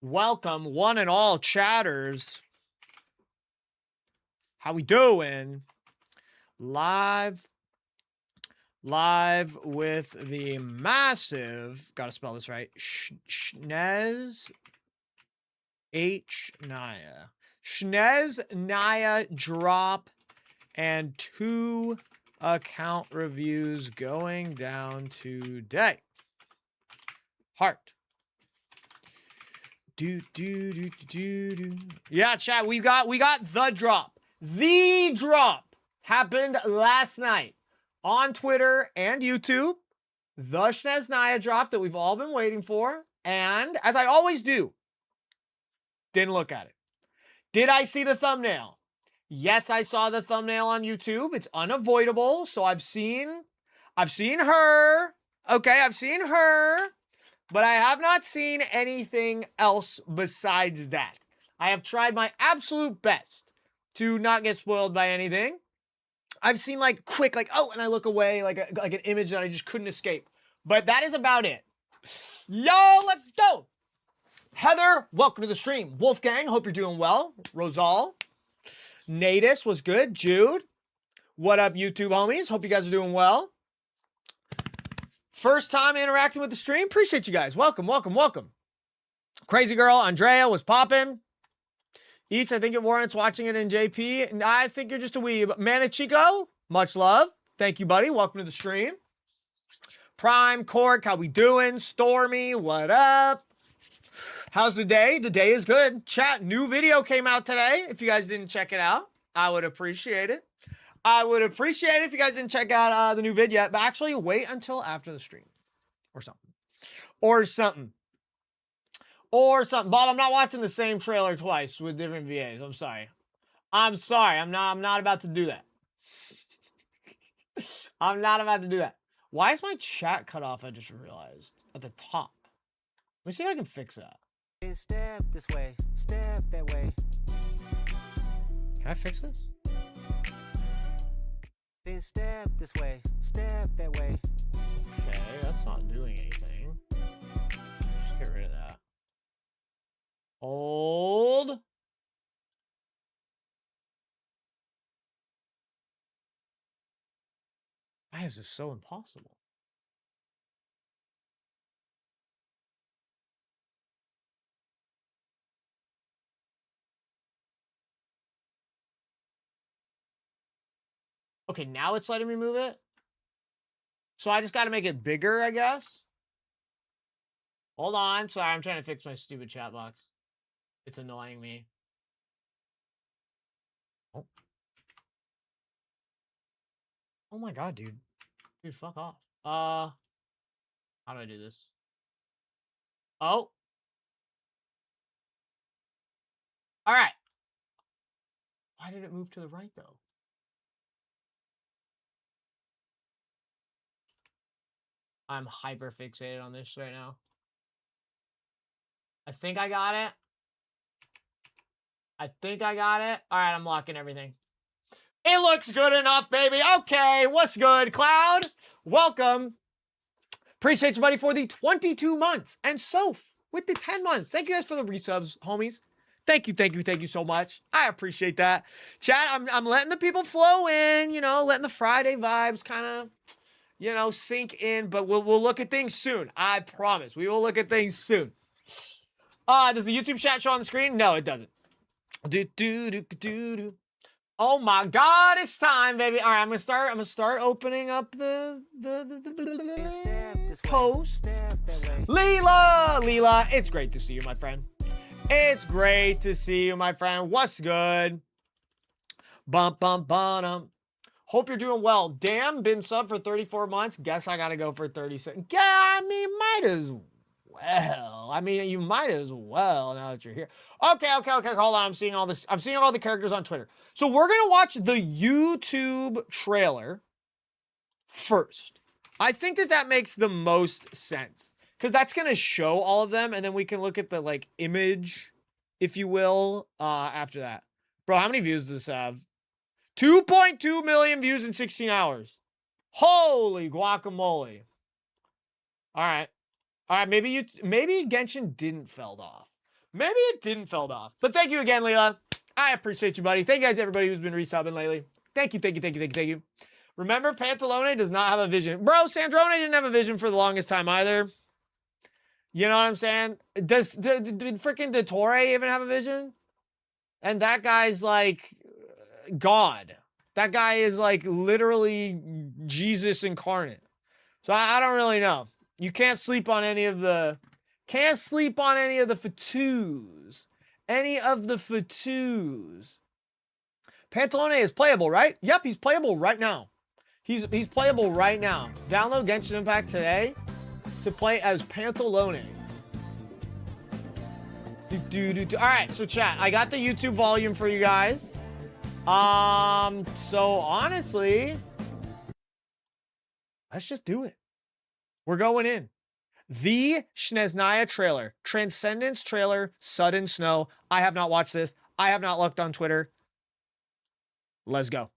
Welcome, one and all chatters. How we doing? Live with the massive, gotta spell this right, SNEZHNAYA. SNEZHNAYA drop and 2 account reviews going down today. Heart. Yeah, chat, we got the drop. The drop happened last night on Twitter and YouTube. The SNEZHNAYA drop that we've all been waiting for. And as I always do, didn't look at it. Did I see the thumbnail? Yes, I saw the thumbnail on YouTube. It's unavoidable. So I've seen her. Okay, I've seen her. But I have not seen anything else besides that. I have tried my absolute best to not get spoiled by anything. I've seen like quick, like, oh, and I look away, like an image that I just couldn't escape. But that is about it. Yo, let's go. Heather, welcome to the stream. Wolfgang, hope you're doing well. Rosal. Natus was good. Jude. What up, YouTube homies? Hope you guys are doing well. First time interacting with the stream. Appreciate you guys. Welcome, welcome, welcome. Crazy Girl, Andrea was popping. Eats, I think it warrants watching it in JP. And I think you're just a weeb. Manichico, much love. Thank you, buddy. Welcome to the stream. Prime, Cork, how we doing? Stormy, what up? How's the day? The day is good. Chat, new video came out today. If you guys didn't check it out, I would appreciate it. I would appreciate it if you guys didn't check out the new video yet, but actually wait until after the stream or something. Or something. Or something. Bob, I'm not watching the same trailer twice with different VAs. I'm sorry. I'm sorry. I'm not about to do that. I'm not about to do that. Why is my chat cut off? I just realized at the top. Let me see if I can fix that. Step this way, step that way. Can I fix this? Then step this way, step that way. Okay, that's not doing anything. Just get rid of that. Hold. Why is this so impossible? Okay, now it's letting me move it. So I just got to make it bigger, I guess. Hold on. Sorry, I'm trying to fix my stupid chat box. It's annoying me. Oh. Oh my god, dude. Dude, fuck off. How do I do this? Oh. All right. Why did it move to the right, though? I'm hyper fixated on this right now. I think I got it. I think I got it. All right, I'm locking everything. It looks good enough, baby. Okay, what's good, Cloud? Welcome. Appreciate you, buddy, for the 22 months. And Soph with the 10 months. Thank you guys for the resubs, homies. Thank you so much. I appreciate that. Chat, I'm letting the people flow in, you know, letting the Friday vibes kind of, you know, sink in, but we'll look at things soon. I promise. We will look at things soon. Does the YouTube chat show on the screen? No, it doesn't. Oh my god, it's time, baby. All right, I'm gonna start opening up the post. Leela, it's great to see you, my friend. It's great to see you, my friend. What's good? Bum bum bum. Hope you're doing well. Damn, been sub for 34 months. Guess I gotta go for 36. Yeah, I mean, might as well. I mean, you might as well now that you're here. Okay. Hold on. I'm seeing all this. I'm seeing all the characters on Twitter. So we're gonna watch the YouTube trailer first. I think that makes the most sense because that's gonna show all of them, and then we can look at the like image, if you will, after that. Bro, how many views does this have? 2.2 million views in 16 hours. Holy guacamole. All right. All right, maybe Genshin didn't fell off. Maybe it didn't fell off. But thank you again, Leela. I appreciate you, buddy. Thank you guys, everybody who's been resubbing lately. Thank you. Remember, Pantalone does not have a vision. Bro, Sandrone didn't have a vision for the longest time either. You know what I'm saying? Did freaking Dottore even have a vision? And that guy's like God. That guy is like literally Jesus incarnate. So I don't really know. You can't sleep on any of the fatus. Any of the fatus. Pantalone is playable, right? Yep, he's playable right now. He's playable right now. Download Genshin Impact today to play as Pantalone. All right, so chat, I got the YouTube volume for you guys. So honestly, let's just do it. We're going in. The SNEZHNAYA trailer, Transcendence trailer, Sudden Snow. I have not watched this. I have not looked on Twitter. Let's go.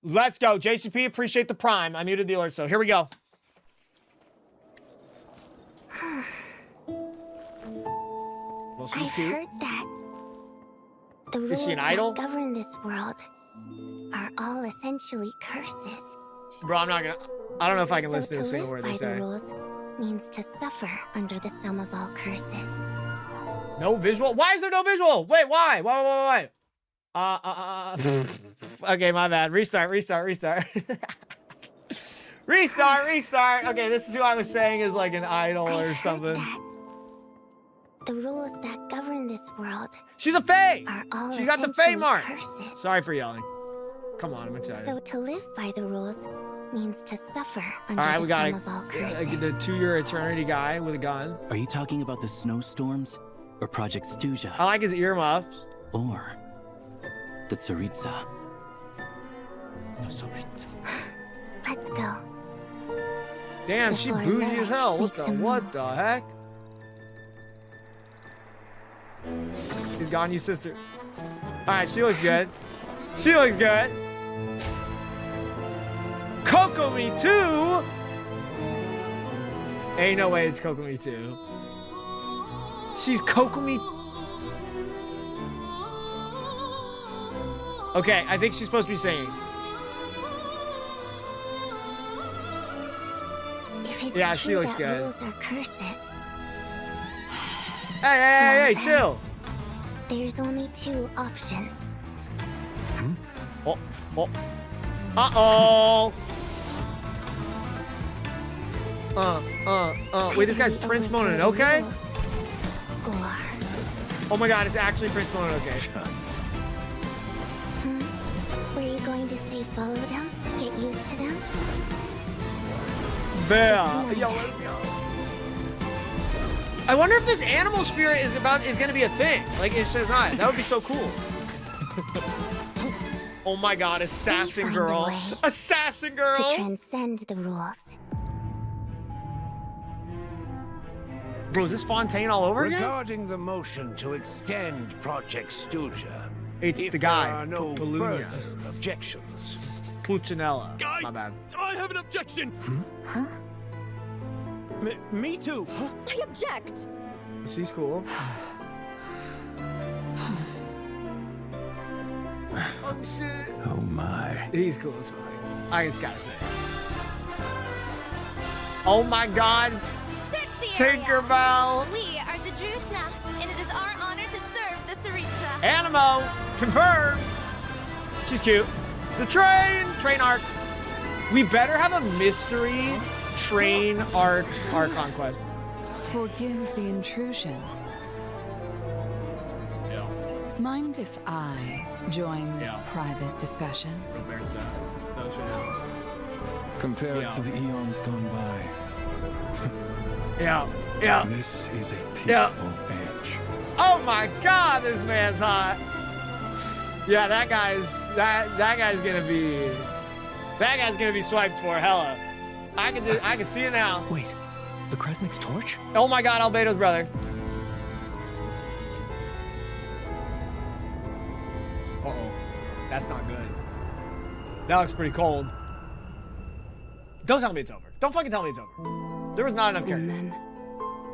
Let's go. JCP, appreciate the prime. I muted the alert, so here we go. Well, she's cute. I've heard that the Is rules she an idol? that govern this world are all essentially curses. Bro, I'm not gonna... I don't know if I can So listen to a single word live they by the say. rules means to suffer under the sum of all curses. No visual? Why is there no visual? Wait, why? Wait. Okay, my bad. Restart. Restart. Okay, this is who I was saying is like an idol or I've something. heard that the rules that govern this world She's a Fae! are all She's got the Fae essentially mark. curses. Sorry for yelling. Come on, I'm excited. So to live by the rules means to suffer under All right, the we got sum of all curses. the 2-year eternity guy with a gun. Are you talking about the snowstorms? Or Project Stuja? I like his earmuffs. Or the Tsaritsa? Let's go. Damn, she Before bougie as hell. Lilith makes a What move. the heck? He's gone, you sister. Alright, she looks good. Kokomi 2? Ain't no way it's Kokomi 2. She's Kokomi. Okay, I think she's supposed to be singing. If it's Yeah, she true looks that good. rules are curses, Hey, chill. there's only two options. Oh. Uh-oh. Wait, this guy's Prince Mononoke? Or Oh my god, it's actually Prince Mononoke. were you going to say follow them? Get used to them? Yeah. Yo, let's go. I wonder if this animal spirit is gonna be a thing. Like it says not. That would be so cool. Oh my god, assassin find a girl. way Assassin To girl. transcend the rules. Bro, is this Fontaine all over again? Regarding the motion to extend Project Stuja, It's if the guy, there are no Palunia. further objections, Puccinella. Guy, My bad. I have an objection. Huh? Me too. I object. She's cool. Oh shit. oh my. He's cool as fuck. I just gotta say. Oh my god. Search the area. Tinkerbell. We are the Drushna, and it is our honor to serve the Tsaritsa. Animo. Confirmed. She's cute. The train arc. We better have a mystery train arc conquest. Forgive the intrusion. Yeah. Mind if I join this Yeah. private discussion? Roberta. No, she didn't. Compare Yeah. it to the eons gone by. Yeah. This is a peaceful Yeah. age. Oh my god, this man's hot. Yeah, that guy's gonna be swiped for hella. I can see it now. Wait, the Kresnik's torch? Oh my god, Albedo's brother. Uh-oh. That's not good. That looks pretty cold. Don't tell me it's over. Don't fucking tell me it's over. There was not enough And characters. then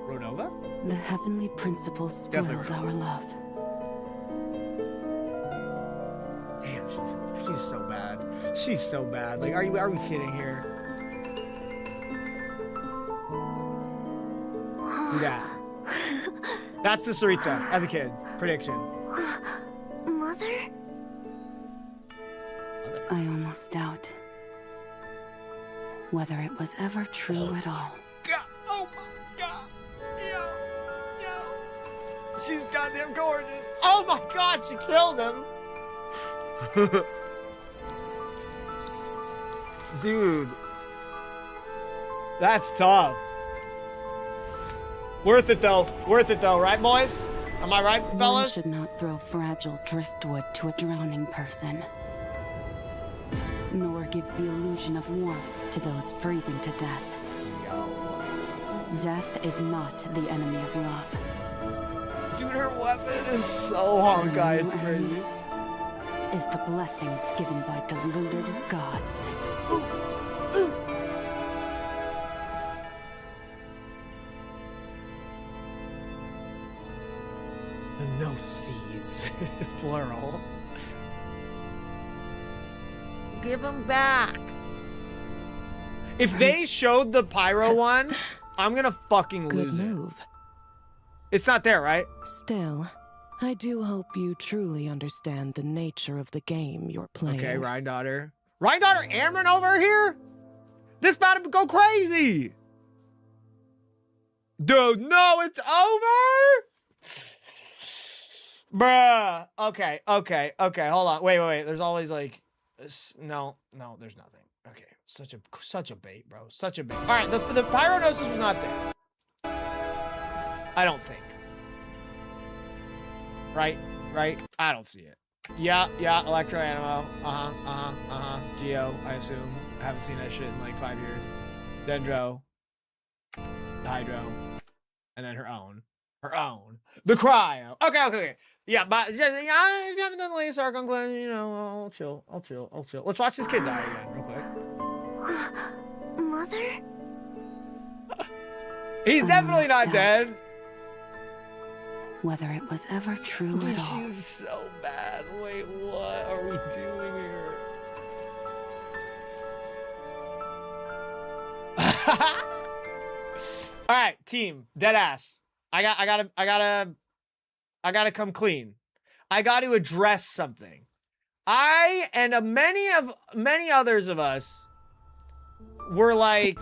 Rodova? the heavenly principle Definitely spoiled our love. Damn, she's so bad. She's so bad. Like, are we kidding here? Do that. That's the Sarita as a kid. Prediction. Mother? I almost doubt whether it was ever true at all. God. Oh my god. Yo. She's goddamn gorgeous. Oh my god, she killed him. Dude. That's tough. Worth it though, right boys? Am I right, One fellas? should not throw fragile driftwood to a drowning person, nor give the illusion of warmth to those freezing to death. Death is not the enemy of love. Dude, her weapon is so honkai, it's crazy. Is the blessings given by deluded gods. The no seas, plural. Give him back. If they showed the pyro one, I'm gonna fucking Good lose it. move. It's not there, right? Still, I do hope you truly understand the nature of the game you're playing. Okay, Ryan Daughter. Ryan Daughter Amron over here? This about to go crazy. Dude, no, it's over? Bruh. Okay. Hold on. Wait. There's always like, no, there's nothing. Okay, such a bait, bro. Such a bait. All right, the pyronosis was not there. I don't think. Right. I don't see it. Yeah. Electro Animo. Geo, I assume. I haven't seen that shit in like 5 years. Dendro. The Hydro. And then her own. The Cryo. Okay. Yeah, but I haven't done the latest arc on Glenn, you know, I'll chill. Let's watch this kid die again real quick. Mother? He's definitely not Almost dead. Whether it was ever true Dude, at all. she's so bad. Wait, what are we doing here? All right, team, dead ass. I gotta come clean. I got to address something. I and many others of us were like,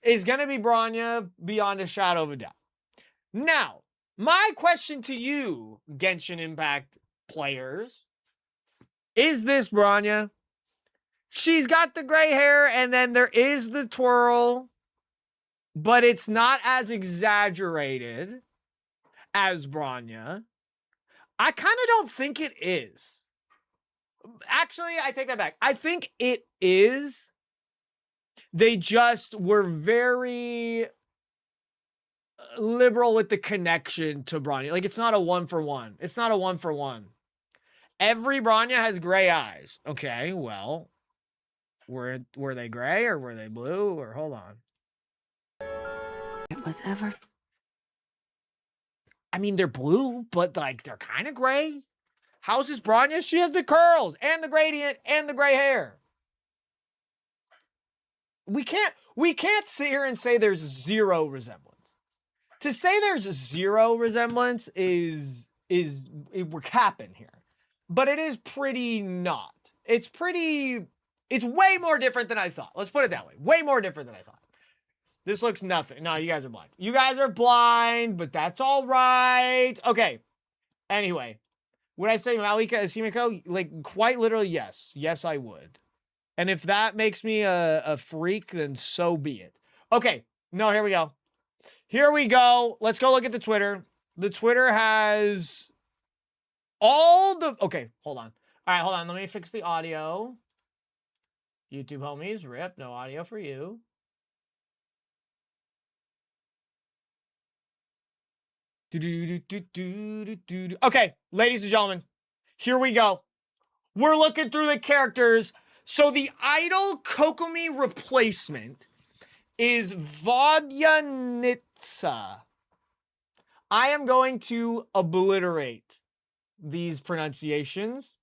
is gonna be Bronya beyond a shadow of a doubt. Now, my question to you, Genshin Impact players, is this Bronya? She's got the gray hair, and then there is the twirl, but it's not as exaggerated as Bronya. I kind of don't think it is. Actually, I take that back. I think it is. They just were very liberal with the connection to Bronya. Like, it's not a one for one. Every Bronya has gray eyes. Okay, well, were they gray or were they blue? Or hold on. It was ever. I mean, they're blue, but like they're kind of gray. How's this Bronya? She has the curls and the gradient and the gray hair. We can't sit here and say there's zero resemblance. To say there's zero resemblance is we're capping here. But it is pretty not. It's way more different than I thought. Let's put it that way. Way more different than I thought. This looks nothing. No, you guys are blind. You guys are blind, but that's all right. Okay. Anyway, would I say Malika as Himiko? Like, quite literally, yes. Yes, I would. And if that makes me a freak, then so be it. Okay. No, here we go. Let's go look at the Twitter. The Twitter has all the... Okay, hold on. All right, hold on. Let me fix the audio. YouTube homies, rip. No audio for you. Okay, ladies and gentlemen, here we go. We're looking through the characters. So the idol Kokomi replacement is Vodyanitsa. I am going to obliterate these pronunciations.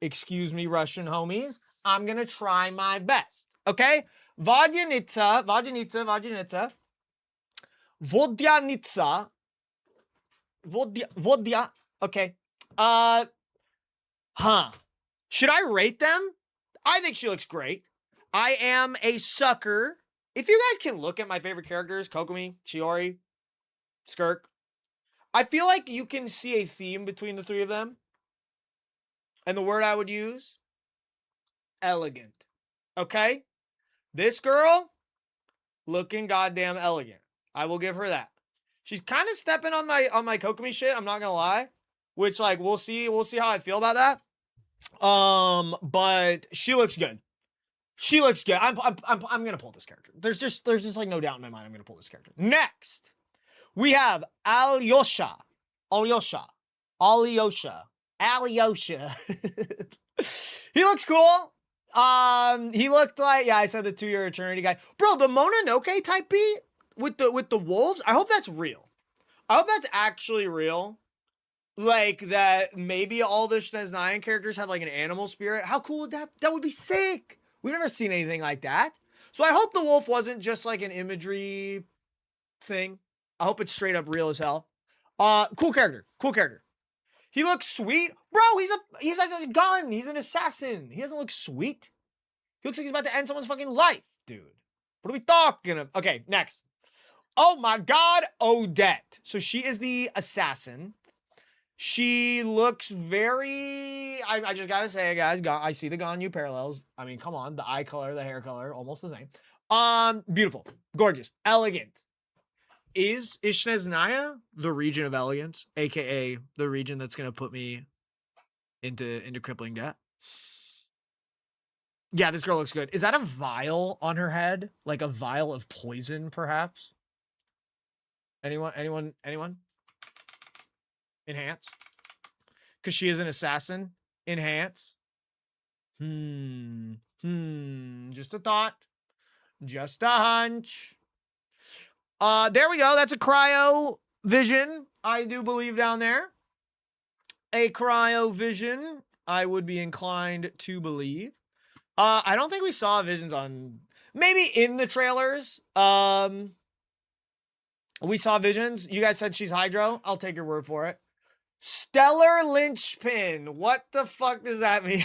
Excuse me, Russian homies. I'm going to try my best. Okay? Vodyanitsa. Vodya. Okay. Should I rate them? I think she looks great. I am a sucker. If you guys can look at my favorite characters, Kokomi, Chiori, Skirk, I feel like you can see a theme between the three of them. And the word I would use, elegant. Okay? This girl, looking goddamn elegant. I will give her that. She's kind of stepping on my Kokomi shit, I'm not gonna lie. Which, like, we'll see how I feel about that. But she looks good. She looks good. I'm gonna pull this character. There's just like no doubt in my mind I'm gonna pull this character. Next, we have Alyosha. He looks cool. He looked like, yeah, I said the 2-year eternity guy. Bro, the Mononoke type beat with the wolves, I hope that's real. I hope that's actually real. Like, that maybe all the SNEZHNAYA characters have like an animal spirit. How cool would that? That would be sick. We've never seen anything like that. So I hope the wolf wasn't just like an imagery thing. I hope it's straight up real as hell. Cool character. He looks sweet. Bro, he's like a gun. He's an assassin. He doesn't look sweet. He looks like he's about to end someone's fucking life, dude. What are we talking about? Okay, next. Oh my God, Odette. So she is the assassin. She looks very, I just gotta say, guys, I see the Ganyu parallels. I mean, come on, the eye color, the hair color, almost the same. Beautiful, gorgeous, elegant. Is SNEZHNAYA the region of elegance, aka the region that's gonna put me into crippling debt? Yeah, this girl looks good. Is that a vial on her head? Like a vial of poison, perhaps? Anyone? Enhance? Because she is an assassin. Enhance? Just a thought. Just a hunch. There we go. That's a cryo vision, I do believe, down there. A cryo vision, I would be inclined to believe. I don't think we saw visions on, maybe in the trailers. We saw visions. You guys said she's Hydro. I'll take your word for it. Stellar Linchpin. What the fuck does that mean?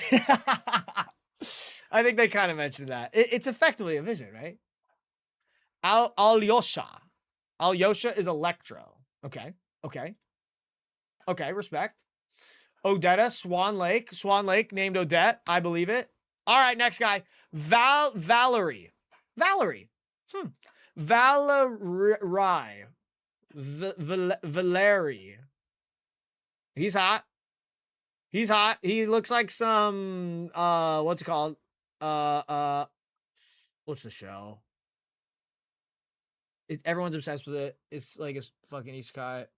I think they kind of mentioned that. It's effectively a vision, right? Alyosha. Alyosha is Electro. Okay. Respect. Odetta, Swan Lake. Swan Lake named Odette. I believe it. All right, next guy. Valerie. Valerie. Valerie. He's hot. He looks like some, what's it called? What's the show? Everyone's obsessed with it. It's like a fucking isekai.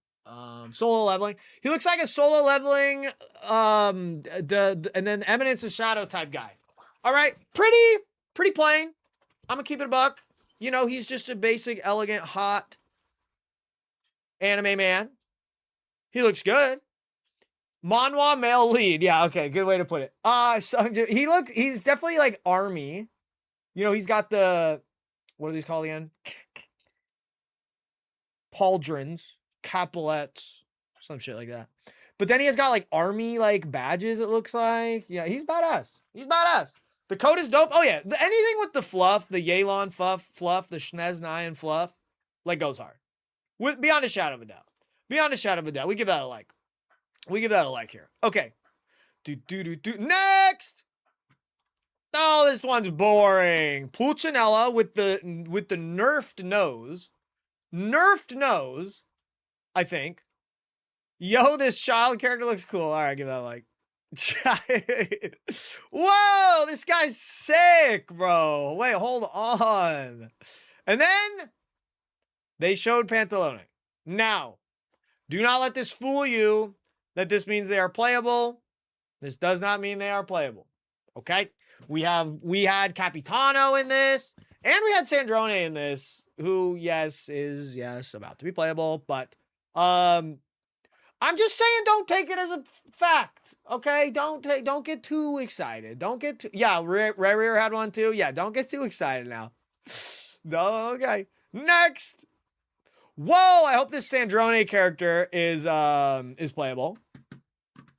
Solo leveling. He looks like a solo leveling, and then Eminence and Shadow type guy. All right. Pretty plain. I'm gonna keep it a buck. You know, he's just a basic, elegant, hot anime man. He looks good. Manhwa male lead. Yeah, okay, good way to put it. He's definitely like army. You know, he's got the, what are these called again? Pauldrons, capulets, some shit like that. But then he has got like army like badges, it looks like. Yeah, he's badass. The coat is dope. Oh yeah, anything with the fluff, the Yelan fluff, the SNEZHNAYA fluff, like goes hard. Beyond a shadow of a doubt. We give that a like. Here. Okay. Next. Oh, this one's boring. Pulcinella with the nerfed nose. I think. Yo, this child character looks cool. All right, give that a like. Whoa, this guy's sick, bro. Wait, hold on. And then they showed Pantalone. Now, do not let this fool you that this means they are playable. This does not mean they are playable. Okay? We had Capitano in this, and we had Sandrone in this, who is about to be playable, but I'm just saying, don't take it as a fact, okay? Don't get too excited. Don't get too, yeah, Rare had one too. Yeah, don't get too excited now. No, okay. Next. Whoa, I hope this Sandrone character is playable.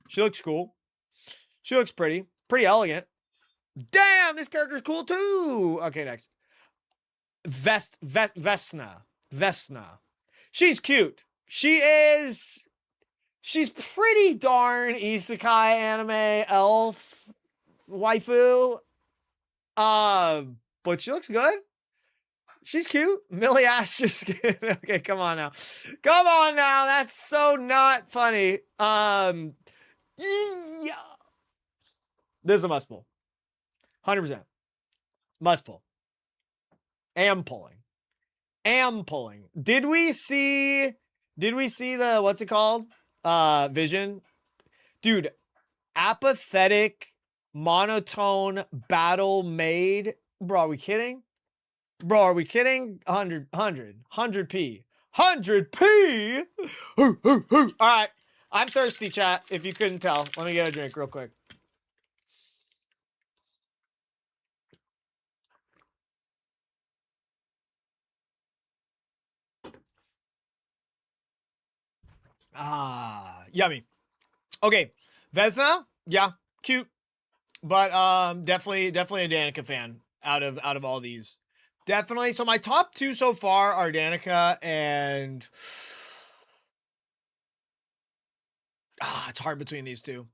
She looks cool. She looks pretty elegant. Damn, this character's cool too. Okay, next. Vesna. She's cute. She's pretty darn isekai anime elf waifu. But she looks good. She's cute. Millie Astor's good. Okay, come on now. Come on now. That's so not funny. Yeah. This is a must pull. 100%. Must pull. Am pulling. Did we see the, what's it called? Vision? Dude, apathetic, monotone battle made. Bro, are we kidding? 100p. 100p? All right. I'm thirsty, chat, if you couldn't tell. Let me get a drink real quick. Yummy. Okay, Vesna, yeah, cute, but definitely a Danica fan out of all these. Definitely. So my top two so far are Danica and it's hard between these two.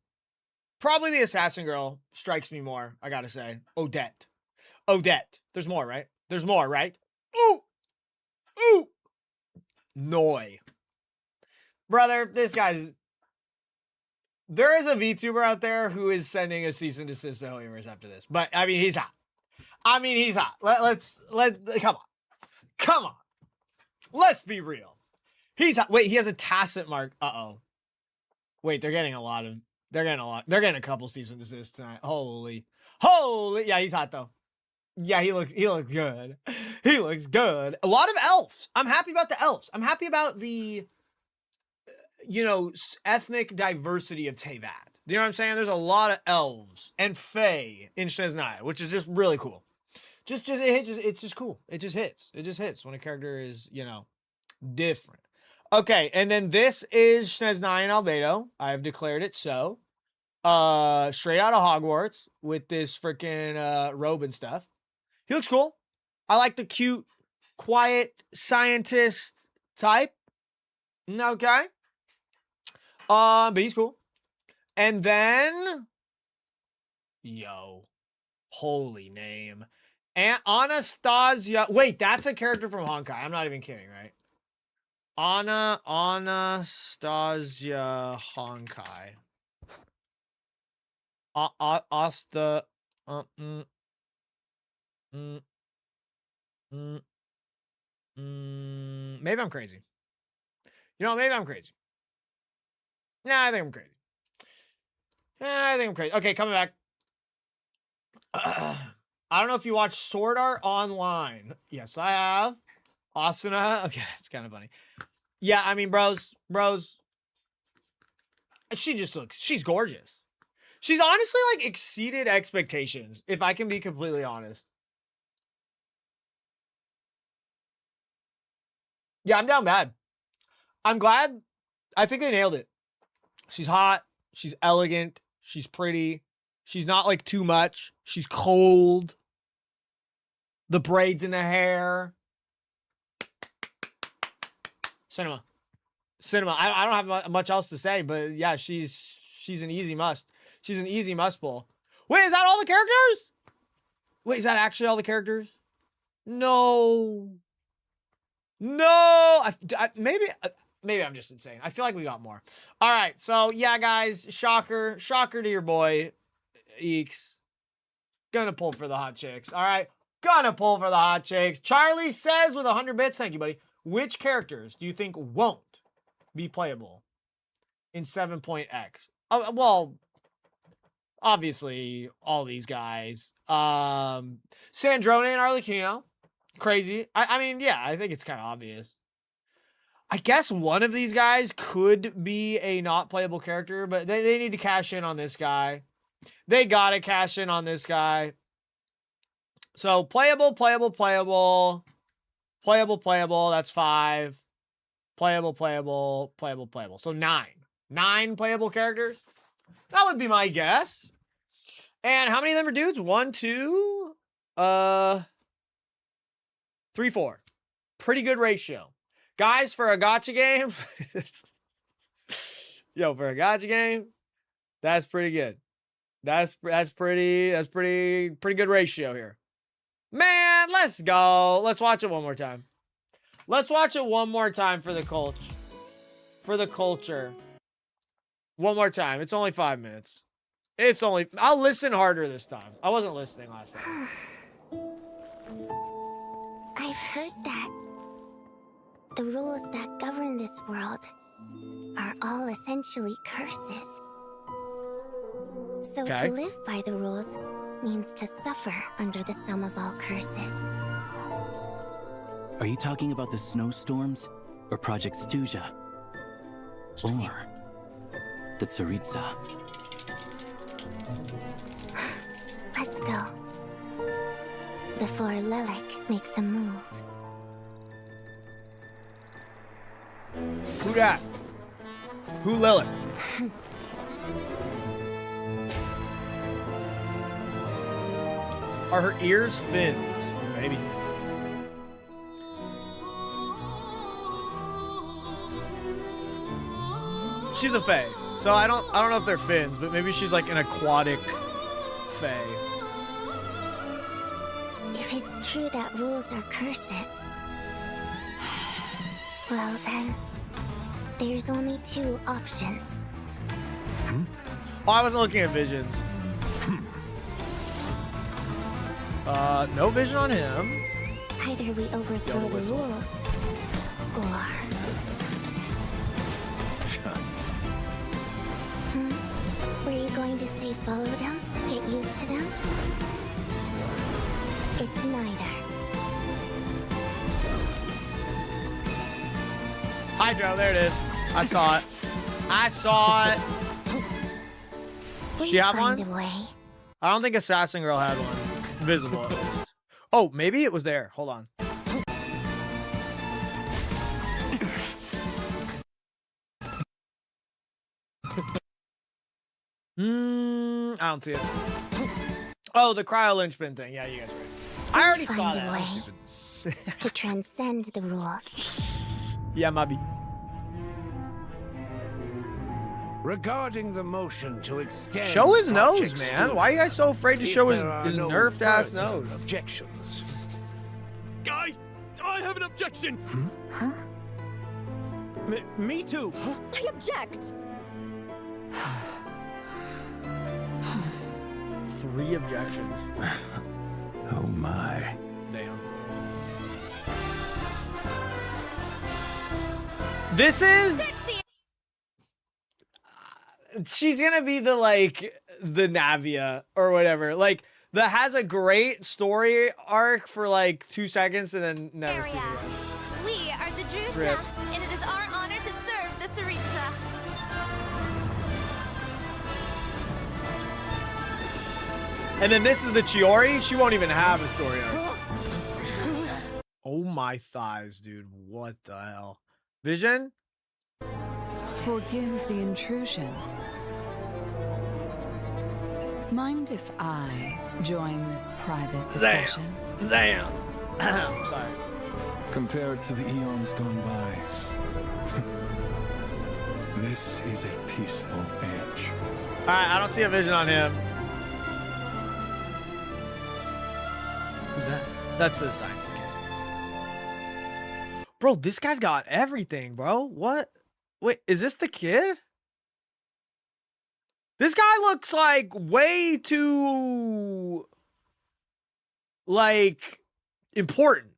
Probably the assassin girl strikes me more, I gotta say. Odette. There's more, right? Ooh. Noi. Brother, this guy's... There is a VTuber out there who is sending a cease and desist to Hoyoverse after this. But, I mean, he's hot. Let's come on. Let's be real. He's hot. Wait, he has a tacit mark. Uh-oh. Wait, they're getting a couple cease and desists tonight. Holy. Yeah, he's hot, though. Yeah, he looks good. He looks good. A lot of elves. I'm happy about the elves. I'm happy about the... ethnic diversity of Teyvat. Do you know what I'm saying? There's a lot of elves and fae in SNEZHNAYA, which is just really cool. It's just cool. It just hits when a character is, different. Okay, and then this is SNEZHNAYA and Albedo. I have declared it so. Straight out of Hogwarts with this freaking robe and stuff. He looks cool. I like the cute, quiet scientist type. Okay. But he's cool. And then, holy name. Anastasia. Wait, that's a character from Honkai. I'm not even kidding, right? Anastasia Honkai. Maybe I'm crazy. Maybe I'm crazy. Nah, I think I'm crazy. Okay, coming back. I don't know if you watch Sword Art Online. Yes, I have. Asuna. Okay, that's kind of funny. Yeah, I mean, bros. She's gorgeous. She's honestly, exceeded expectations, if I can be completely honest. Yeah, I'm down bad. I'm glad. I think they nailed it. She's hot. She's elegant. She's pretty. She's not too much. She's cold. The braids in the hair. Cinema. I don't have much else to say, but yeah, she's an easy must. She's an easy must pull. Wait, is that all the characters? Wait, is that actually all the characters? No. Maybe I'm just insane. I feel like we got more. All right. So, yeah, guys. Shocker to your boy, Eakes. Gonna pull for the hot chicks. All right. Gonna pull for the hot chicks. Charlie says with 100 bits. Thank you, buddy. Which characters do you think won't be playable in 7.x? Well, Obviously, all these guys. Sandrone and Arlecchino. Crazy. I mean, yeah, I think it's kind of obvious. I guess one of these guys could be a not playable character, but they need to cash in on this guy. They gotta cash in on this guy. So playable. That's 5. Playable. So 9. 9 playable characters. That would be my guess. And how many of them are dudes? 1, 2, 3, 4. Pretty good ratio. Guys, for a gacha game, yo, for a gacha game, that's pretty good. That's pretty good ratio here. Man, let's go. Let's watch it one more time. Let's watch it one more time for the culture. For the culture. One more time. It's only 5 minutes. I'll listen harder this time. I wasn't listening last time. I've heard that the rules that govern this world are all essentially curses. So Okay. to live by the rules means to suffer under the sum of all curses. Are you talking about the snowstorms or Project SNEZHNAYA? Or the Tsaritsa? Let's go. Before Lilac makes a move. Who that? Who Lilith? Are her ears fins? Maybe. She's a fae. So I don't know if they're fins, but maybe she's like an aquatic fae. If it's true that rules are curses, well then, there's only 2 options. Oh, I wasn't looking at visions. No vision on him. Either we overthrow the whistle. rules, or... Were you going to say follow them? Get used to them? It's neither. Hydro, there it is. I saw it. I saw it. She had Find one? a way. I don't think Assassin Girl had one. Visible, at least. Oh, maybe it was there. Hold on. I don't see it. Oh, the cryo linchpin thing. Yeah, you guys are right. I already saw Find a that. I'm way. stupid. To transcend the rules. Yeah, maybe. Regarding the motion to extend Show his nose, Project man. Why are you guys so afraid to If show his there are no nerfed ass further nose? Objections. Guy, I have an objection. Huh? Me too. I object. 3 objections. Oh my. Damn. This is... She's gonna be the, like, the Navia or whatever. Like, that has a great story arc for, like, 2 seconds and then never see it Area. again. We are the Rip. Druzhna, and it is our honor to serve the Tsaritsa. And then this is the Chiori. She won't even have a story arc. Oh my thighs, dude. What the hell? Vision? Forgive the intrusion. Mind if I join this private discussion? Zam. I'm sorry. Compared to the eons gone by, this is a peaceful age. Alright, I don't see a vision on him. Who's that? That's the scientist kid. Bro, this guy's got everything, bro. What? Wait, is this the kid? This guy looks like way too, like, important.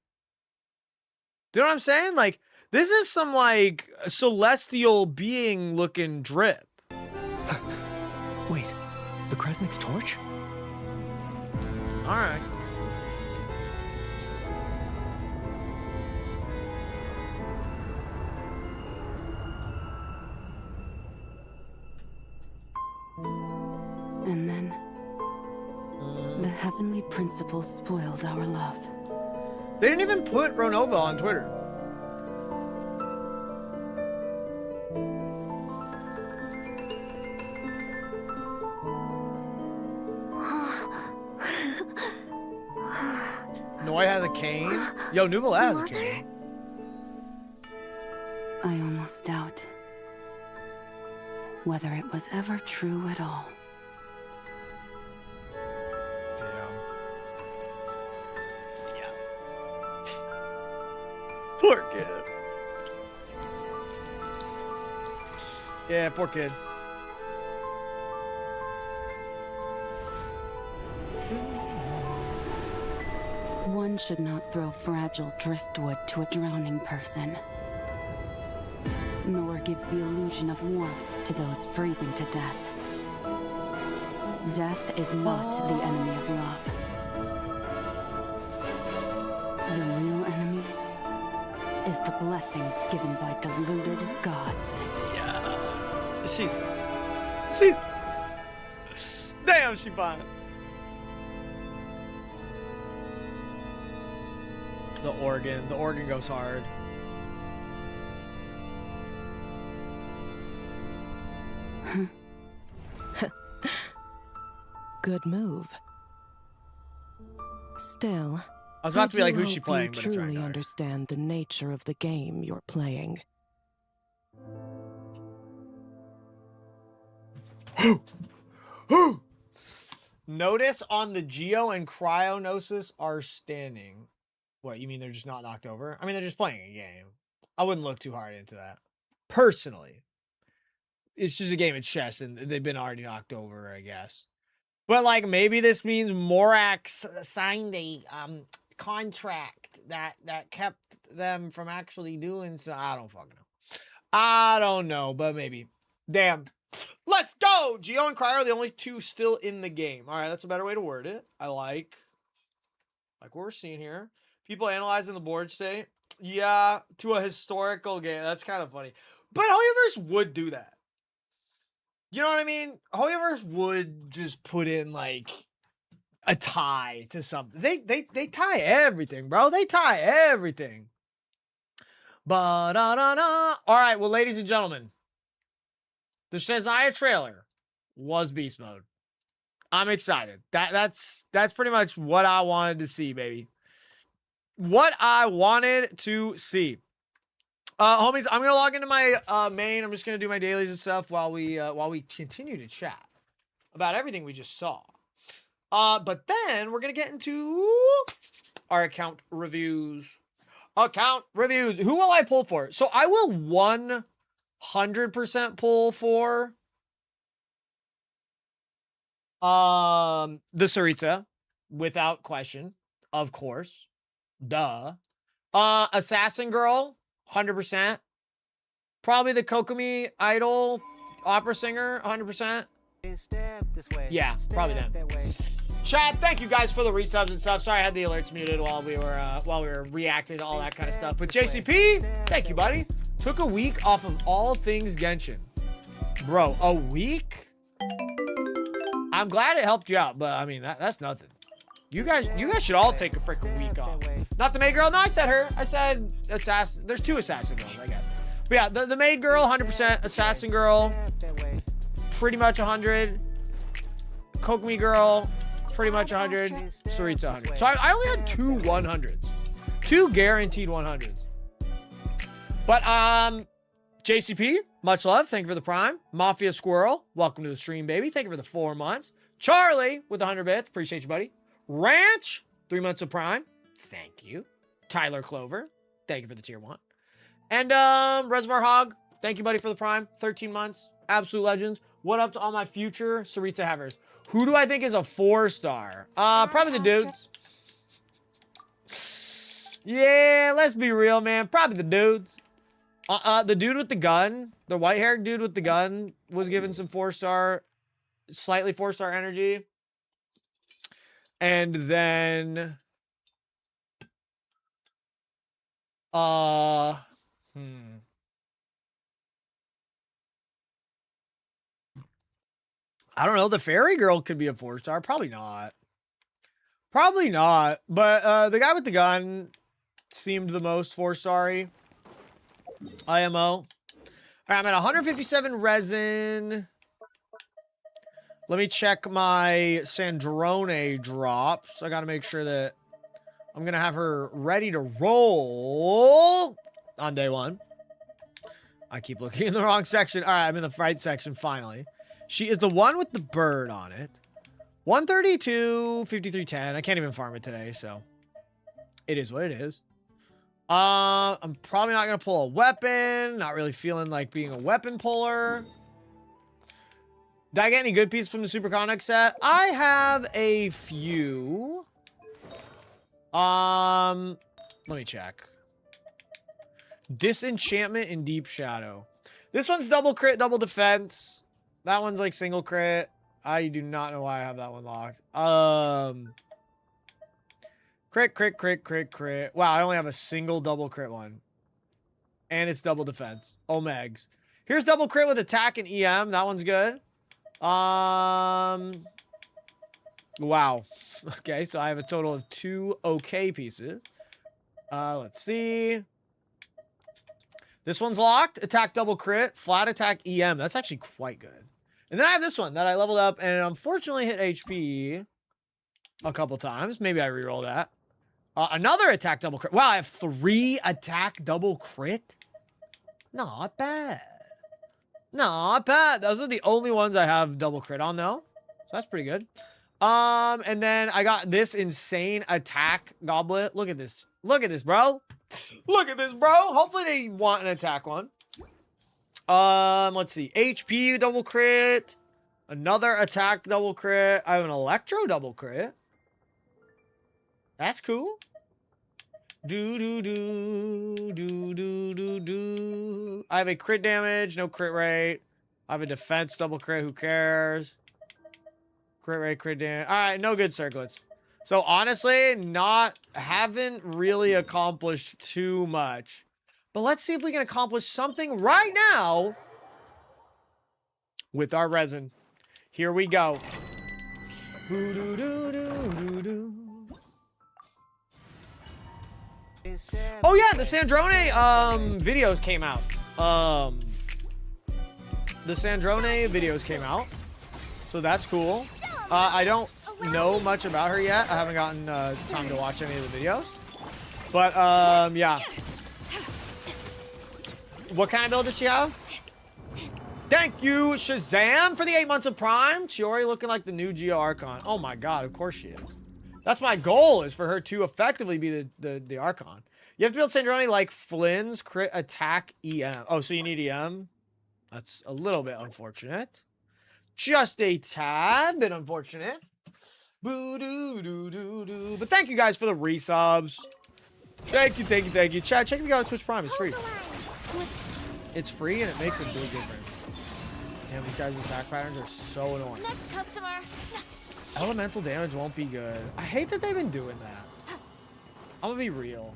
Do you know what I'm saying? Like, this is some, like, celestial being looking drip. Wait, The Kresnik's torch? All right. And then, the heavenly principles spoiled our love. They didn't even put Ronova on Twitter. Noi has a cane. Yo, Nuvola has a cane. I almost doubt whether it was ever true at all. Damn. Yeah. Poor kid. Yeah, poor kid. One should not throw fragile driftwood to a drowning person, nor give the illusion of warmth to those freezing to death. Death is not the enemy of love. The real enemy is the blessings given by deluded gods. Yeah. She's damn, she fine. The organ goes hard. Good move. Still, I was about to be like, do who's she hope playing? You But it's right truly now. understand the nature of the game you're playing. Notice on the Geo and Cryonosis are standing. What, you mean they're just not knocked over? I mean, they're just playing a game. I wouldn't look too hard into that. Personally. It's just a game of chess, and they've been already knocked over, I guess. But, like, maybe this means Morax signed a contract that kept them from actually doing so. I don't fucking know. I don't know, but maybe. Damn. Let's go! Geo and Cryo are the only two still in the game. All right, that's a better way to word it. I like what we're seeing here. People analyzing the board state. Yeah, to a historical game. That's kind of funny. But Hoyoverse would do that. You know what I mean? Hoyoverse would just put in, like, a tie to something. They tie everything, bro. They tie everything. Ba-da-da-da. All right, well, ladies and gentlemen, the SNEZHNAYA trailer was beast mode. I'm excited. That's pretty much what I wanted to see, baby. What I wanted to see. Homies, I'm gonna log into my main. I'm just gonna do my dailies and stuff while we continue to chat about everything we just saw. But then we're gonna get into our account reviews. Account reviews. Who will I pull for? So I will 100% pull for the Sarita, without question, of course. Duh. Assassin Girl, 100%. Probably the Kokomi Idol opera singer, 100%. Yeah, probably them. Chad, thank you guys for the resubs and stuff. Sorry I had the alerts muted while we were reacting to all that kind of stuff. But JCP, thank you, buddy. Took a week off of all things Genshin. Bro, a week? I'm glad it helped you out, but I mean that's nothing. You guys should all take a freaking week off. Not the maid girl. No, I said her. I said assassin. There's two assassin girls, I guess. But yeah, the maid girl, 100%. Assassin girl, pretty much 100. Kokomi girl, pretty much 100. Sarita, 100. So I only had two 100s. Two guaranteed 100s. But, JCP, much love. Thank you for the prime. Mafia Squirrel, welcome to the stream, baby. Thank you for the 4 months. Charlie with 100 bits. Appreciate you, buddy. Ranch, 3 months of prime. Thank you. Tyler Clover, thank you for the tier 1. And Reservoir Hog, thank you, buddy, for the prime. 13 months. Absolute legends. What up to all my future Sarita havers? Who do I think is a 4-star? Probably the dudes. Yeah, let's be real, man. Probably the dudes. The dude with the gun, the white-haired dude with the gun was given some 4-star. slightly 4-star energy. And then I don't know. The fairy girl could be a 4-star. Probably not. Probably not. But the guy with the gun seemed the most 4-starry. IMO. All right, I'm at 157 resin. Let me check my Sandrone drops. I got to make sure that I'm going to have her ready to roll on day 1. I keep looking in the wrong section. All right, I'm in the right section finally. She is the one with the bird on it. 132, 5310. I can't even farm it today, so it is what it is. I'm probably not going to pull a weapon. Not really feeling like being a weapon puller. Did I get any good pieces from the Super Conduct set? I have a few. Let me check. Disenchantment and Deep Shadow. This one's double crit, double defense. That one's like single crit. I do not know why I have that one locked. Crit, crit, crit, crit, crit. Wow, I only have a single double crit one. And it's double defense. Omegs. Here's double crit with attack and EM. That one's good. Wow. Okay, so I have a total of 2 okay pieces. Let's see. This one's locked. Attack double crit. Flat attack EM. That's actually quite good. And then I have this one that I leveled up and unfortunately hit HP a couple times. Maybe I reroll that. Another attack double crit. Wow, I have 3 attack double crit. Not bad. Not bad. Those are the only ones I have double crit on though. So that's pretty good. And then I got this insane attack goblet. Look at this. Look at this, bro. Look at this, bro. Hopefully they want an attack one. Let's see. HP double crit. Another attack double crit. I have an electro double crit. That's cool. Do do do do do do do. I have a crit damage, no crit rate. I have a defense double crit. Who cares? Crit rate, crit damage. All right, no good circlets. So honestly, haven't really accomplished too much. But let's see if we can accomplish something right now with our resin. Here we go. Oh yeah, the Sandrone videos came out. The Sandrone videos came out. So that's cool. I don't know much about her yet. I haven't gotten time to watch any of the videos. But yeah. What kind of build does she have? Thank you, Shazam, for the 8 months of Prime. Chiori looking like the new Geo Archon. Oh my god, of course she is. That's my goal, is for her to effectively be the Archon. You have to build Sandrone like Flynn's crit attack EM. Oh, so you need EM? That's a little bit unfortunate. Just a tad bit unfortunate. Boo doo doo doo doo. But thank you guys for the resubs. Thank you, thank you, thank you. Chad, check if you got on Twitch Prime. It's free. It's free and it makes a big difference. Damn, these guys' attack patterns are so annoying. Next customer. Elemental damage won't be good. I hate that they've been doing that. I'm gonna be real.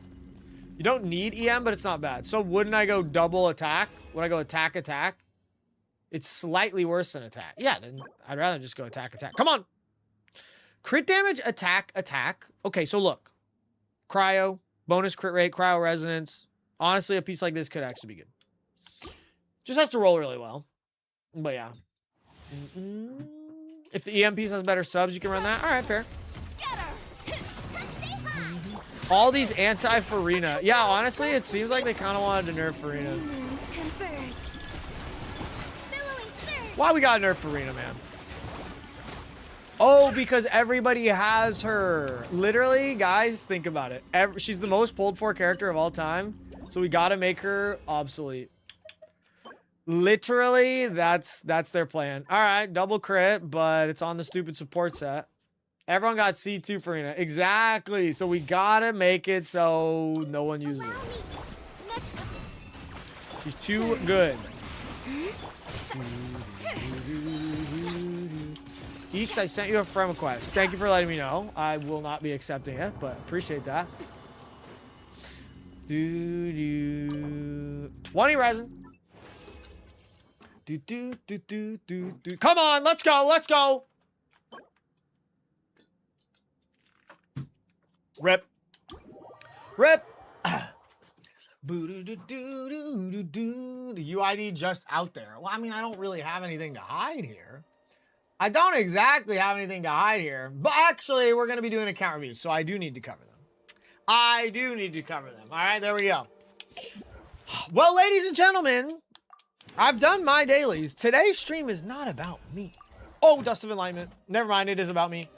You don't need EM, but it's not bad. So wouldn't I go double attack? Would I go attack, attack? It's slightly worse than attack. Yeah, then I'd rather just go attack, attack. Come on. Crit damage, attack, attack. Okay, so look. Cryo, bonus crit rate, cryo resonance. Honestly, a piece like this could actually be good. Just has to roll really well. But yeah. If the EM piece has better subs, you can run that. All right, fair. All these anti-Farina. Yeah, honestly, it seems like they kind of wanted to nerf Farina. Why we got to nerf Farina, man? Oh, because everybody has her. Literally, guys, think about it. She's the most pulled for character of all time. So we got to make her obsolete. Literally, that's their plan. All right, double crit, but it's on the stupid support set. Everyone got C2 Farina. Exactly. So we gotta make it so no one uses it. She's too good. Eakes, I sent you a friend request. Thank you for letting me know. I will not be accepting it, but appreciate that. 20 resin. Come on, let's go, let's go. Rip. Rip. The UID just out there. Well, I mean, I don't really have anything to hide here. I don't exactly have anything to hide here. But actually, we're going to be doing account reviews, so I do need to cover them. I do need to cover them. All right, there we go. Well, ladies and gentlemen, I've done my dailies. Today's stream is not about me. Oh, Dust of Enlightenment. Never mind, it is about me.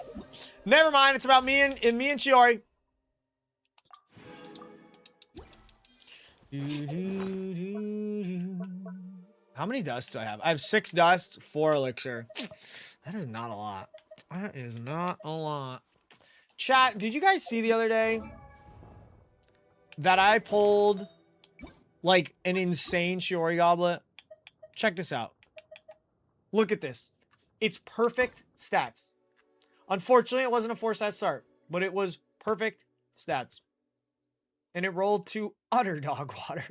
Never mind, it's about me and Shiori. How many dusts do I have? I have 6 dusts, 4 elixir. That is not a lot. That is not a lot. Chat, did you guys see the other day that I pulled like an insane Shiori goblet? Check this out. Look at this. It's perfect stats. Unfortunately, it wasn't a 4-stat start, but it was perfect stats. And it rolled to utter dog water.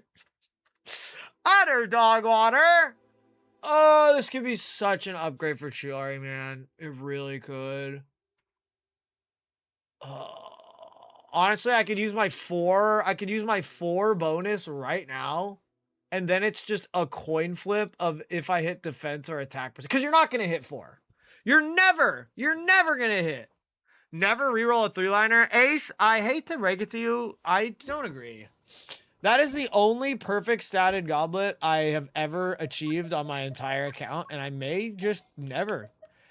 Utter dog water. Oh, this could be such an upgrade for Chiari, man. It really could. Honestly, I could use my 4. I could use my 4 bonus right now. And then it's just a coin flip of if I hit defense or attack. Because you're not going to hit 4. You're never going to hit. Never reroll a 3-liner. Ace, I hate to break it to you. I don't agree. That is the only perfect statted goblet I have ever achieved on my entire account. And I may just never.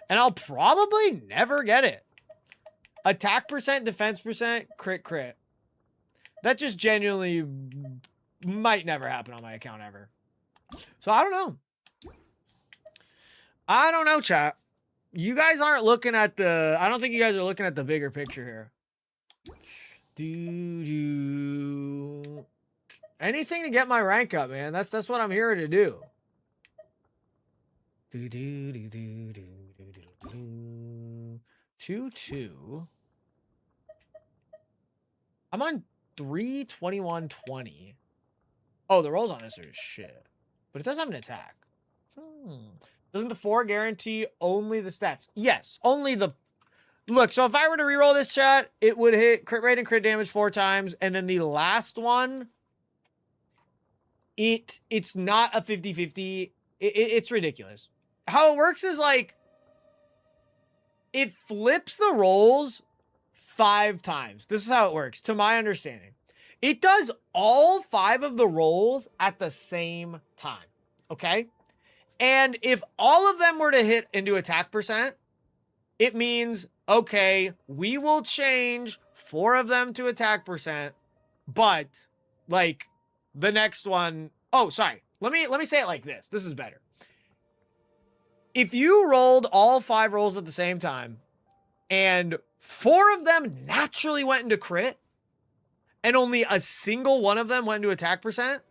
And I'll probably never get it. Attack percent, defense percent, crit. That just genuinely might never happen on my account ever. So I don't know. I don't know, chat. You guys aren't looking at the... I don't think you guys are looking at the bigger picture here. Anything to get my rank up, man. That's what I'm here to do. 2-2. I'm on 321.20. Oh, the rolls on this are shit. But it does have an attack. Doesn't the 4 guarantee only the stats? Yes, only the... Look, so if I were to reroll this, chat, it would hit crit rate and crit damage 4 times. And then the last one, it's not a 50-50. It's ridiculous. How it works is like, it flips the rolls 5 times. This is how it works, to my understanding. It does all 5 of the rolls at the same time, okay? And if all of them were to hit into attack percent, it means, okay, we will change 4 of them to attack percent, but like the next one, oh, sorry. Let me say it like this. This is better. If you rolled all 5 rolls at the same time and 4 of them naturally went into crit and only a single one of them went into attack percent,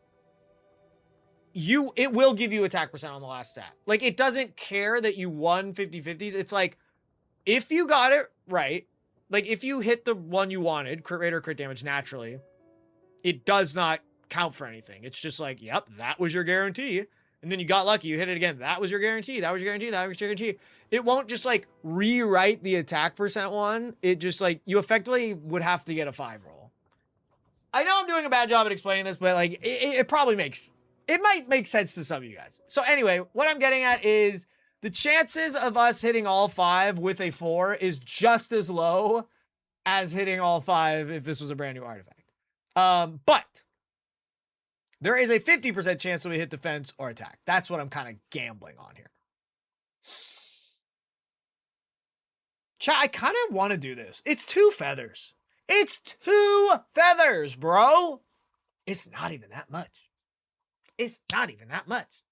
it will give you attack percent on the last stat. Like, it doesn't care that you won 50-50s. It's like, if you got it right, like if you hit the one you wanted, crit rate or crit damage naturally, it does not count for anything. It's just like, yep, that was your guarantee. And then you got lucky, you hit it again. That was your guarantee. That was your guarantee. That was your guarantee. It won't just like rewrite the attack percent one. It just like, you effectively would have to get a 5 roll. I know I'm doing a bad job at explaining this, but like, it probably makes, it might make sense to some of you guys. So anyway, what I'm getting at is the chances of us hitting all 5 with a 4 is just as low as hitting all 5 if this was a brand new artifact. But there is a 50% chance that we hit defense or attack. That's what I'm kind of gambling on here. Chat, I kind of want to do this. It's 2 feathers. It's 2 feathers, bro. It's not even that much. It's not even that much.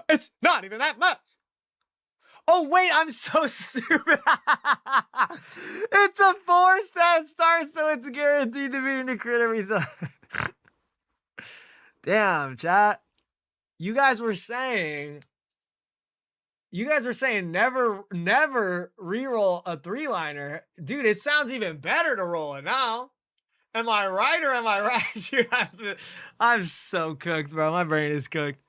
It's not even that much. Oh, wait, I'm so stupid. It's a 4-stat start, so it's guaranteed to be in the crit every time. Damn, chat. You guys were saying You guys are saying never reroll a 3-liner. Dude, it sounds even better to roll it now. Am I right or am I right? Dude, I'm so cooked, bro. My brain is cooked.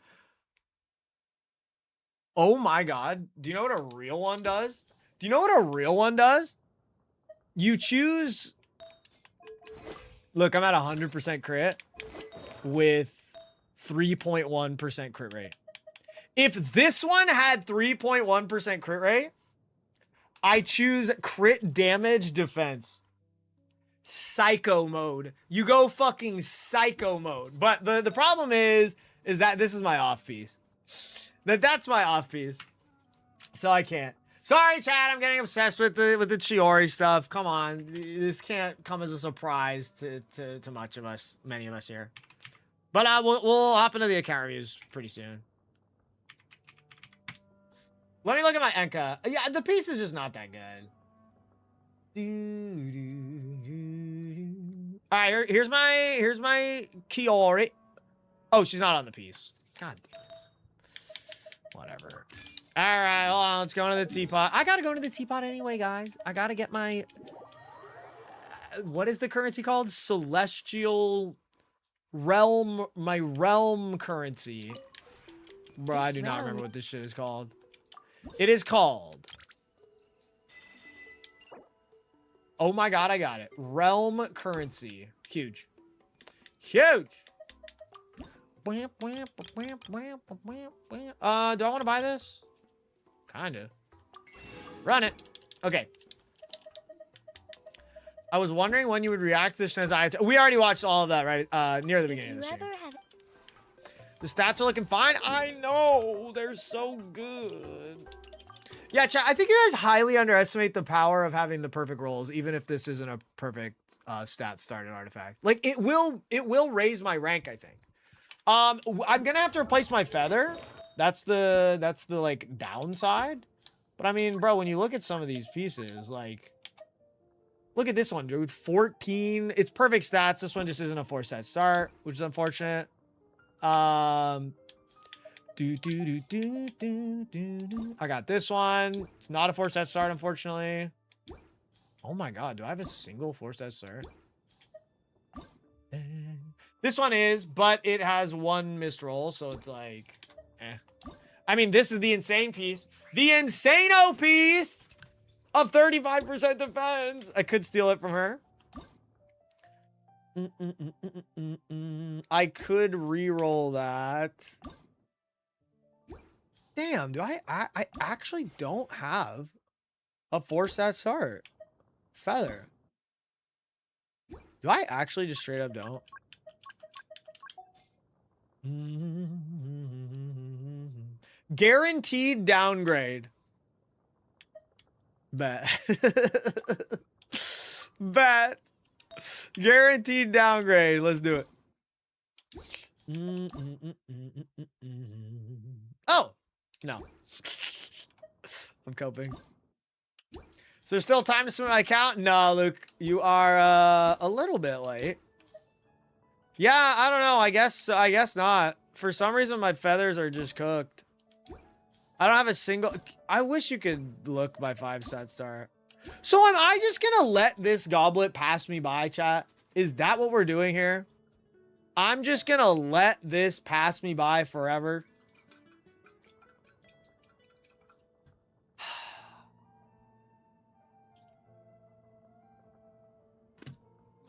Oh my God. Do you know what a real one does? Do you know what a real one does? You choose... Look, I'm at 100% crit with 3.1% crit rate. If this one had 3.1% crit rate, I choose crit damage defense. Psycho mode. You go fucking psycho mode. But the problem is that this is my off piece. That's my off piece. So I can't. Sorry, chat. I'm getting obsessed with the Chiori stuff. Come on, this can't come as a surprise to many of us here. But we'll hop into the account reviews pretty soon. Let me look at my Enka. Yeah, the piece is just not that good. All right, here's my Chiori. Oh, she's not on the piece. God damn it. Whatever. All right, hold on. Let's go into the teapot. I gotta go into the teapot anyway, guys. I gotta get my... what is the currency called? Celestial realm. My realm currency. Bro, I do not remember what this shit is called. It is called... oh my God, I got it. Realm currency. Huge. Huge. Do I want to buy this? Kinda. Run it. Okay. I was wondering when you would react to this SNEZHNAYA. We already watched all of that right near the beginning of the stream. The stats are looking fine. I know. They're so good. Yeah, chat, I think you guys highly underestimate the power of having the perfect rolls, even if this isn't a perfect stat started artifact. Like, it will raise my rank, I think. I'm gonna have to replace my feather. That's the like downside. But I mean, bro, when you look at some of these pieces, like, look at this one, dude. 14. It's perfect stats. This one just isn't a 4-stat start, which is unfortunate. I got this one. It's not a 4-stat start, unfortunately. Oh my God, do I have a single 4-stat start? This one is, but it has one missed roll, so it's like, eh. I mean, this is the insane piece. The Insano piece of 35% defense. I could steal it from her. I could re-roll that. Damn, do I actually don't have a 4-stat start. Feather. Do I actually just straight up don't? Guaranteed downgrade. Bet. Bet. Guaranteed downgrade. Let's do it. Oh! No. I'm coping. So there's still time to swim my account? No, Luke. You are a little bit late. Yeah, I don't know. I guess not. For some reason, my feathers are just cooked. I don't have a single... I wish you could look my 5-stat start. So am I just gonna let this goblet pass me by, chat? Is that what we're doing here? I'm just gonna let this pass me by forever.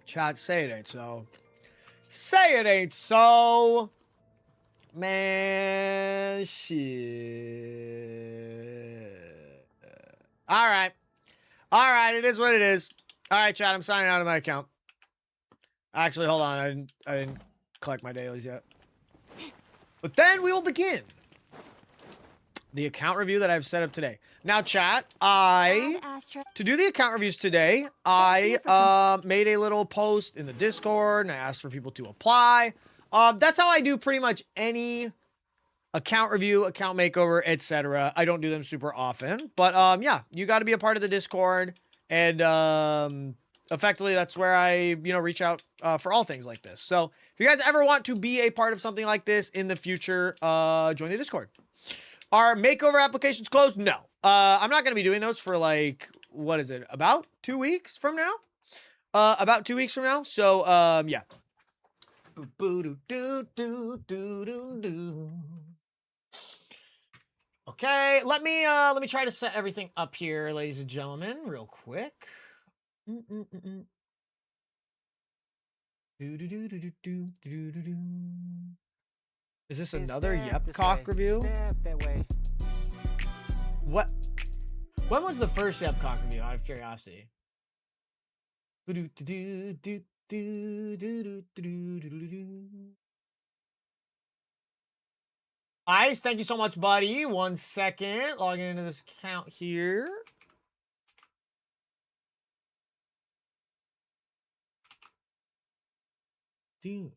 Chat, say it ain't so. Say it ain't so. Man, shit. All right. All right, it is what it is. All right, chat, I'm signing out of my account. Actually, hold on. I didn't collect my dailies yet. But then we will begin the account review that I've set up today. Now, chat, to do the account reviews today, I made a little post in the Discord and I asked for people to apply. That's how I do pretty much any account review, account makeover, etc. I don't do them super often, but yeah, you got to be a part of the Discord, and effectively that's where I reach out for all things like this. So if you guys ever want to be a part of something like this in the future, join the Discord. Are makeover applications closed? No. I'm not going to be doing those for like, what is it? About 2 weeks from now? About 2 weeks from now. So, yeah. Okay, let me try to set everything up here, ladies and gentlemen, real quick. Is this another Yepcock review? What? When was the first Yepcock review, out of curiosity? Ice, thank you so much, buddy. 1 second. Logging into this account here. Dude.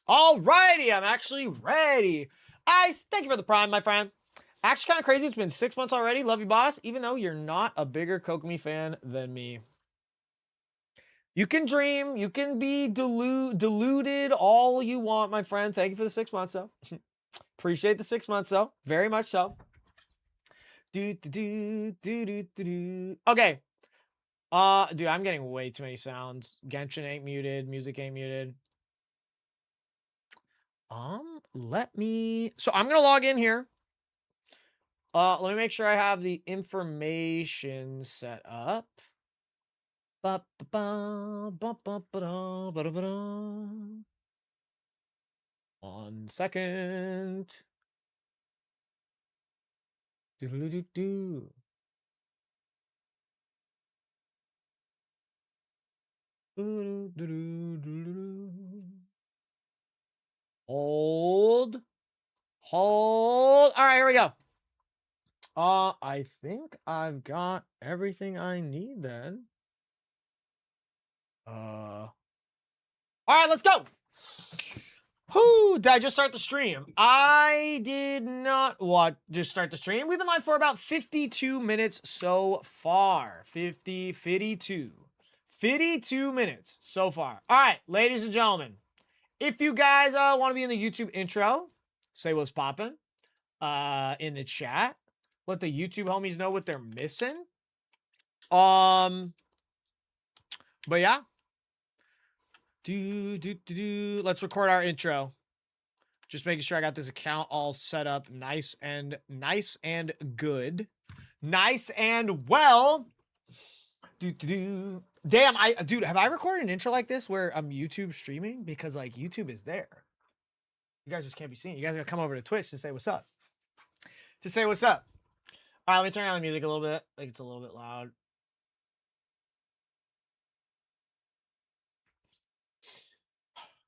Alrighty, I'm actually ready. Ice, thank you for the prime, my friend. Actually, kind of crazy. It's been 6 months already. Love you, boss. Even though you're not a bigger Kokomi fan than me. You can dream. You can be deluded all you want, my friend. Thank you for the 6 months, though. Appreciate the 6 months, though. Very much so. Okay. Dude, I'm getting way too many sounds. Genshin ain't muted. Music ain't muted. So I'm going to log in here. Let me make sure I have the information set up. 1 second. Hold. All right, here we go. I think I've got everything I need then. All right, let's go. Whoo, did I just start the stream? I did not just start the stream. We've been live for about 52 minutes so far. 52 minutes so far. All right, ladies and gentlemen, if you guys want to be in the YouTube intro, say what's poppin' in the chat. Let the YouTube homies know what they're missing. But yeah. Let's record our intro. Just making sure I got this account all set up nice and good. Nice and well. Damn, dude, have I recorded an intro like this where I'm YouTube streaming? Because like YouTube is there. You guys just can't be seen. You guys gotta come over to Twitch to say what's up. All right, let me turn down the music a little bit. I think it's a little bit loud.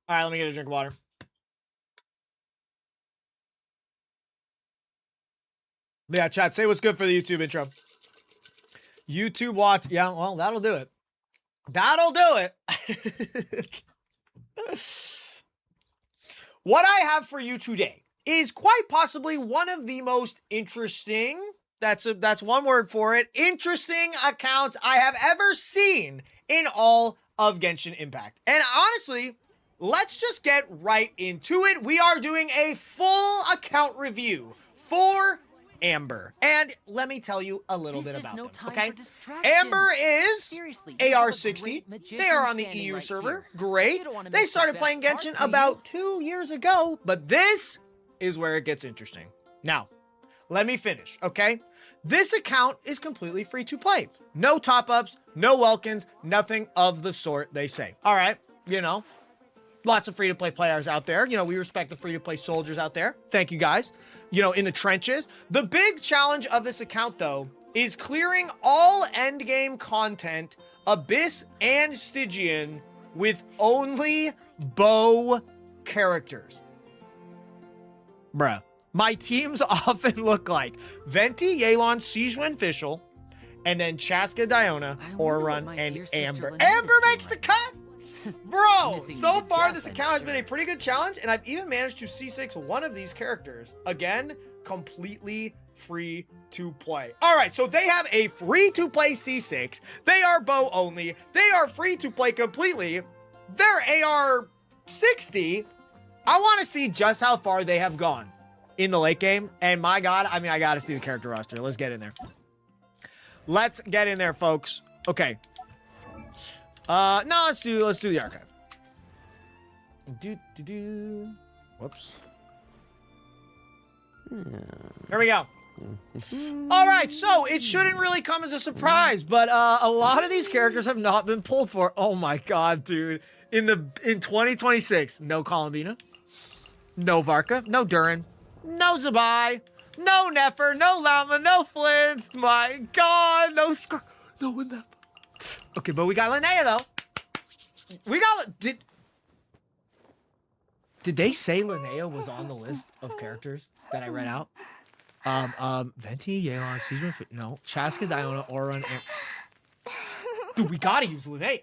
All right, let me get a drink of water. Yeah, chat, say what's good for the YouTube intro. YouTube watch. Yeah, well, that'll do it. That'll do it. What I have for you today is quite possibly one of the most interesting, that's one word for it, interesting accounts I have ever seen in all of Genshin Impact. And honestly, let's just get right into it. We are doing a full account review for Amber. And let me tell you a little bit about them, okay? Amber is AR60. They are on the EU server. Great. They started playing Genshin about 2 years ago, but this is where it gets interesting. Now, let me finish, okay? This account is completely free to play. No top-ups, no Welkins, nothing of the sort, they say. All right, you know, lots of free-to-play players out there. You know, we respect the free-to-play soldiers out there. Thank you, guys. You know, in the trenches. The big challenge of this account, though, is clearing all endgame content, Abyss and Stygian, with only bow characters. Bruh. My teams often look like Venti, Yelan, Sijuan, Fischl, and then Chaska, Diona, Orun, and Amber. Amber makes the cut! Bro, so far this account has been a pretty good challenge, and I've even managed to C6 one of these characters. Again, completely free to play. All right, so they have a free to play C6. They are bow only. They are free to play completely. They're AR 60. I want to see just how far they have gone in the late game. And my God, I mean, I got to see the character roster. Let's get in there. Let's get in there, folks. Okay. No, let's do the archive. Whoops. There we go. All right, so it shouldn't really come as a surprise, but a lot of these characters have not been pulled for. Oh my God, dude! In 2026, no Columbina, no Varka, no Durin, no Zabai, no Nefer, no Lama, no Flint. My God, no Nefer. Okay, but we got Linnea though. We got Did they say Linnea was on the list of characters that I read out? Venti, Yeon, Season, no, Chaska, Diona, Aura, and dude, we gotta use Linnea.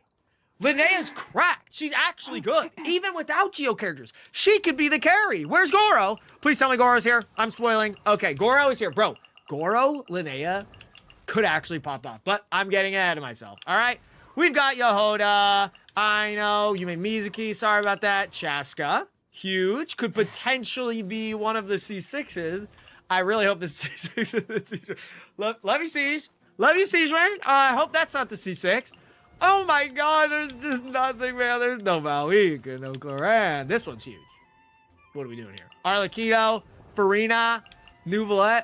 Linnea's cracked. She's actually good. Even without Geo characters, she could be the carry. Where's Goro? Please tell me Goro's here. I'm spoiling. Okay, Goro is here. Bro, Goro, Linnea could actually pop off, but I'm getting ahead of myself. All right, we've got Yehoda. I know, you made Mizuki. Sorry about that. Chaska, huge. Could potentially be one of the C6s. I really hope this C6 is the C6. Levy Siege. Levy Siege, man. I hope that's not the C6. Oh my God, there's just nothing, man. There's no Malika, no Cloran. This one's huge. What are we doing here? Arlecchino, Farina, Nuvolette.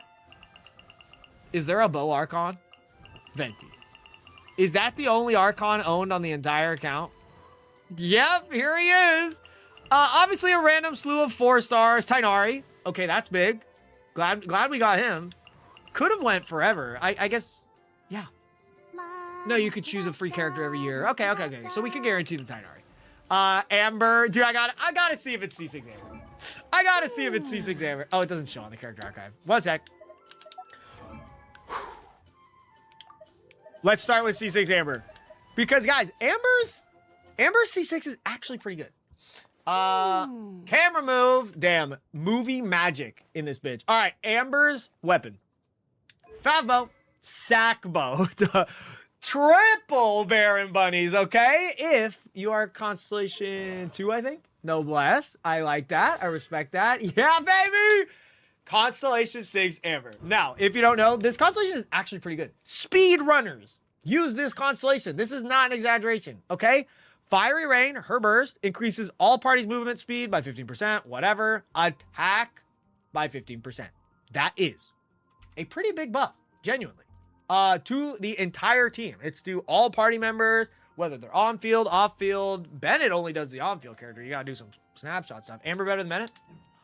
Is there a Bow Archon? Venti. Is that the only Archon owned on the entire account? Yep, here he is. Obviously a random slew of 4 stars. Tainari. Okay, that's big. Glad we got him. Could have went forever. I guess, yeah. No, you could choose a free character every year. Okay. So we can guarantee the Tainari. Amber. Dude, I gotta see if it's C6 Amber. I gotta see if it's C6 Amber. Oh, it doesn't show on the character archive. One sec. Let's start with C6 Amber. Because, guys, Amber's C6 is actually pretty good. Camera move. Damn. Movie magic in this bitch. All right. Amber's weapon. Favbo. Sackbow. Triple Baron Bunnies, okay? If you are Constellation 2, I think. Noblesse. I like that. I respect that. Yeah, baby! Constellation 6 Amber. Now, if you don't know, this Constellation is actually pretty good. Speed runners. Use this Constellation. This is not an exaggeration, okay? Fiery Rain, her burst, increases all parties' movement speed by 15%, whatever. Attack by 15%. That is a pretty big buff, genuinely. To the entire team. It's to all party members, whether they're on field, off field. Bennett only does the on field character. You gotta do some snapshot stuff. Amber better than Bennett?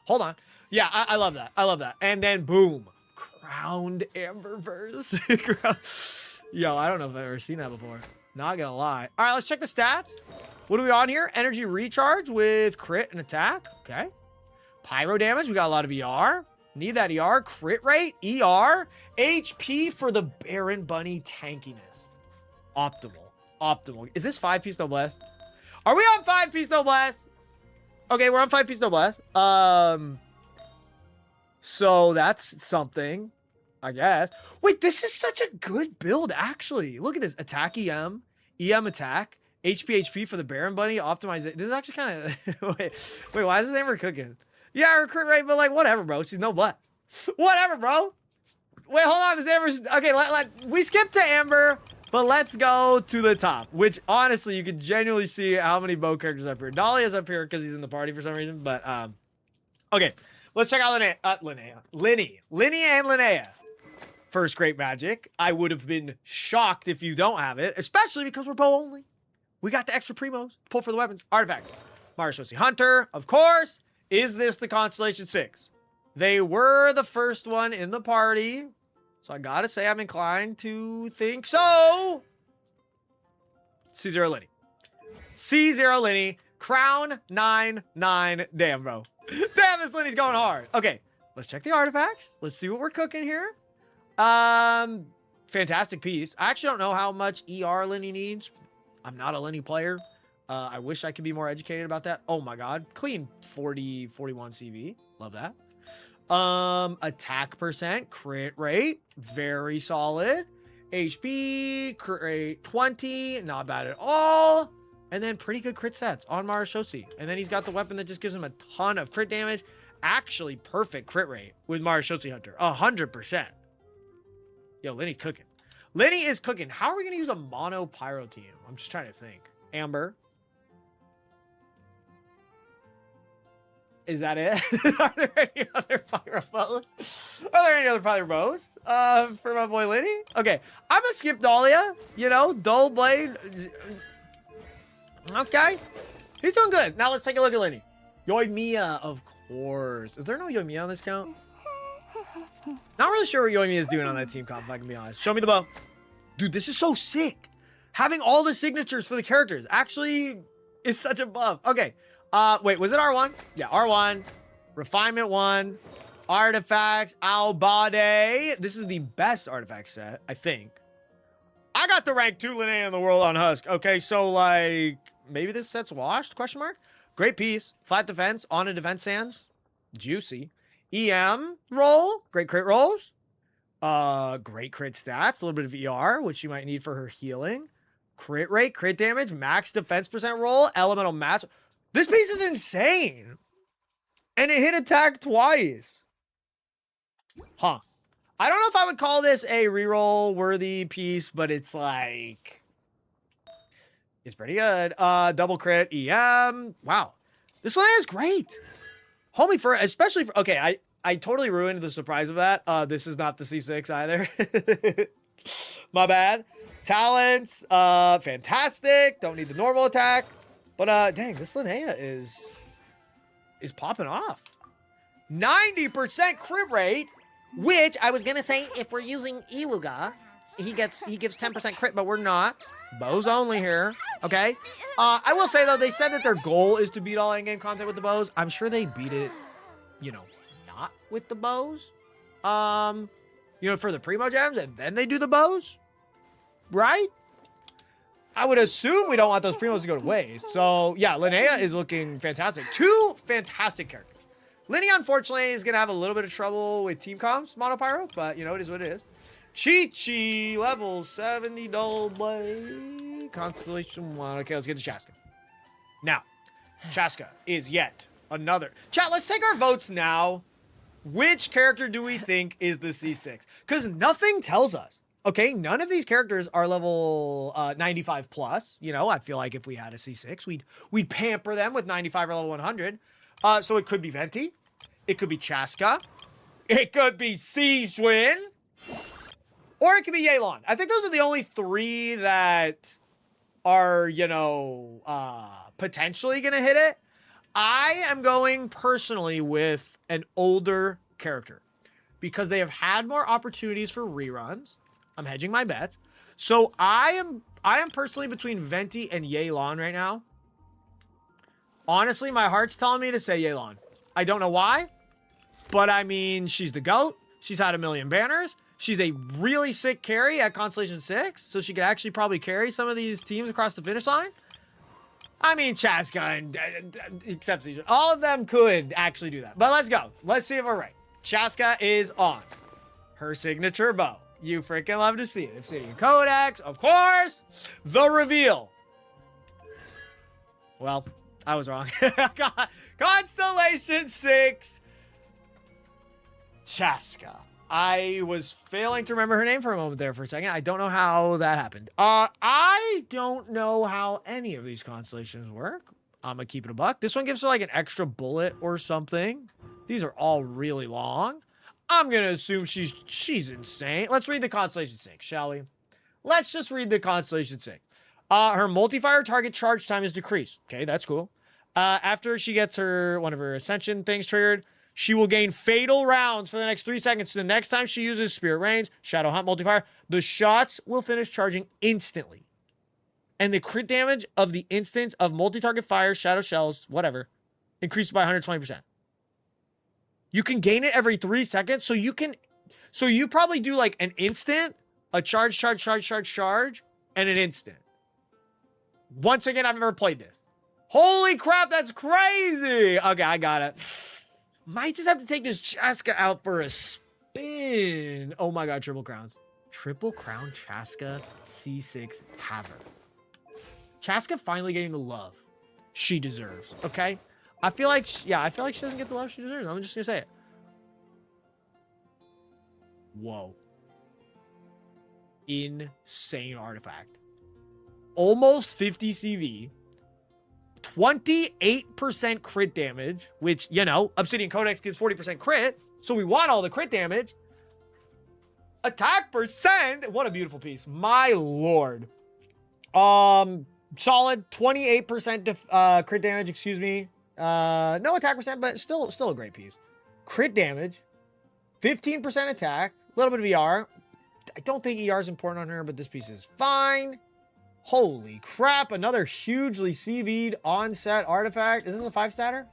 Hold on. Yeah, I love that. I love that. And then boom, crowned Amberverse. Yo, I don't know if I've ever seen that before. Not gonna lie. All right, let's check the stats. What are we on here? Energy recharge with crit and attack. Okay. Pyro damage. We got a lot of ER. Need that ER. Crit rate, ER, HP for the Baron Bunny tankiness. Optimal. Is this 5-piece noblesse? Are we on 5-piece noblesse? Okay, we're on 5-piece noblesse. So that's something, I guess. Wait, this is such a good build, actually. Look at this. Attack EM attack, HP for the Baron Bunny, optimize it. This is actually kind of... wait, why is this Amber cooking? Yeah, her crit rate, but like, whatever, bro. She's noblesse. Whatever, bro. Wait, hold on. This Amber's... Okay, we skipped to Amber, but let's go to the top, which, honestly, you can genuinely see how many bow characters up here. Dahlia's up here because he's in the party for some reason, but, okay. Let's check out Linny and Linnea. First Great Magic. I would have been shocked if you don't have it, especially because we're bow only. We got the extra primos. Pull for the weapons. Artifacts. Marishosi Hunter, of course. Is this the Constellation 6? They were the first one in the party. So I gotta say I'm inclined to think so. C0 Linny. C0 Linny. Crown 9-9. Damn, bro. Damn, this Linny's going hard. Okay, let's check the artifacts. Let's see what we're cooking here. Fantastic piece. I actually don't know how much ER Linny needs. I'm not a Linny player. I wish I could be more educated about that. Oh my God. Clean 40, 41 CV. Love that. Attack percent, crit rate, very solid. HP, crit rate 20, not bad at all. And then pretty good crit stats on Marashosi. And then he's got the weapon that just gives him a ton of crit damage. Actually, perfect crit rate with Marashosi Hunter. 100%. Yo, Lenny's cooking. Lenny is cooking. How are we going to use a mono pyro team? I'm just trying to think. Amber. Is that it? Are there any other pyro bows? Are there any other pyro bows for my boy Lenny? Okay, I'm going to skip Dahlia. You know, Dull Blade. Okay. He's doing good. Now let's take a look at Lenny. Yoimiya, of course. Is there no Yoimiya on this count? Not really sure what Yoimiya is doing on that team comp, if I can be honest. Show me the bow. Dude, this is so sick. Having all the signatures for the characters actually is such a buff. Okay. Wait, was it R1? Yeah, R1. Refinement 1. Artifacts. Aobade. This is the best artifact set, I think. I got the rank 2 Linnea in the world on Husk. Okay, so like, maybe this set's washed? Question mark. Great piece. Flat defense. On a defense sands. Juicy. EM roll. Great crit rolls. Great crit stats. A little bit of ER, which you might need for her healing. Crit rate, crit damage, max defense percent roll, elemental mass. This piece is insane. And it hit attack twice. Huh. I don't know if I would call this a reroll worthy piece, but it's like, it's pretty good. Double crit, EM. Wow. This one is great. Homie, for, especially for, okay, I totally ruined the surprise of that. This is not the C6 either. My bad. Talents, fantastic. Don't need the normal attack. But dang, this Linnea is popping off. 90% crit rate, which I was gonna say if we're using Iluga, he gives 10% crit, but we're not. Bows only here. Okay. I will say though, they said that their goal is to beat all in-game content with the bows. I'm sure they beat it, you know, not with the bows. You know, for the primo gems, and then they do the bows. Right? I would assume we don't want those primos to go to waste. So, yeah, Linnea is looking fantastic. 2 fantastic characters. Lenny, unfortunately, is going to have a little bit of trouble with team comps, Mono Pyro, but, you know, it is what it is. Chi-Chi, level 70, Dull Blade, Constellation 1. Okay, let's get to Chaska. Now, Chaska is yet another. Chat, let's take our votes now. Which character do we think is the C6? Because nothing tells us. Okay, none of these characters are level 95 plus. You know, I feel like if we had a C6, we'd pamper them with 95 or level 100. So it could be Venti. It could be Chaska. It could be Sejuin. Or it could be Yelan. I think those are the only 3 that are, you know, potentially going to hit it. I am going personally with an older character because they have had more opportunities for reruns. I'm hedging my bets. So I am personally between Venti and Yelan right now. Honestly, my heart's telling me to say Yelan. I don't know why, but I mean, she's the GOAT. She's had a million banners. She's a really sick carry at Constellation 6, so she could actually probably carry some of these teams across the finish line. I mean, Chaska and except all of them could actually do that. But let's go. Let's see if we're right. Chaska is on her signature bow. You freaking love to see it. Obsidian Codex, of course. The reveal. Well, I was wrong. Constellation 6. Chaska. I was failing to remember her name for a moment there for a second. I don't know how that happened. I don't know how any of these constellations work. I'm gonna keep it a buck. This one gives her like an extra bullet or something. These are all really long. I'm gonna assume she's insane. Let's read the Constellation 6, shall we? Let's just read the Constellation 6. Her multi-fire target charge time is decreased. Okay, that's cool. After she gets one of her ascension things triggered, she will gain fatal rounds for the next 3 seconds. So the next time she uses Spirit Reigns, Shadow Hunt multi-fire, the shots will finish charging instantly. And the crit damage of the instance of multi-target fire, shadow shells, whatever, increases by 120%. You can gain it every 3 seconds. So you probably do like an instant, a charge, and an instant. Once again, I've never played this. Holy crap, that's crazy. Okay, I got it. Might just have to take this Chaska out for a spin. Oh my God, triple crowns. Triple crown Chaska C6 Haver. Chaska finally getting the love she deserves, okay? I feel like, I feel like she doesn't get the love she deserves. I'm just gonna say it. Whoa. Insane artifact. Almost 50 CV. 28% crit damage, which, you know, Obsidian Codex gives 40% crit, so we want all the crit damage. Attack percent. What a beautiful piece. My lord. Solid 28% crit damage, excuse me. No attack percent, but still a great piece. Crit damage, 15% attack, a little bit of ER. I don't think ER is important on her, but this piece is fine. Holy crap, another hugely CV'd on-set artifact. Is this a 5-statter?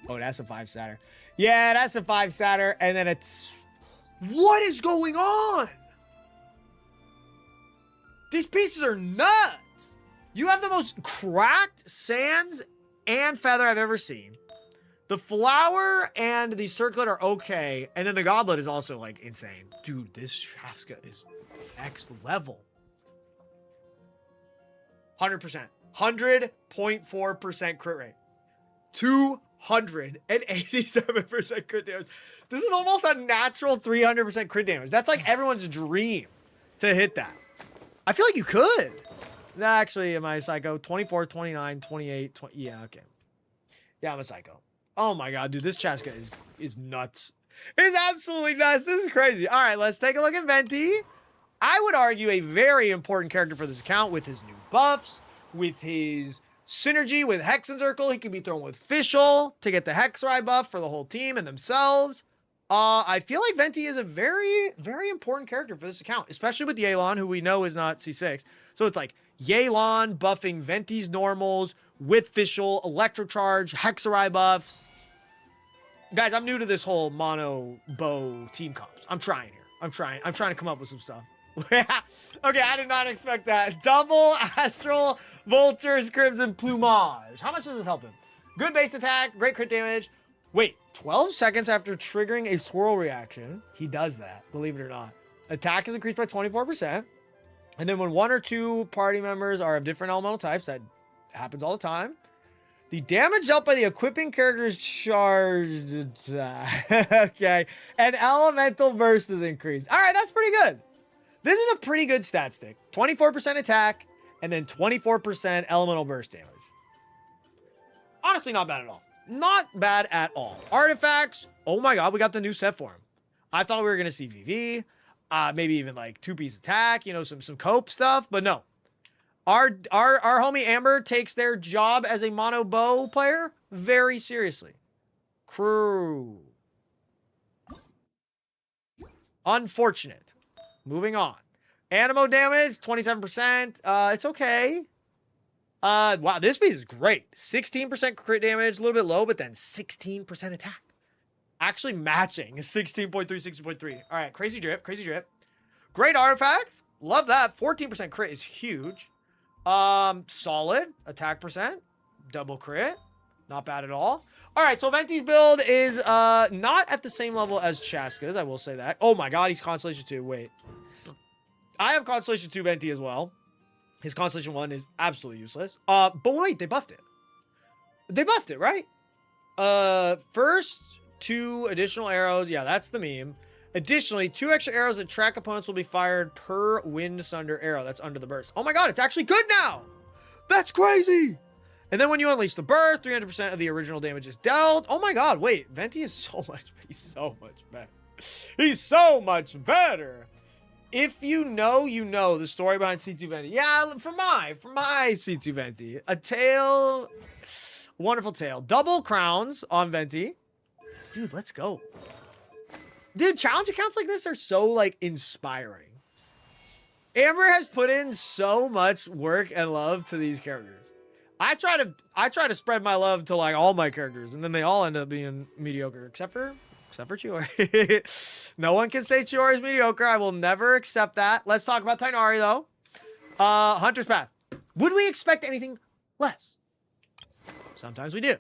Oh, that's a 5-statter. Yeah, that's a 5-statter. And then it's... What is going on? These pieces are nuts. You have the most cracked sands and feather I've ever seen. The flower and the circlet are okay. And then the goblet is also, like, insane. Dude, this Chaska is next level. 100%. 100.4% crit rate. 287% crit damage. This is almost a natural 300% crit damage. That's like everyone's dream to hit that. I feel like you could. Actually, am I a psycho? 24, 29, 28, 20. Yeah, okay. Yeah, I'm a psycho. Oh my god, dude, this Chaska is nuts. It's absolutely nuts. This is crazy. All right, let's take a look at Venti. I would argue a very important character for this account with his new buffs, with his synergy with Hex and Circle. He can be thrown with Fischl to get the Hexrai buff for the whole team and themselves. I feel like Venti is a very, very important character for this account, especially with Yelan, who we know is not C6. So it's like Yelan buffing Venti's normals with Fischl, Electrocharge, Hexarai buffs. Guys, I'm new to this whole mono bow team comps. I'm trying here. I'm trying to come up with some stuff. Okay, I did not expect that. Double Astral Vulture's Crimson Plumage. How much does this help him? Good base attack, great crit damage. Wait, 12 seconds after triggering a swirl reaction, he does that, believe it or not. Attack is increased by 24%. And then when 1 or 2 party members are of different elemental types, that happens all the time. The damage dealt by the equipping character is charged. Okay. And elemental burst is increased. All right, that's pretty good. This is a pretty good stat stick. 24% attack and then 24% elemental burst damage. Honestly, not bad at all. Not bad at all. Artifacts. Oh my god, we got the new set for him. I thought we were going to see VV. Maybe even like 2-piece attack, you know, some cope stuff, but no. Our homie Amber takes their job as a mono bow player very seriously. Crew. Unfortunate. Moving on. Animo damage, 27%. It's okay. Wow, this piece is great. 16% crit damage, a little bit low, but then 16% attack. Actually matching 16.3, 16.3. All right, crazy drip, crazy drip. Great artifact. Love that. 14% crit is huge. Solid attack percent. Double crit. Not bad at all. All right, so Venti's build is not at the same level as Chaska's, I will say that. Oh my god, he's Constellation 2. Wait. I have Constellation 2 Venti as well. His Constellation 1 is absolutely useless. But wait, they buffed it. They buffed it, right? First 2 additional arrows. Yeah, that's the meme. Additionally, 2 extra arrows that track opponents will be fired per Wind Sunder arrow. That's under the burst. Oh my god, it's actually good now! That's crazy! And then when you unleash the burst, 300% of the original damage is dealt. Oh my god, wait. Venti is so much... He's so much better. He's so much better! If you know the story behind C2 Venti. Yeah, for my C2 Venti. A tail... Wonderful tail. Double crowns on Venti. Dude, let's go. Dude, challenge accounts like this are so, like, inspiring. Amber has put in so much work and love to these characters. I try to spread my love to, like, all my characters, and then they all end up being mediocre, except for Chiori. No one can say Chiori is mediocre. I will never accept that. Let's talk about Tainari, though. Hunter's Path. Would we expect anything less? Sometimes we do.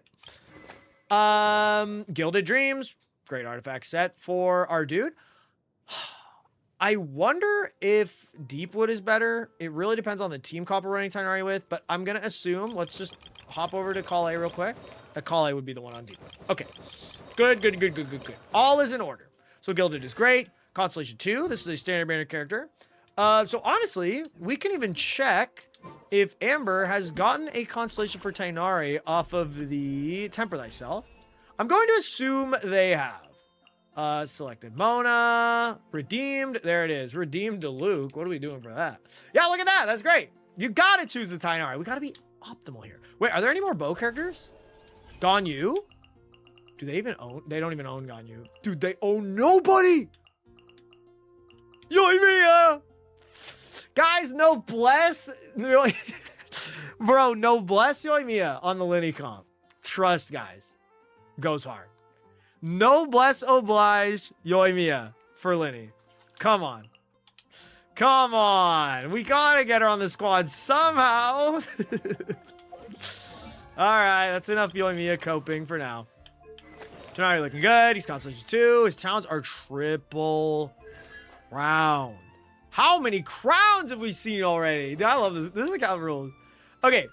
Gilded Dreams. Great artifact set for our dude. I wonder if Deepwood is better. It really depends on the team comp we're running Tighnari with, but I'm going to assume, let's just hop over to Kale real quick. Kale would be the one on Deepwood. Okay. Good. All is in order. So Gilded is great. Constellation 2, this is a standard banner character. So honestly, we can even check if Amber has gotten a Constellation for Tighnari off of the Temper Thyself. I'm going to assume they have. Selected Mona, redeemed. There it is. Redeemed to Luke. What are we doing for that? Yeah, look at that. That's great. You got to choose the Tighnari. We got to be optimal here. Wait, are there any more bow characters? Ganyu? Do they even own? They don't even own Ganyu. Dude, they own nobody. Yoimiya! Guys, noblesse. Bro, noblesse Yoimiya on the Linny comp. Trust, guys. Goes hard. Noblesse oblige Yoimiya for Linny. Come on. Come on. We gotta get her on the squad somehow. Alright, that's enough Yoimiya coping for now. Tighnari looking good. He's Constellation 2. His talents are triple crowned. How many crowns have we seen already? Dude, I love this. This is how it rules. Okay.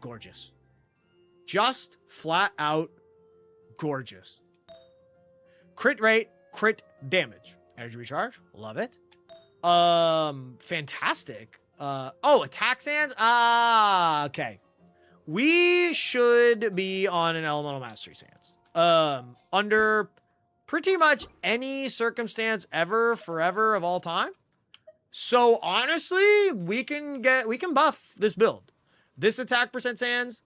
Gorgeous. Just flat out gorgeous. Crit rate, crit damage. Energy recharge. Love it. Fantastic. Oh, attack sands? Okay. We should be on an elemental mastery sands. Under pretty much any circumstance ever, forever, of all time. So honestly, we can buff this build. This attack percent sands.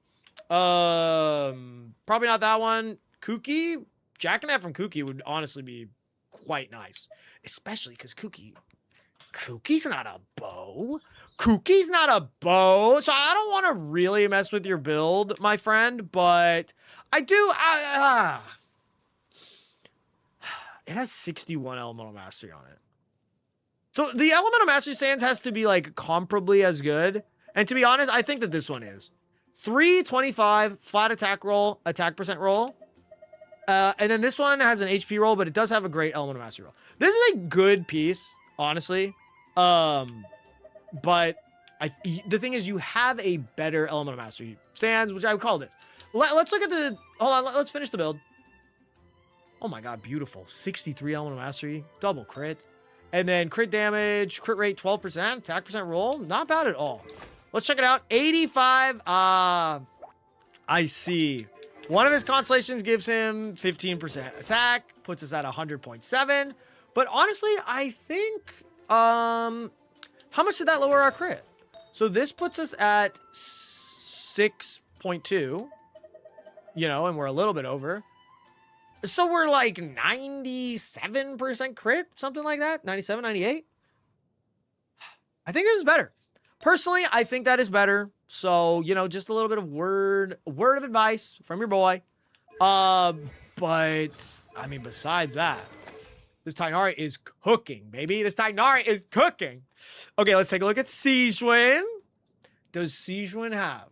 Probably not that one. Kuki, jacking that from Kuki would honestly be quite nice. Especially because Kuki's not a bow. Kuki's not a bow. So I don't want to really mess with your build, my friend, but I do. It has 61 elemental mastery on it. So the elemental mastery sands has to be like comparably as good. And to be honest, I think that this one is. 325 flat attack roll, attack percent roll. And then this one has an HP roll, but it does have a great elemental mastery roll. This is a good piece, honestly. But the thing is, you have a better elemental mastery sands, which I would call this. Let's look at the. Hold on, let's finish the build. Oh my god, beautiful. 63 elemental mastery, double crit. And then crit damage, crit rate 12%, attack percent roll. Not bad at all. Let's check it out. 85. I see. One of his constellations gives him 15% attack, puts us at 100.7. But honestly, I think, how much did that lower our crit? So this puts us at 6.2, you know, and we're a little bit over. So we're like 97% crit, something like that. 97, 98. I think this is better. Personally, I think that is better. So, you know, just a little bit of word of advice from your boy. But I mean, besides that, this Tighnari is cooking, baby. This Tighnari is cooking. Okay, let's take a look at SNEZHNAYA. Does SNEZHNAYA have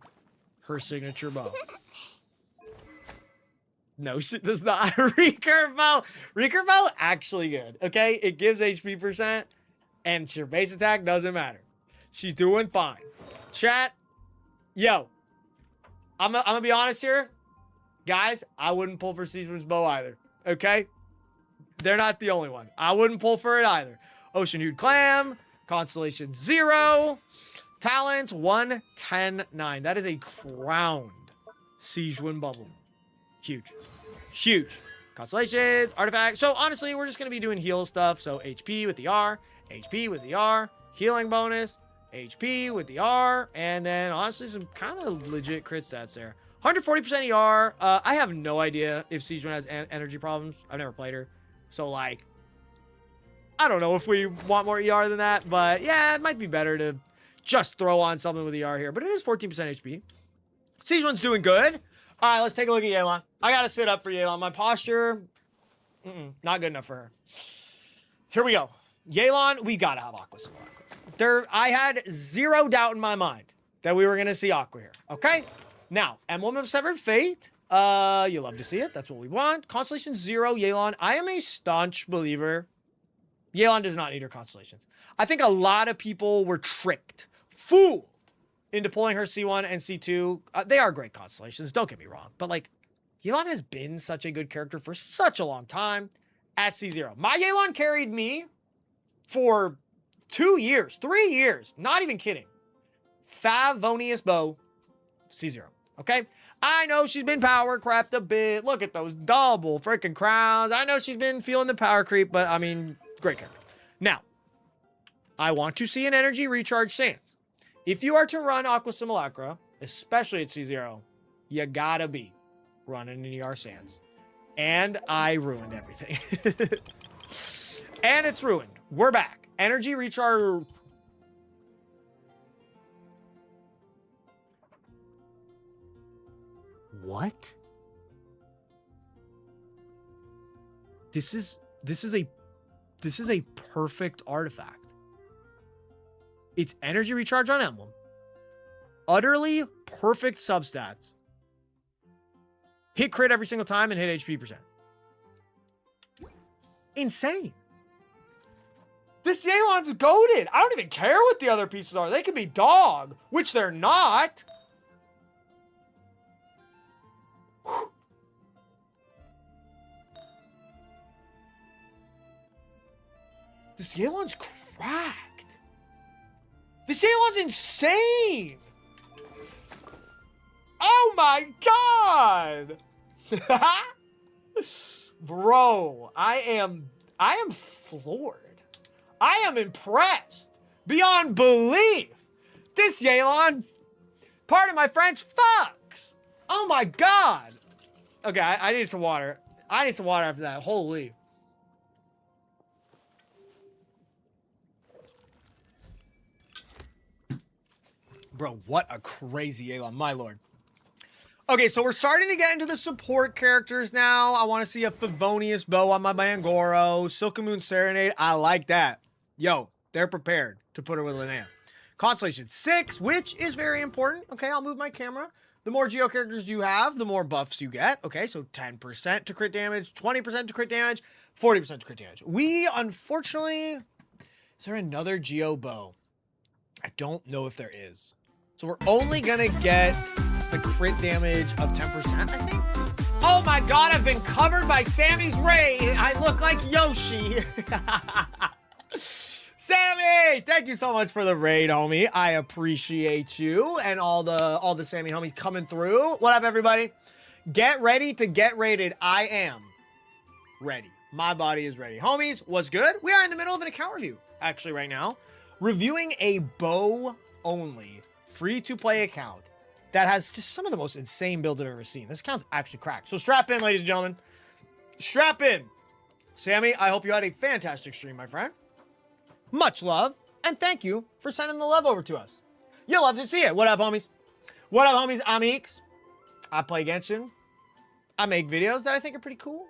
her signature bow? No, she does not. Recurve bow, actually good. Okay, it gives HP percent, and your base attack doesn't matter. She's doing fine. Chat, yo, I'm gonna be honest here, guys. I wouldn't pull for SNEZHNAYA's bow either. Okay, they're not the only one. I wouldn't pull for it either. Ocean Hued Clam, Constellation 0, Talents 1, 10, 9. That is a crowned SNEZHNAYA bubble. Huge. Constellations, artifacts. So honestly, we're just going to be doing heal stuff. So HP with the R, HP with the R, healing bonus, HP with the R, and then honestly some kind of legit crit stats there. 140% ER. I have no idea if SNEZHNAYA has energy problems. I've never played her. So like, I don't know if we want more ER than that, but yeah, it might be better to just throw on something with ER here. But it is 14% HP. SNEZHNAYA's doing good. All right, let's take a look at Yelan. I got to sit up for Yelan. My posture, not good enough for her. Here we go. Yelan, we got to have Aqua Symbol. I had zero doubt in my mind that we were going to see Aqua here. Okay? Now, Emblem of Severed Fate, You love to see it. That's what we want. Constellation 0, Yelan. I am a staunch believer. Yelan does not need her constellations. I think a lot of people were tricked, fooled into pulling her C1 and C2. They are great constellations, don't get me wrong. But like, Yelan has been such a good character for such a long time at C0. My Yelan carried me for 2 years, 3 years. Not even kidding. Favonius Bow, C0. Okay? I know she's been power crept a bit. Look at those double freaking crowns. I know she's been feeling the power creep, but I mean, great character. Now, I want to see an energy recharge stance. If you are to run Aqua Simulacra, especially at C0, you gotta be running an ER Sands. And I ruined everything. And it's ruined. We're back. Energy recharge. What? This is a perfect artifact. It's energy recharge on emblem. Utterly perfect substats. Hit crit every single time and hit HP percent. Insane. This Yelan's goated. I don't even care what the other pieces are. They could be dog, which they're not. Whew. This Yelan's cracked. This Yelan's insane. Oh my god. Bro, I am floored. I am impressed beyond belief. This Yelan, pardon my French, fucks. Oh my god. Okay, I need some water. I need some water after that. Holy. Bro, what a crazy Yelan, my lord. Okay, so we're starting to get into the support characters now. I want to see a Favonius Bow on my Mangoro. Silken Moon Serenade, I like that. Yo, they're prepared to put her with Linnea. Constellation 6, which is very important. Okay, I'll move my camera. The more Geo characters you have, the more buffs you get. Okay, so 10% to crit damage, 20% to crit damage, 40% to crit damage. We, unfortunately, is there another Geo Bow? I don't know if there is. So we're only gonna get the crit damage of 10%, I think. Oh my god, I've been covered by Sammy's raid. I look like Yoshi. Sammy, thank you so much for the raid, homie. I appreciate you and all the Sammy homies coming through. What up, everybody? Get ready to get raided. I am ready. My body is ready. Homies, what's good? We are in the middle of an account review, actually, right now. Reviewing a bow-only free-to-play account that has just some of the most insane builds I've ever seen. This account's actually cracked. So strap in, ladies and gentlemen. Strap in. Sammy, I hope you had a fantastic stream, my friend. Much love, and thank you for sending the love over to us. You'll love to see it. What up, homies? What up, homies? I'm Eakes. I play Genshin. I make videos that I think are pretty cool.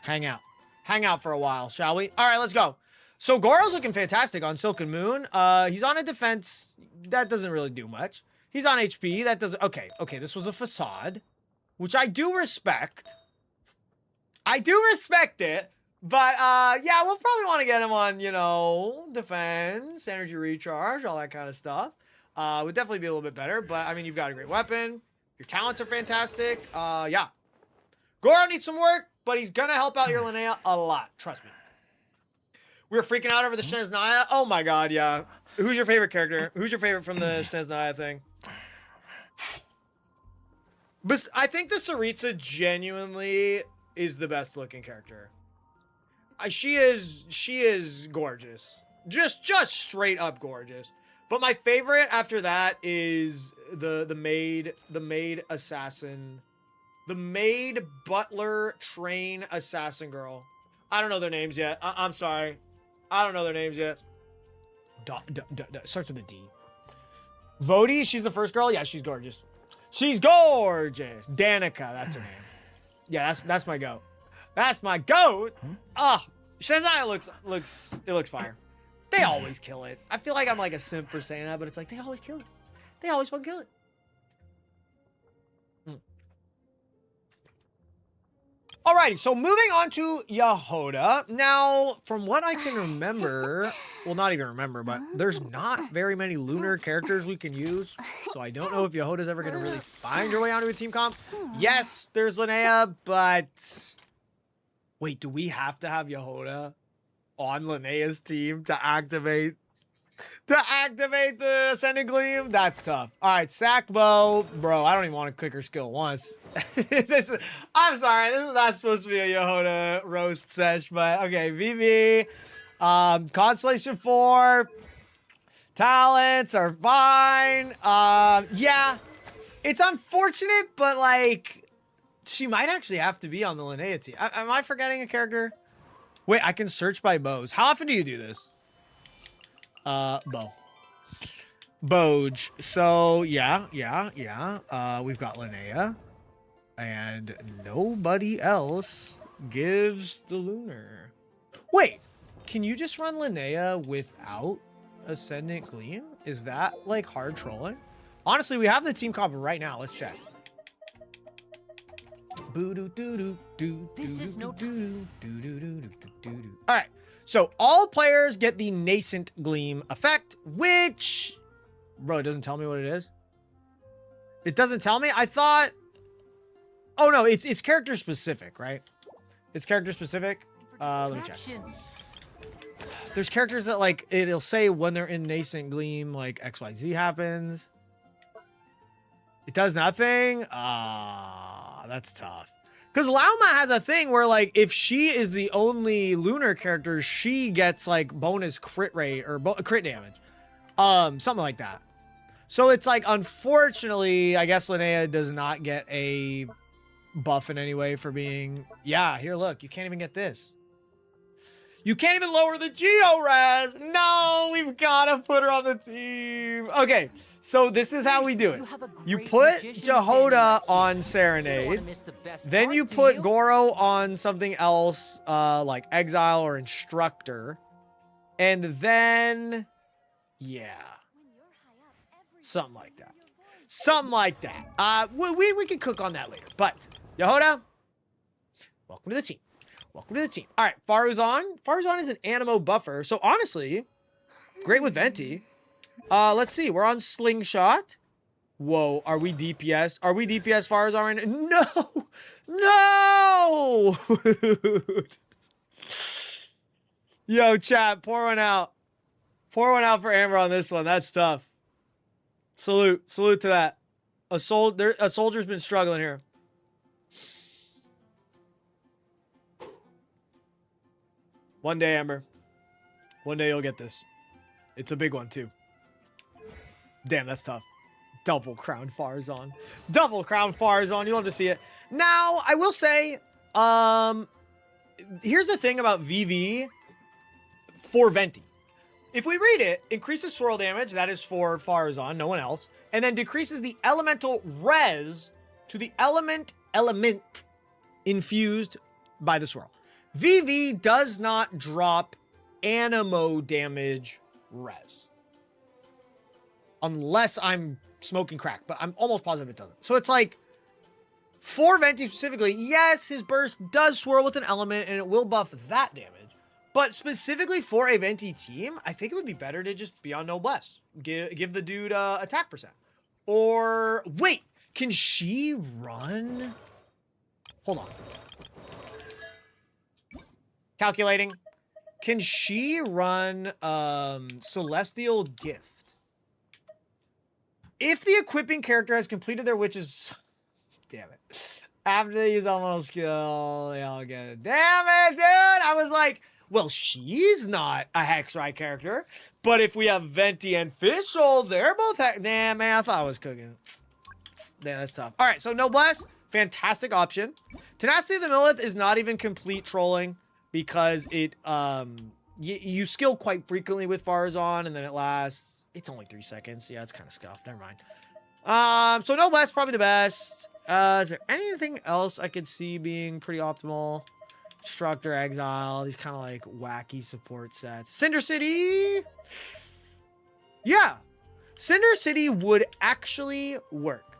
Hang out. Hang out for a while, shall we? All right, let's go. So Goro's looking fantastic on Silken Moon. He's on a defense. That doesn't really do much. He's on HP. That doesn't... Okay, this was a facade, which I do respect. I do respect it. But, yeah, we'll probably want to get him on, you know, defense, energy recharge, all that kind of stuff. Would definitely be a little bit better. But, I mean, you've got a great weapon. Your talents are fantastic. Yeah. Goro needs some work, but he's going to help out your Linnea a lot. Trust me. We were freaking out over the SNEZHNAYA. Oh, my God, yeah. Who's your favorite character? Who's your favorite from the SNEZHNAYA thing? But I think the Saritsa genuinely is the best looking character. She is gorgeous. Just straight up gorgeous. But my favorite after that is the maid assassin. The maid butler train assassin girl. I don't know their names yet. I'm sorry. I don't know their names yet. Starts with a D. Vodi, she's the first girl. Yeah, she's gorgeous. She's gorgeous. Danica, that's her name. Yeah, that's my goat. That's my goat. Oh, SNEZHNAYA looks fire. They always kill it. I feel like I'm like a simp for saying that, but it's like they always kill it. They always fucking kill it. Alrighty, so moving on to Yehoda. Now, from what I can remember, well, not even remember, but there's not very many lunar characters we can use. So I don't know if Yehoda's ever going to really find her way onto a team comp. Yes, there's Linnea, but... Wait, do we have to have Yehoda on Linnea's team to activate the Ascendant Gleam? That's tough. All right, Sackbow. Bro, I don't even want to click her skill once. I'm sorry, this is not supposed to be a Yehoda roast sesh, but okay, VV. Constellation 4. Talents are fine. Yeah, it's unfortunate, but like, she might actually have to be on the Linnea team. Am I forgetting a character? Wait, I can search by bows. How often do you do this? Bow. Boj. So, yeah. We've got Linnea. And nobody else gives the lunar. Wait, can you just run Linnea without Ascendant Gleam? Is that, like, hard trolling? Honestly, we have the team comp right now. Let's check. All right, so all players get the Nascent Gleam effect, which, bro, it doesn't tell me what it is. It doesn't tell me. I thought, oh no, it's character specific, right? It's character specific. Let me check. There's characters that, like, it'll say when they're in Nascent Gleam, like XYZ happens. It does nothing. That's tough. Because Lauma has a thing where, like, if she is the only lunar character, she gets, like, bonus crit rate or crit damage. Something like that. So it's like, unfortunately, I guess Linnea does not get a buff in any way for being... Yeah, here, look. You can't even get this. You can't even lower the Geo-Res. No, we've got to put her on the team. Okay, so this is how we do it. You put Yehoda on Serenade. Then you put Goro on something else, like Exile or Instructor. And then, yeah. Something like that. Something like that. We can cook on that later. But, Yehoda, welcome to the team. Welcome to the team. All right, Faruzan. Faruzan is an Animo buffer. So, honestly, great with Venti. Let's see. We're on Slingshot. Whoa, are we DPS? Are we DPS Faruzan right now? No! No! Yo, chat, pour one out. Pour one out for Amber on this one. That's tough. Salute. Salute to that. A soldier's been struggling here. One day, Amber. One day you'll get this. It's a big one, too. Damn, that's tough. Double Crown Farzan. Double Crown Farzan. You'll have to see it. Now, I will say, here's the thing about VV for Venti. If we read it, increases swirl damage. That is for Farzan, no one else. And then decreases the elemental res to the element infused by the swirl. VV does not drop Animo damage res. Unless I'm smoking crack, but I'm almost positive it doesn't. So it's like, for Venti specifically, yes, his burst does swirl with an element and it will buff that damage. But specifically for a Venti team, I think it would be better to just be on Noblesse. Give the dude attack percent. Or, wait, can she run? Hold on. Calculating. Can she run Celestial Gift? If the equipping character has completed their witches... Damn it. After they use elemental skill, they all get it. Damn it, dude! I was like, well, she's not a Hexrite character. But if we have Venti and Fischl, they're both... Damn, man, I thought I was cooking. Damn, that's tough. All right, so Noblesse, fantastic option. Tenacity of the Millith is not even complete trolling. Because it, you skill quite frequently with Farzan, and then it lasts, it's only 3 seconds. Yeah, it's kind of scuffed. Never mind. So Noblesse, probably the best. Is there anything else I could see being pretty optimal? Instructor, Exile, these kind of like wacky support sets. Cinder City! Yeah. Cinder City would actually work.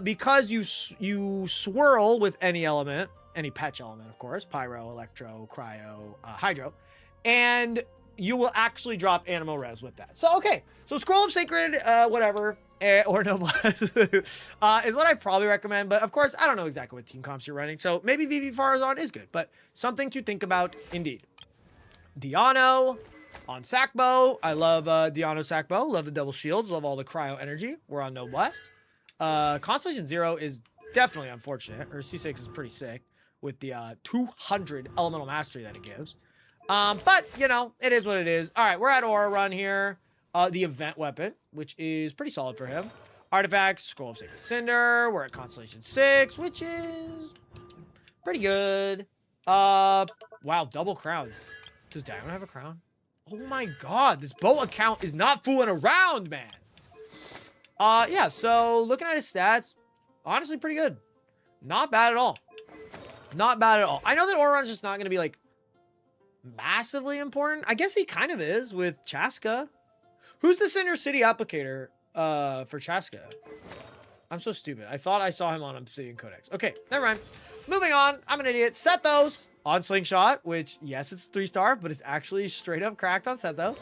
Because you swirl with any element. any Petch element, of course, Pyro, Electro, Cryo, Hydro, and you will actually drop Animo Res with that. So, okay. So Scroll of Sacred, whatever, or Noblesse is what I probably recommend. But of course, I don't know exactly what team comps you're running. So maybe VV Farazan is good, but something to think about indeed. Diano on Sackbow. I love Diano Sackbow. Love the double shields. Love all the cryo energy. We're on Noblesse. Constellation 0 is definitely unfortunate. Her C6 is pretty sick with the 200 elemental mastery that it gives. But, you know, it is what it is. All right, we're at Aura Run here. The event weapon, which is pretty solid for him. Artifacts, Scroll of Sacred Cinder. We're at Constellation 6, which is pretty good. Wow, double crowns. Does Diamond have a crown? Oh my god, this bow account is not fooling around, man. Yeah, so looking at his stats, honestly pretty good. Not bad at all. Not bad at all. I know that Aura Run's just not going to be, like, massively important. I guess he kind of is with Chaska. Who's the Cinder City applicator for Chaska? I'm so stupid. I thought I saw him on Obsidian Codex. Okay, never mind. Moving on. I'm an idiot. Sethos on Slingshot, which, yes, it's 3-star, but it's actually straight up cracked on Sethos.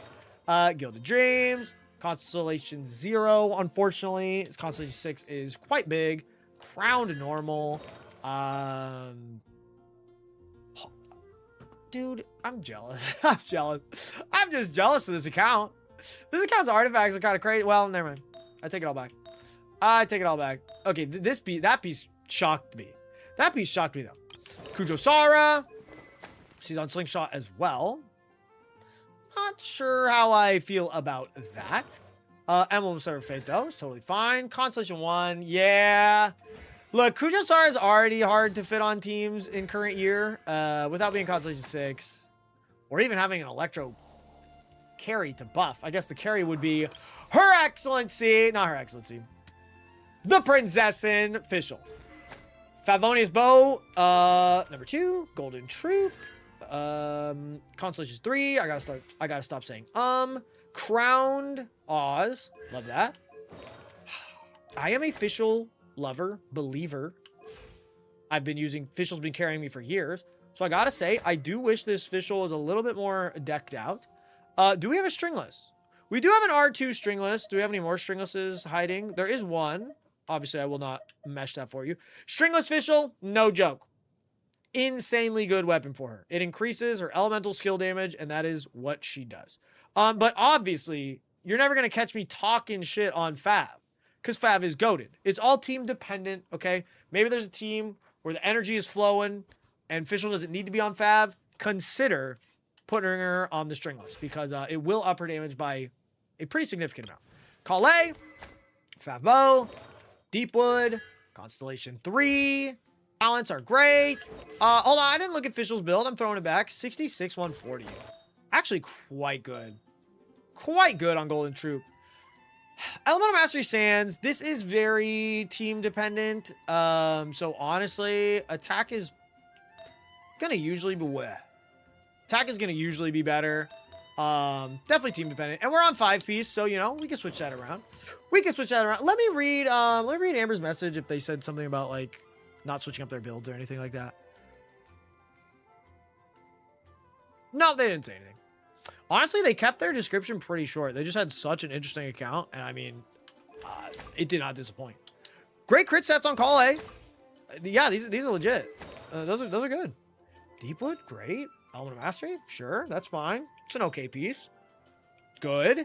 Gilded Dreams. Constellation 0, unfortunately. His Constellation 6 is quite big. Crowned normal. Dude, I'm jealous. I'm jealous. I'm just jealous of this account. This account's artifacts are kind of crazy. Well, never mind. I take it all back. I take it all back. Okay, that piece shocked me. That piece shocked me, though. Kujo Sara. She's on Slingshot as well. Not sure how I feel about that. Emblem of Sever Fate, though. It's totally fine. Constellation 1. Yeah. Look, Kujo Sara is already hard to fit on teams in current year without being Constellation 6. Or even having an Electro carry to buff. I guess the carry would be Her Excellency. Not Her Excellency. The Princessin Fischl. Favonius Bow. Number 2. Golden Troop. Constellations 3. I gotta stop saying Crowned Oz. Love that. I am a Fischl lover, believer. I've been using Fischl's been carrying me for years. So I gotta say, I do wish this Fischl was a little bit more decked out. Do we have a stringless? We do have an R2 stringless. Do we have any more stringlesses hiding? There is one. Obviously, I will not mesh that for you. Stringless Fischl, no joke. Insanely good weapon for her. It increases her elemental skill damage, and that is what she does. But obviously, you're never going to catch me talking shit on Fav, because Fav is goated. It's all team dependent, okay? Maybe there's a team where the energy is flowing, and Fischl doesn't need to be on Fav. Consider putting her on the stringless, because it will up her damage by a pretty significant amount. Calais, Fav Bow, Deepwood, Constellation 3... Talents are great. Hold on, I didn't look at Fischl's build. I'm throwing it back. 66, 140. Actually, quite good. Quite good on Golden Troop. Elemental Mastery Sands. This is very team dependent. So honestly, attack is gonna usually be Attack is gonna usually be better. Definitely team dependent. And we're on 5-piece, so you know, we can switch that around. We can switch that around. Let me read Amber's message if they said something about like not switching up their builds or anything like that. No, they didn't say anything. Honestly, they kept their description pretty short. They just had such an interesting account, and I mean, it did not disappoint. Great crit sets on Calais. Yeah, these are legit. Those are good. Deepwood, great. Element of Mastery, sure, that's fine. It's an okay piece. Good.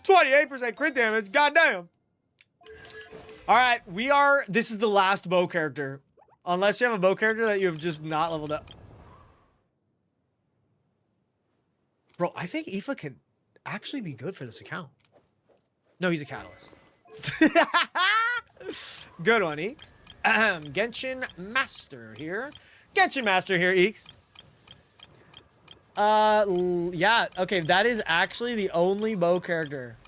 28% crit damage. Goddamn. All right, this is the last bow character. Unless you have a bow character that you have just not leveled up. Bro, I think Aoife can actually be good for this account. No, he's a catalyst. Good one, Eakes. Genshin Master here. Genshin Master here, Eakes. Yeah, okay, that is actually the only bow character.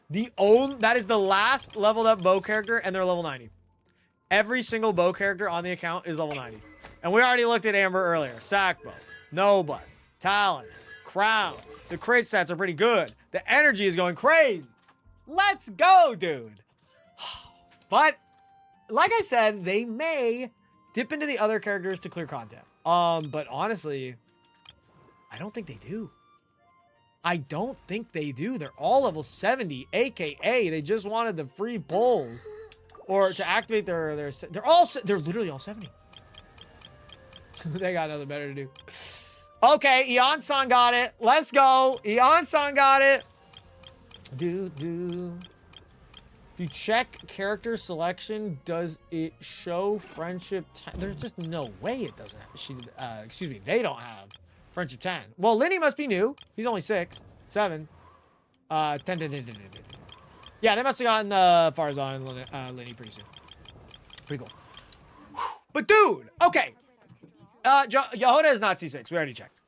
That is the last leveled up bow character, and they're level 90. Every single bow character on the account is level 90. And we already looked at Amber earlier. Sackbow, Noblesse, Talent, Crown. The crit stats are pretty good. The energy is going crazy. Let's go, dude. But, like I said, they may Dip into the other characters to clear content. But honestly, I don't think they do. I don't think they do. They're all level 70, aka they just wanted the free polls or to activate they're literally all 70. They got nothing better to do. Okay, Eon-san got it. Let's go. Eon-san got it. If you check character selection, does it show friendship 10? There's just no way it doesn't have. Excuse me, they don't have friendship 10. Well, Lenny must be new. He's only 6, 7. 10. Yeah, they must have gotten Farzan and Lenny pretty soon. Pretty cool. But dude, okay. Yehoda is not C6. We already checked.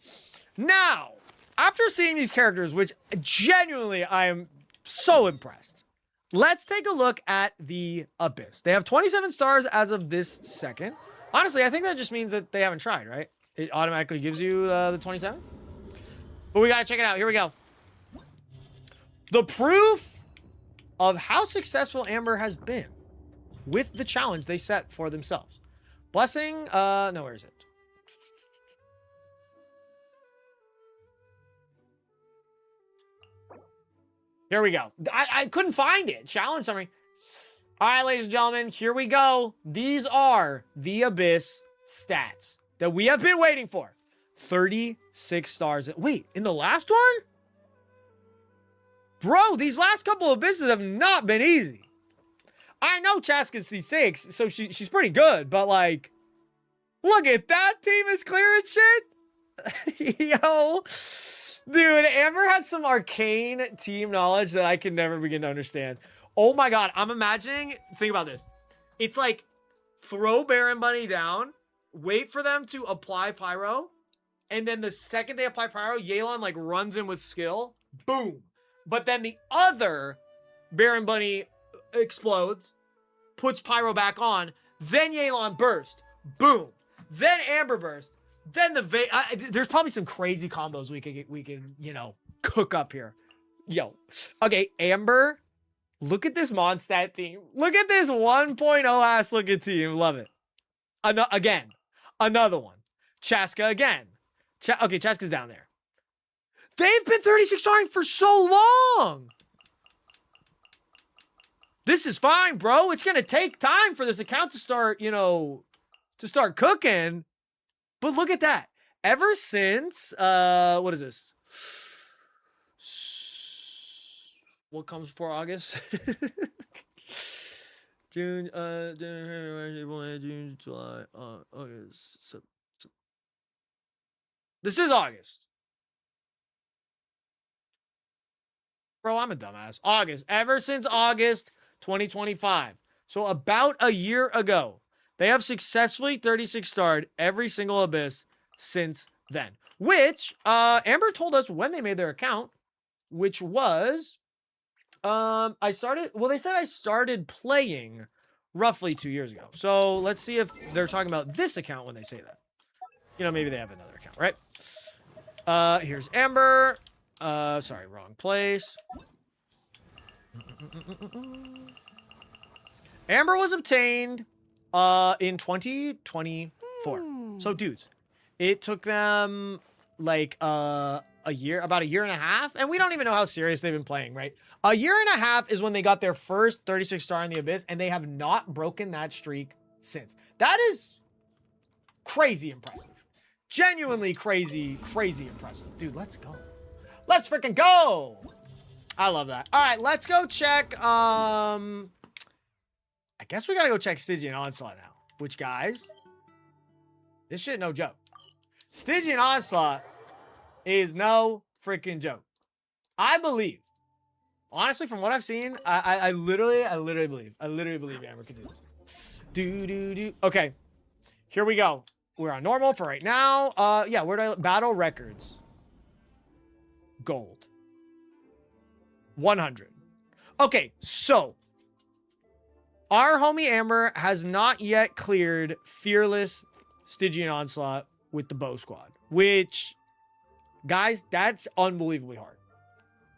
Now, after seeing these characters, which genuinely I am so impressed, let's take a look at the Abyss. They have 27 stars as of this second. Honestly, I think that just means that they haven't tried, right? It automatically gives you the 27. But we got to check it out. Here we go. The proof of how successful Amber has been with the challenge they set for themselves. Blessing, no, where is it? Here we go. I couldn't find it. Challenge summary. All right, ladies and gentlemen, here we go. These are the Abyss stats that we have been waiting for. 36 stars. Wait, in the last one? Bro, these last couple of Abysses have not been easy. I know Chaska's C6, so she's pretty good, but like, look at that team is clearing shit. Yo. Dude, Amber has some arcane team knowledge that I can never begin to understand. Oh my god, I'm imagining, think about this. It's like, throw Baron Bunny down, wait for them to apply Pyro, and then the second they apply Pyro, Yelan like runs in with skill, boom. But then the other Baron Bunny explodes, puts Pyro back on, then Yelan burst, boom. Then Amber burst. Then there's probably some crazy combos we can, you know, cook up here. Yo. Okay, Amber, look at this Mondstadt team. Look at this 1.0 ass looking team. Love it. Again, another one. Chaska again. Okay, Chaska's down there. They've been 36 starring for so long. This is fine, bro. It's going to take time for this account to start, you know, to start cooking. But look at that. Ever since, what is this? What comes before August? June, July, August. This is August. Bro, I'm a dumbass. August. Ever since August 2025. So about a year ago. They have successfully 36 starred every single Abyss since then. Which, Amber told us when they made their account, which was, they said I started playing roughly 2 years ago. So let's see if they're talking about this account when they say that. You know, maybe they have another account, right? Here's Amber. Sorry, wrong place. Amber was obtained in 2024. So dudes, it took them like about a year and a half, and we don't even know how serious they've been playing, right? A year and a half is when they got their first 36 star in the Abyss, and they have not broken that streak since. That is crazy impressive. Genuinely crazy impressive. Dude, let's go. Let's freaking go. I love that. All right, let's go check I guess we gotta go check Stygian Onslaught now. Which, guys, this shit no joke. Stygian Onslaught is no freaking joke. I believe, honestly, from what I've seen, I literally believe Amber can do this. Okay, here we go. We're on normal for right now. Yeah, where do I battle records? Gold. 100. Okay, so our homie Amber has not yet cleared Fearless Stygian Onslaught with the Bow Squad, which, guys, that's unbelievably hard.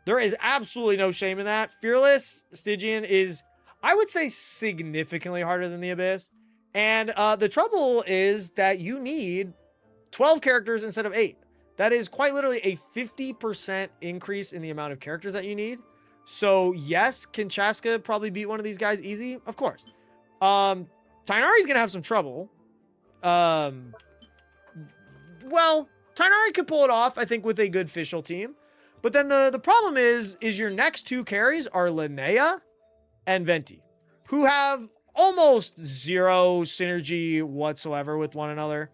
There is absolutely no shame in that. Fearless Stygian is, I would say, significantly harder than the Abyss. And the trouble is that you need 12 characters instead of 8. That is quite literally a 50% increase in the amount of characters that you need. So yes, can Chaska probably beat one of these guys easy? Of course. Tighnari's gonna have some trouble. Well, Tighnari could pull it off, I think, with a good official team. But then the problem is your next 2 carries are Linnea and Venti, who have almost zero synergy whatsoever with one another.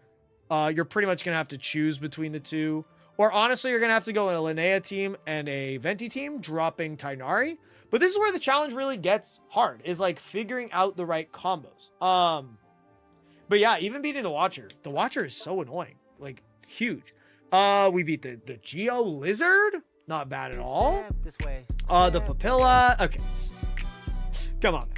You're pretty much going to have to choose between the 2. Or honestly, you're going to have to go in a Linnea team and a Venti team, dropping Tighnari. But this is where the challenge really gets hard, is like figuring out the right combos. But yeah, even beating the Watcher. The Watcher is so annoying. Like, huge. We beat the Geo Lizard. Not bad at all. This way. The Papilla. Okay. Come on.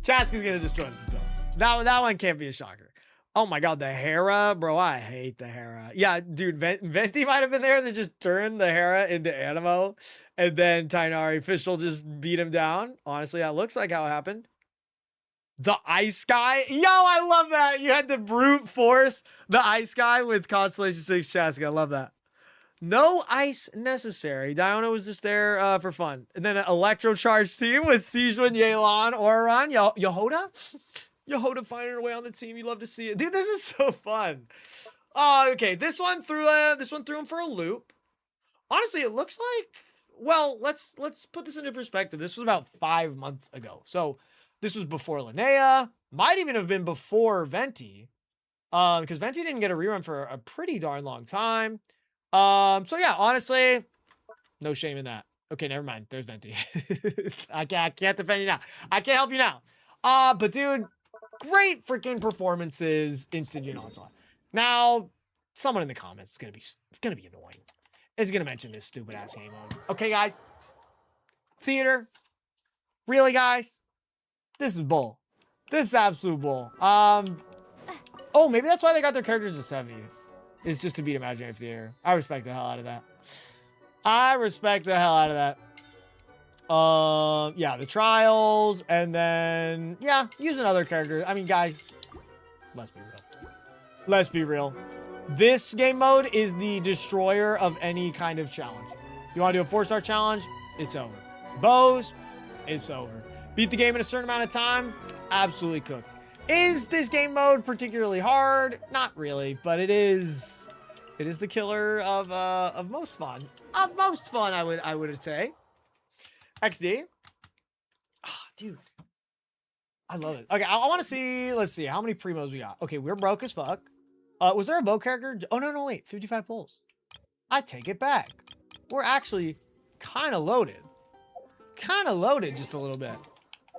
Chaska's going to destroy the Papilla. That one can't be a shocker. Oh my god, the Hera. Bro, I hate the Hera. Yeah, dude, Venti might have been there to just turn the Hera into Animo. And then Tighnari official just beat him down. Honestly, that looks like how it happened. The Ice Guy. Yo, I love that. You had to brute force the Ice Guy with Constellation 6 Chaska. I love that. No ice necessary. Diona was just there for fun. And then an Electro Charge team with Sejun, Yelan, Oran, Yehoda? Yehoda finding her way on the team. You love to see it. Dude, this is so fun. Okay, this one threw him for a loop. Honestly, it looks like, well, let's put this into perspective. This was about 5 months ago. So this was before Linnea. Might even have been before Venti. Because Venti didn't get a rerun for a pretty darn long time. So yeah, honestly, no shame in that. Okay, never mind. There's Venti. I can't defend you now. I can't help you now. But dude, great freaking performances in Stygian Onslaught. Now, someone in the comments is gonna be annoying. Is gonna mention this stupid ass game mode. Okay, guys. Theater. Really, guys? This is bull. This is absolute bull. Oh, maybe that's why they got their characters to 70. Is just to beat Imaginary Theater. I respect the hell out of that. I respect the hell out of that. Yeah, the trials, and then, yeah, using other characters. I mean, guys, let's be real. Let's be real. This game mode is the destroyer of any kind of challenge. You want to do a 4-star challenge? It's over. Bows? It's over. Beat the game in a certain amount of time? Absolutely cooked. Is this game mode particularly hard? Not really, but it is the killer of most fun. Of most fun, I would say. XD. Ah, dude. I love it. Okay, I want to see, let's see, how many primos we got. Okay, we're broke as fuck. Was there a bow character? Oh, no, wait. 55 pulls. I take it back. We're actually kind of loaded. Kind of loaded just a little bit.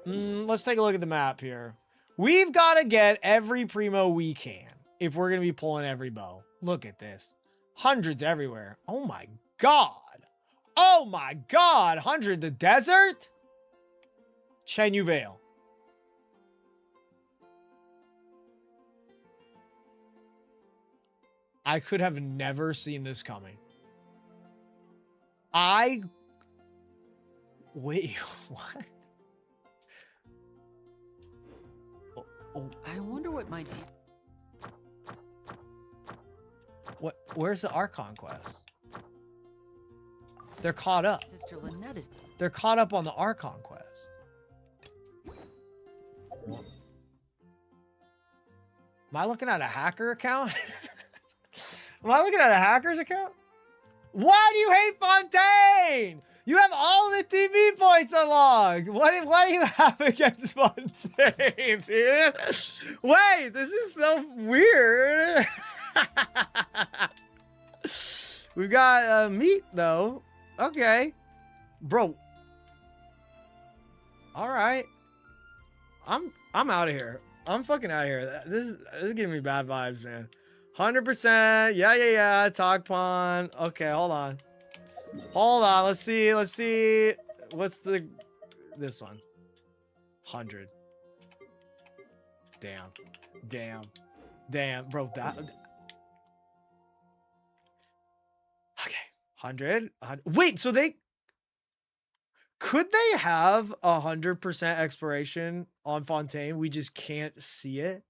Let's take a look at the map here. We've got to get every primo we can if we're going to be pulling every bow. Look at this. Hundreds everywhere. Oh my god. Oh my god. 100 the desert? Chen Yu Vale. I could have never seen this coming. Wait, what? Oh, I wonder what my Where's the Archon quest? They're caught up. Sister Lynette is. They're caught up on the Archon quest. What? Am I looking at a hacker account? Am I looking at a hacker's account? Why do you hate Fontaine? You have all the TV points unlocked. What do you have against Fontaine, dude? Wait, this is so weird. We got meat though. Okay, bro. All right, I'm out of here. I'm fucking out of here. This is giving me bad vibes, man. 100%. Yeah. Talk pond. Okay, hold on. Let's see. What's this one? 100. Damn, bro. That. Okay, 100. Wait, so could they have 100% expiration on Fontaine? We just can't see it.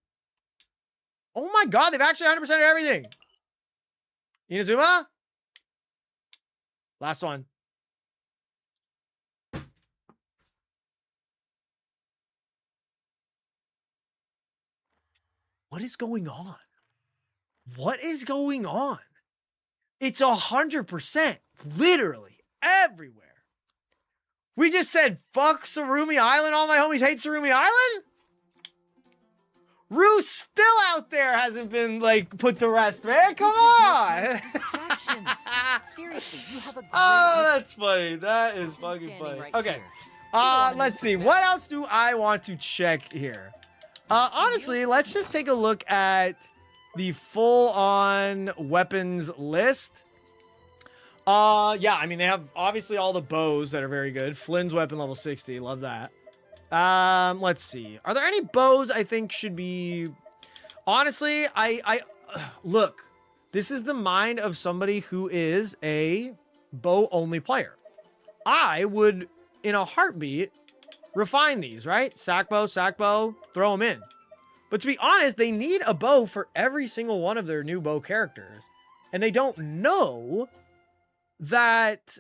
Oh my god, they've actually 100% everything. Inazuma? Last one. What is going on? What is going on? It's 100%, literally everywhere. We just said, fuck Surumi Island. All my homies hate Surumi Island? Rue's still out there, hasn't been, like, put to rest, man. Come on. Seriously, you have a Oh, that's funny. That is fucking funny. Okay. Let's see. What else do I want to check here? Honestly, let's just take a look at the full-on weapons list. Yeah, I mean, they have obviously all the bows that are very good. Flynn's weapon level 60. Love that. Let's see. Are there any bows I think should be... Honestly, look, this is the mind of somebody who is a bow-only player. I would, in a heartbeat, refine these, right? Sack bow, throw them in. But to be honest, they need a bow for every single one of their new bow characters. And they don't know that...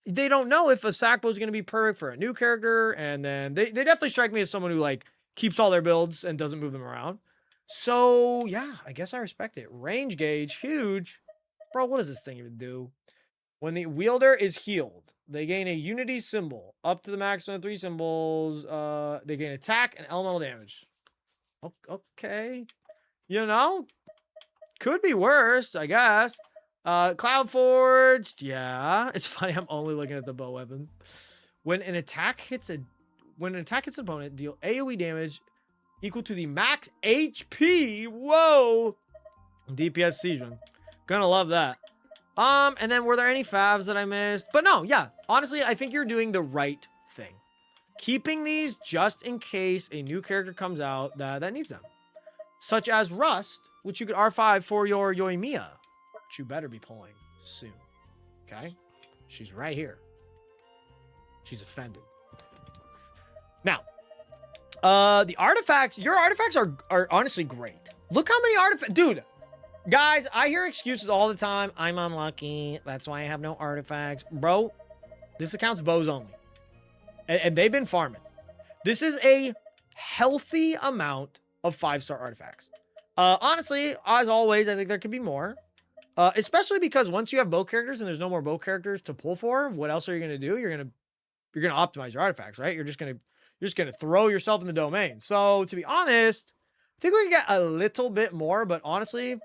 They don't know if a sack bow is going to be perfect for a new character. And then they definitely strike me as someone who, like, keeps all their builds and doesn't move them around. So, yeah, I guess I respect it. Range gauge, huge. Bro, what does this thing even do? When the wielder is healed, they gain a unity symbol. Up to the maximum of 3 symbols. They gain attack and elemental damage. Okay. You know? Could be worse, I guess. Cloud Forged. Yeah. It's funny, I'm only looking at the bow weapons. When an attack hits an opponent, deal AoE damage equal to the max HP. Whoa. DPS SNEZHNAYA. Gonna love that. And then were there any favs that I missed? But no, yeah. Honestly, I think you're doing the right thing. Keeping these just in case a new character comes out that needs them. Such as Rust, which you could R5 for your Yoimiya. Which you better be pulling soon. Okay? She's right here. She's offended. Now, the artifacts, your artifacts are honestly great. Look how many artifacts, dude. Guys, I hear excuses all the time. I'm unlucky. That's why I have no artifacts. Bro, this account's bows only. And they've been farming. This is a healthy amount of 5-star artifacts. Honestly, as always, I think there could be more. Especially because once you have bow characters and there's no more bow characters to pull for, what else are you going to do? You're going to optimize your artifacts, right? You're just going to throw yourself in the domain. So to be honest, I think we can get a little bit more, but honestly,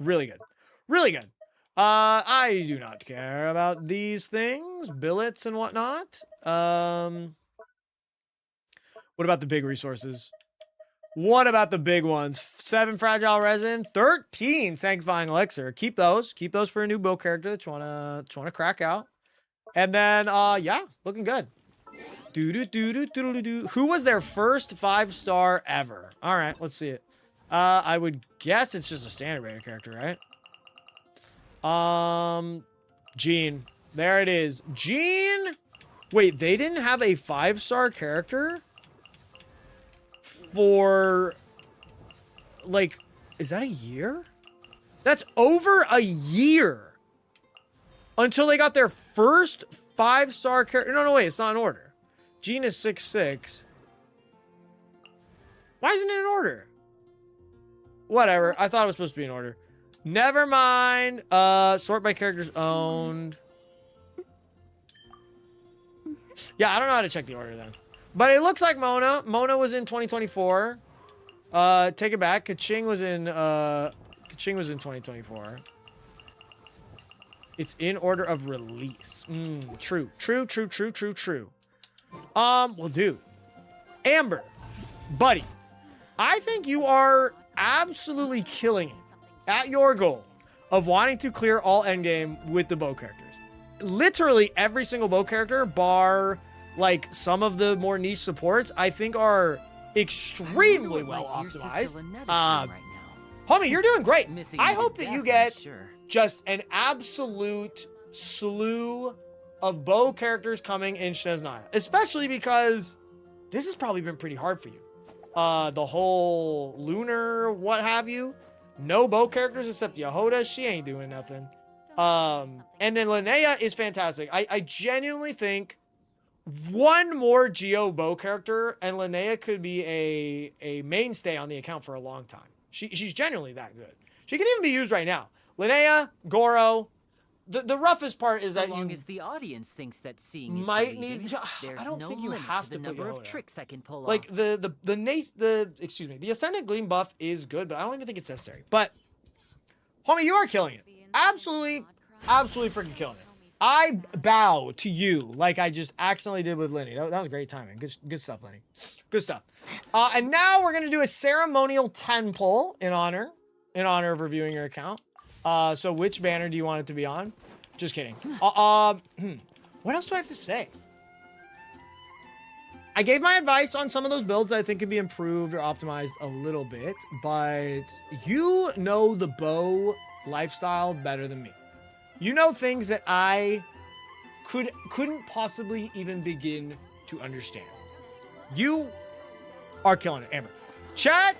really good. Really good. I do not care about these things, billets and whatnot. What about the big resources? What about the big ones? 7 fragile resin, 13 sanctifying elixir. Keep those for a new bow character that you wanna crack out. And then yeah, looking good. Who was their first 5-star ever? All right, let's see it. I would guess it's just a standard rated character, right? Jean. There it is. Jean. Wait, they didn't have a 5-star character for, like, is that a year? That's over a year until they got their first 5-star character. No, wait, it's not in order. Jean is 6'6". Why isn't it in order? Whatever. I thought it was supposed to be in order. Never mind. Sort by characters owned. Yeah, I don't know how to check the order then. But it looks like Mona. Mona was in 2024. Take it back. Kaching was in 2024. It's in order of release. True. Well, dude. Amber, buddy, I think you are absolutely killing it at your goal of wanting to clear all endgame with the bow characters. Literally every single bow character, bar like some of the more niche supports, I think are extremely well optimized. Homie, you're doing great. I hope that you get just an absolute slew of bow characters coming in SNEZHNAYA, especially because this has probably been pretty hard for you. the whole lunar, what have you. No bow characters except Yehoda. She ain't doing nothing. And then Linnea is fantastic. I genuinely think one more Geo bow character and Linnea could be a mainstay on the account for a long time. She's genuinely that good. She can even be used right now. Linnea, Goro. The roughest part is that so long you as the audience thinks that seeing is might believing, need. there's I don't no think you limit have to the to put number of Yehoda. tricks I can pull Like off. the Ascendant Gleam buff is good, but I don't even think it's necessary. But homie, you are killing it. Absolutely freaking killing it. I bow to you like I just accidentally did with Lenny. That was great timing. Good stuff, Lenny. Good stuff. And now we're gonna do a ceremonial 10 pull in honor of reviewing your account. So which banner do you want it to be on? Just kidding. What else do I have to say? I gave my advice on some of those builds that I think could be improved or optimized a little bit, but you know the bow lifestyle better than me. You know things that I couldn't possibly even begin to understand. You are killing it, Amber. Chat,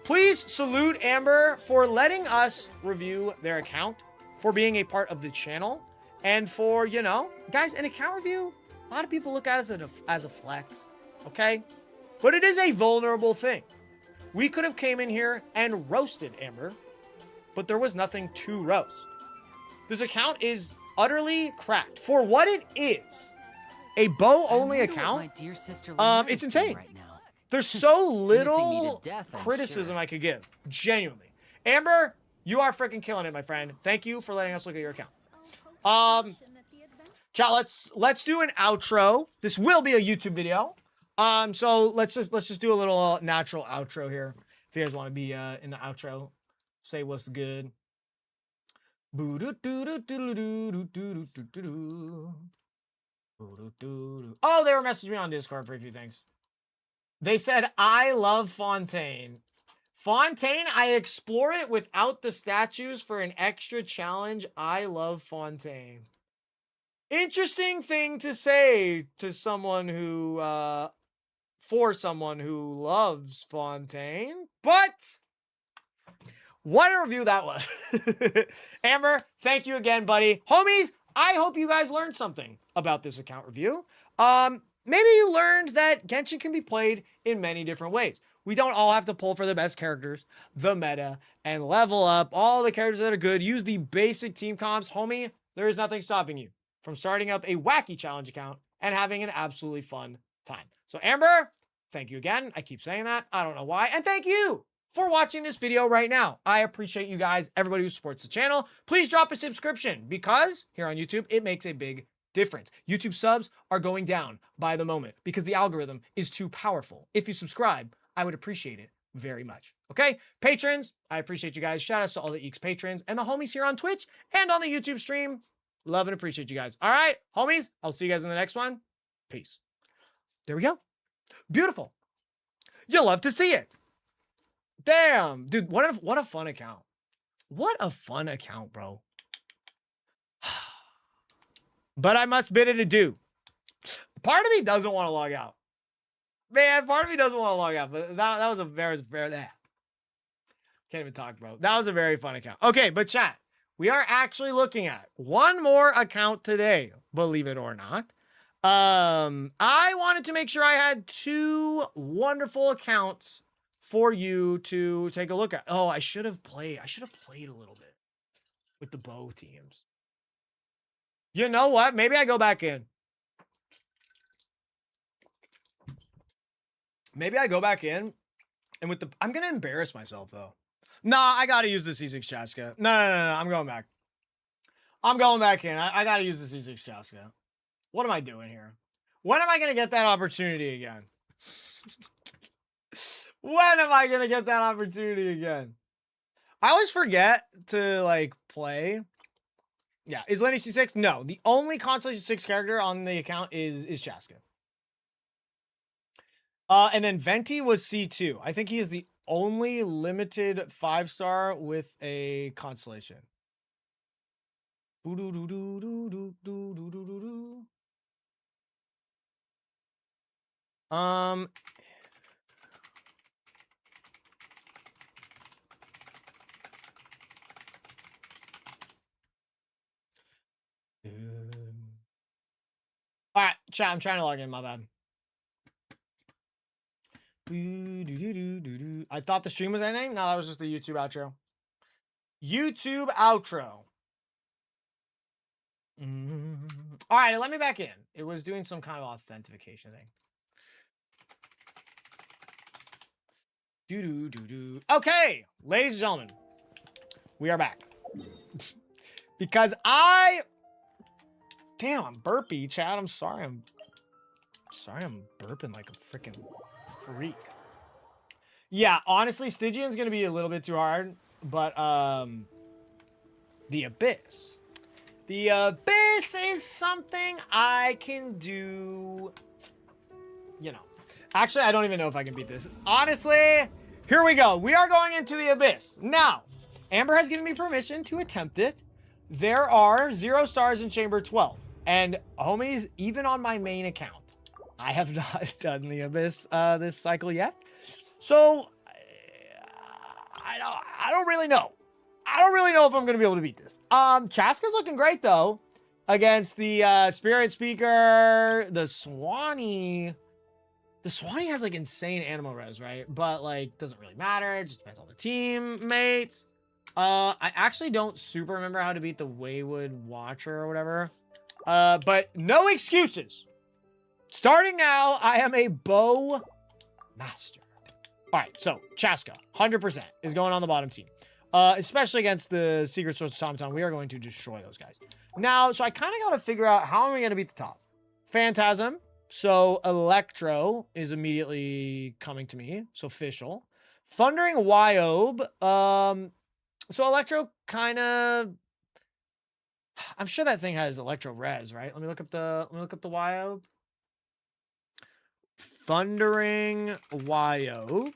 please salute Amber for letting us review their account, for being a part of the channel, and for, you know, guys, an account review, a lot of people look at it as a flex, okay? But it is a vulnerable thing. We could have came in here and roasted Amber, but there was nothing to roast. This account is utterly cracked. For what it is, a bow-only account, it's insane. Right now. There's so Missing me little to death, I'm criticism sure. I could give. Genuinely. Amber, you are freaking killing it, my friend. Thank you for letting us look at your account. Chat, let's do an outro. This will be a YouTube video. So let's just do a little natural outro here. If you guys want to be in the outro, say what's good. Oh, they were messaging me on Discord for a few things. They said, I love Fontaine. Fontaine, I explore it without the statues for an extra challenge. I love Fontaine. Interesting thing to say to someone who, for someone who loves Fontaine, but what a review that was. Amber, thank you again, buddy. Homies, I hope you guys learned something about this account review. Maybe you learned that Genshin can be played in many different ways. We don't all have to pull for the best characters, the meta, and level up all the characters that are good. Use the basic team comps. Homie, there is nothing stopping you from starting up a wacky challenge account and having an absolutely fun time. So Amber, thank you again. I keep saying that. I don't know why. And thank you for watching this video right now. I appreciate you guys, everybody who supports the channel. Please drop a subscription because here on YouTube, it makes a big difference. YouTube subs are going down by the moment because the algorithm is too powerful. If you subscribe, I would appreciate it very much. Okay? Patrons, I appreciate you guys. Shout outs to all the Eakes patrons and the homies here on Twitch and on the YouTube stream. Love and appreciate you guys. All right, homies, I'll see you guys in the next one. Peace. There we go. Beautiful. You'll love to see it. Damn, dude, what a fun account. What a fun account, bro. But I must bid it adieu. Part of me doesn't want to log out. Man, part of me doesn't want to log out, but that was a very can't even talk, bro. That was a very fun account. Okay, but chat, we are actually looking at one more account today, believe it or not. I wanted to make sure I had two wonderful accounts for you to take a look at. Oh, I should have played a little bit with the bow teams. You know what? Maybe I go back in. Maybe I go back in and with the, I'm going to embarrass myself though. Nah, I got to use the C6 Chaska. No, I'm going back. I'm going back in. I got to use the C6 Chaska. What am I doing here? When am I going to get that opportunity again? When am I going to get that opportunity again? I always forget to like play. Yeah. Is Lenny C6? No. The only Constellation 6 character on the account is Chaska. And then Venti was C2. I think he is the only limited 5-star with a Constellation. Chat, I'm trying to log in, my bad. I thought the stream was ending. No, that was just the YouTube outro. YouTube outro. All right, let me back in. It was doing some kind of authentication thing. Okay, ladies and gentlemen, we are back. Because damn, I'm burpy, Chad. I'm sorry. I'm burping like a freaking freak. Yeah, honestly, Stygian's gonna be a little bit too hard, but the Abyss. The Abyss is something I can do, you know. Actually, I don't even know if I can beat this. Honestly, here we go. We are going into the Abyss. Now, Amber has given me permission to attempt it. There are 0 stars in Chamber 12. And homies, even on my main account, I have not done the Abyss this cycle yet. So, I don't really know. I don't really know if I'm going to be able to beat this. Chaska's looking great, though, against the Spirit Speaker, the Swanee. The Swanee has, like, insane animal res, right? But, like, doesn't really matter. It just depends on the teammates. I actually don't super remember how to beat the Wayward Watcher or whatever. But no excuses. Starting now, I am a bow master. All right, so Chaska, 100% is going on the bottom team. Especially against the Secret Source Tom. We are going to destroy those guys. Now, so I kind of got to figure out how am I going to beat the top. Phantasm. So Electro is immediately coming to me. So official. Thundering Wyob. So Electro kind of, I'm sure that thing has Electro res, right? Let me look up the Wyob. Thundering Wyob.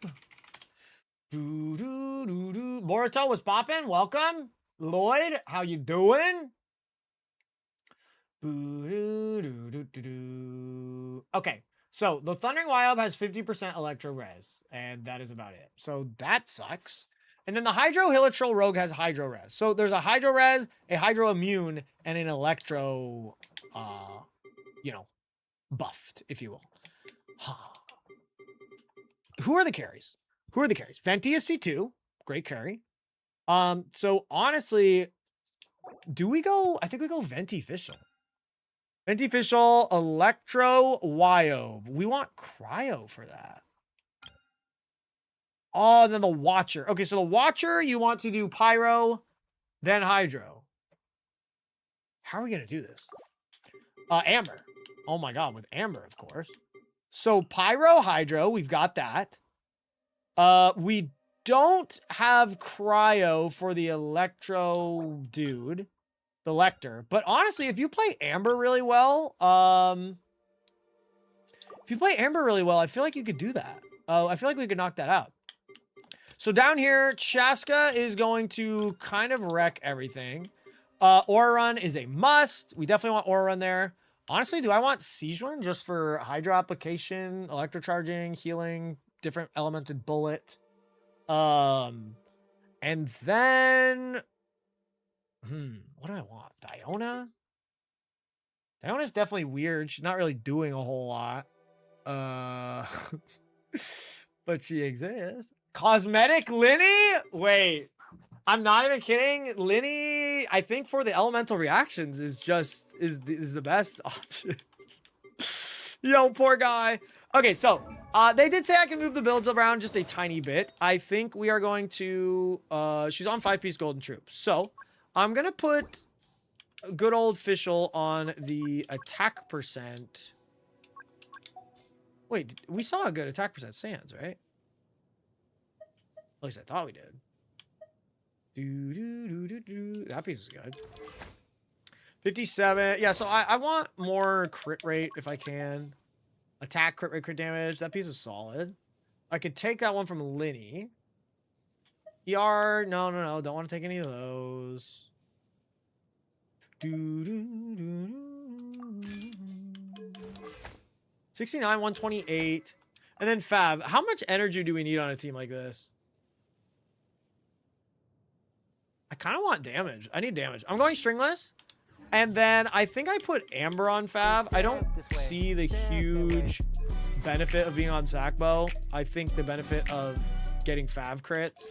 Boruto was popping. Welcome. Lloyd, how you doing? Okay, so the Thundering Wyob has 50% Electro res, and that is about it. So that sucks. And then the Hydro Hilichurl Rogue has Hydro res. So there's a Hydro res, a Hydro immune, and an Electro, you know, buffed, if you will. Who are the carries? Venti is C2. Great carry. So honestly, do we go? I think we go Venti Fischl. Venti Fischl, Electro, Wyob. We want Cryo for that. Oh, and then the Watcher. Okay, so the Watcher, you want to do Pyro, then Hydro. How are we going to do this? Amber. Oh my god, with Amber, of course. So Pyro, Hydro, we've got that. We don't have Cryo for the Electro dude, the Lecter. But honestly, if you play Amber really well, I feel like you could do that. I feel like we could knock that out. So down here, Chaska is going to kind of wreck everything. Aura Run is a must. We definitely want Aura Run there. Honestly, do I want Siege Run just for Hydro application, electrocharging, healing, different elemented bullet? And then, what do I want? Diona? Diona's definitely weird. She's not really doing a whole lot. But she exists. Cosmetic Linny? Wait, I'm not even kidding. Linny, I think for the elemental reactions is the best option. Yo, poor guy. Okay, so they did say I can move the builds around just a tiny bit. I think we are going to, she's on 5-piece Golden Troops. So I'm going to put good old Fischl on the attack percent. Wait, we saw a good attack percent Sans, right? At least I thought we did. That piece is good. 57. Yeah, so I want more crit rate if I can. Attack, crit rate, crit damage. That piece is solid. I could take that one from Linny. ER. No. Don't want to take any of those. 69, 128. And then Fab. How much energy do we need on a team like this? I kind of want damage. I need damage. I'm going stringless. And then I think I put Amber on Fav. I don't see the huge benefit of being on Sackbow. I think the benefit of getting Fav crits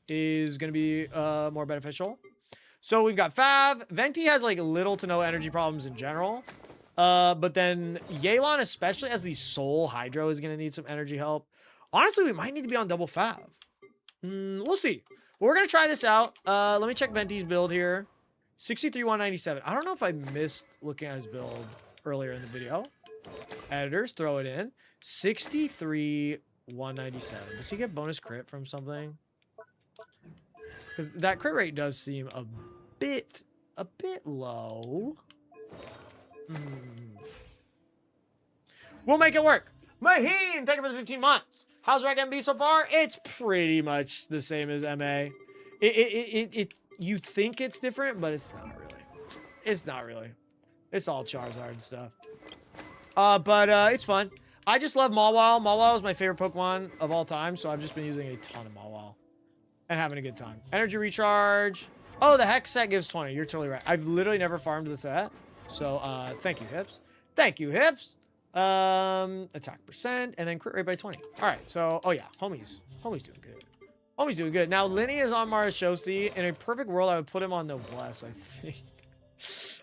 is going to be more beneficial. So we've got Fav. Venti has like little to no energy problems in general. But then Yelan, especially as the sole Hydro, is going to need some energy help. Honestly, we might need to be on double Fav. We'll see. We're going to try this out. Let me check Venti's build here. 63-197. I don't know if I missed looking at his build earlier in the video. Editors, throw it in. 63-197. Does he get bonus crit from something? Because that crit rate does seem a bit low. We'll make it work. Maheen, thank you for the 15 months. How's Rec MB so far? It's pretty much the same as MA. You think it's different, but it's not really. It's not really. It's all Charizard and stuff. But it's fun. I just love Mawile. Mawile is my favorite Pokemon of all time, so I've just been using a ton of Mawile and having a good time. Energy recharge. Oh, the Hex set gives 20. You're totally right. I've literally never farmed the set. So thank you, Hips. Thank you, Hips. Attack percent and then crit rate by 20. All right. So, oh yeah, homie's doing good. Homie's doing good. Now, Linny is on Marashosi. In a perfect world, I would put him on Noblesse, I think.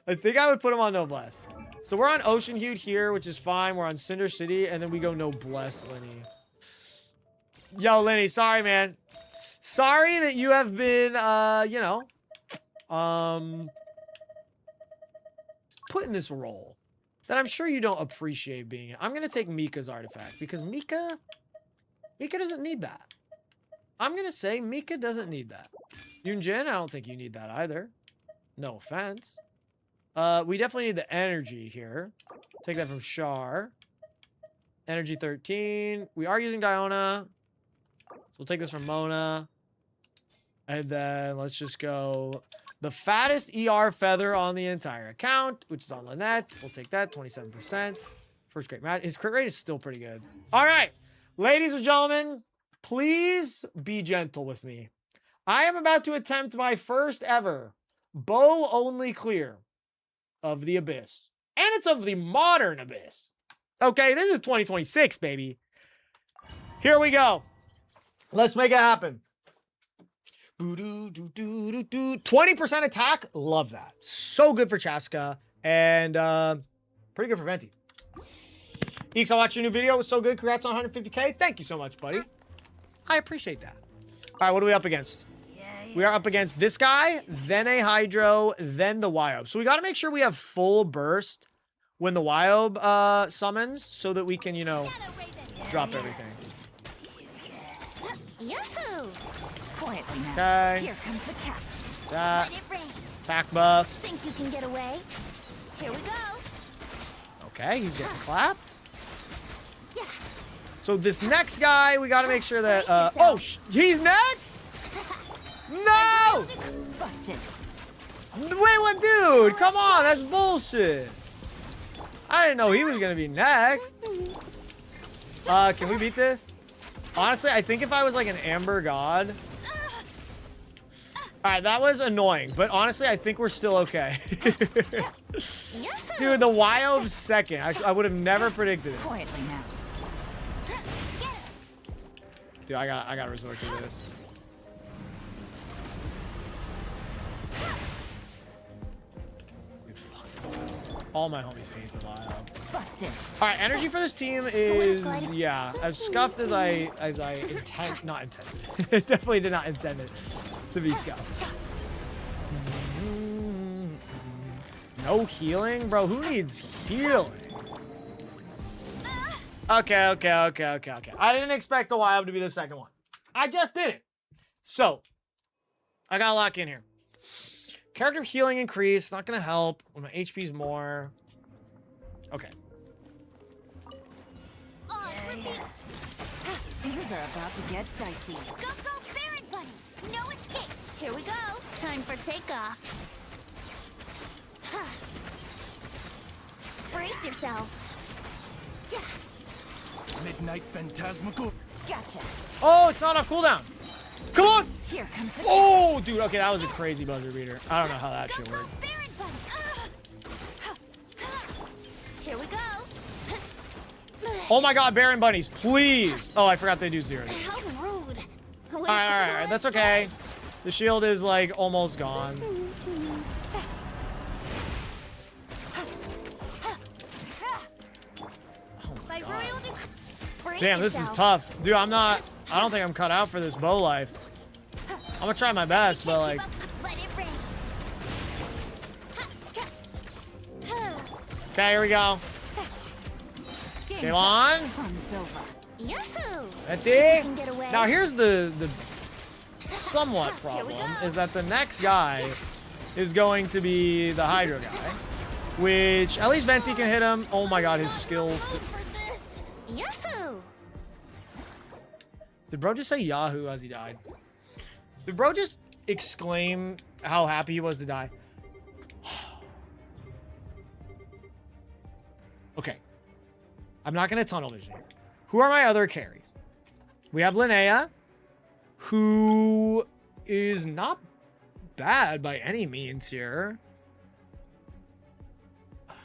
I think I would put him on Noblesse. So we're on Ocean Hued here, which is fine. We're on Cinder City, and then we go Noblesse, Linny. Yo, Linny, sorry, man. Sorry that you have been, you know, put in this role that I'm sure you don't appreciate being in. I'm going to take Mika's artifact because Mika doesn't need that. I'm going to say Mika doesn't need that. Yunjin, I don't think you need that either. No offense. We definitely need the energy here. Take that from Char. Energy 13. We are using Diona. So we'll take this from Mona. And then let's just go the fattest ER feather on the entire account, which is on Lynette. We'll take that, 27%. First crit match. His crit rate is still pretty good. All right, ladies and gentlemen, please be gentle with me. I am about to attempt my first ever bow-only clear of the Abyss. And it's of the modern Abyss. Okay, this is 2026, baby. Here we go. Let's make it happen. 20% attack. Love that. So good for Chaska. And pretty good for Venti. Eakes, I watched your new video. It was so good. Congrats on 150K. Thank you so much, buddy. I appreciate that. All right, what are we up against? We are up against this guy, then a Hydro, then the Wyob. So we got to make sure we have full burst when the Wyob summons so that we can, you know, drop everything. Yahoo! Quietly now. Okay. Here comes the catch. That. Let it rain. Attack buff. Think you can get away? Here we go. Okay, he's getting clapped. Yeah. So this next guy, we got to make sure that... oh, he's next? No! Busted. Wait, what, dude? Come on, that's bullshit. I didn't know he was going to be next. Can we beat this? Honestly, I think if I was like an Amber God... All right, that was annoying, but honestly, I think we're still okay. Dude, the Wyob's second. I would have never predicted it. Quietly now. Dude, I got to resort to this. Dude, fuck. All my homies hate the Wyob. Busted. All right, energy for this team is, yeah, as scuffed as I not intended. Definitely did not intend it to be scuffed. No healing? Bro, who needs healing? Okay. I didn't expect the Wyob to be the second one. I just didn't. So, I gotta lock in here. Character healing increase, not gonna help when my HP's more. Okay. Things are about to get dicey. Go, Baron Bunny! No escape! Here we go! Time for takeoff. Brace yourselves. Yeah. Midnight Phantasmical. Gotcha. Oh, it's not off cooldown. Come on! Here comes the Oh, dude. Okay, that was a crazy buzzer beater. I don't know how that shit worked. Baron Bunny! Oh my god, Baron Bunnies, please. Oh, I forgot they do 0. How rude. All right, that's okay. The shield is like almost gone. By royal brace Damn, this is yourself. tough. Dude, I don't think I'm cut out for this bow life. I'm gonna try my best, but like, Let it rain. okay, here we go. Game on. Fun's over. Yahoo! Ready? Can get away. Now here's the somewhat problem is that the next guy is going to be the Hydro guy, which at least Venti can hit him. Oh my god, his skills. For this. Yahoo! Did bro just say Yahoo as he died? Did bro just exclaim how happy he was to die? Okay. I'm not going to tunnel vision here. Who are my other carries? We have Linnea, who is not bad by any means here.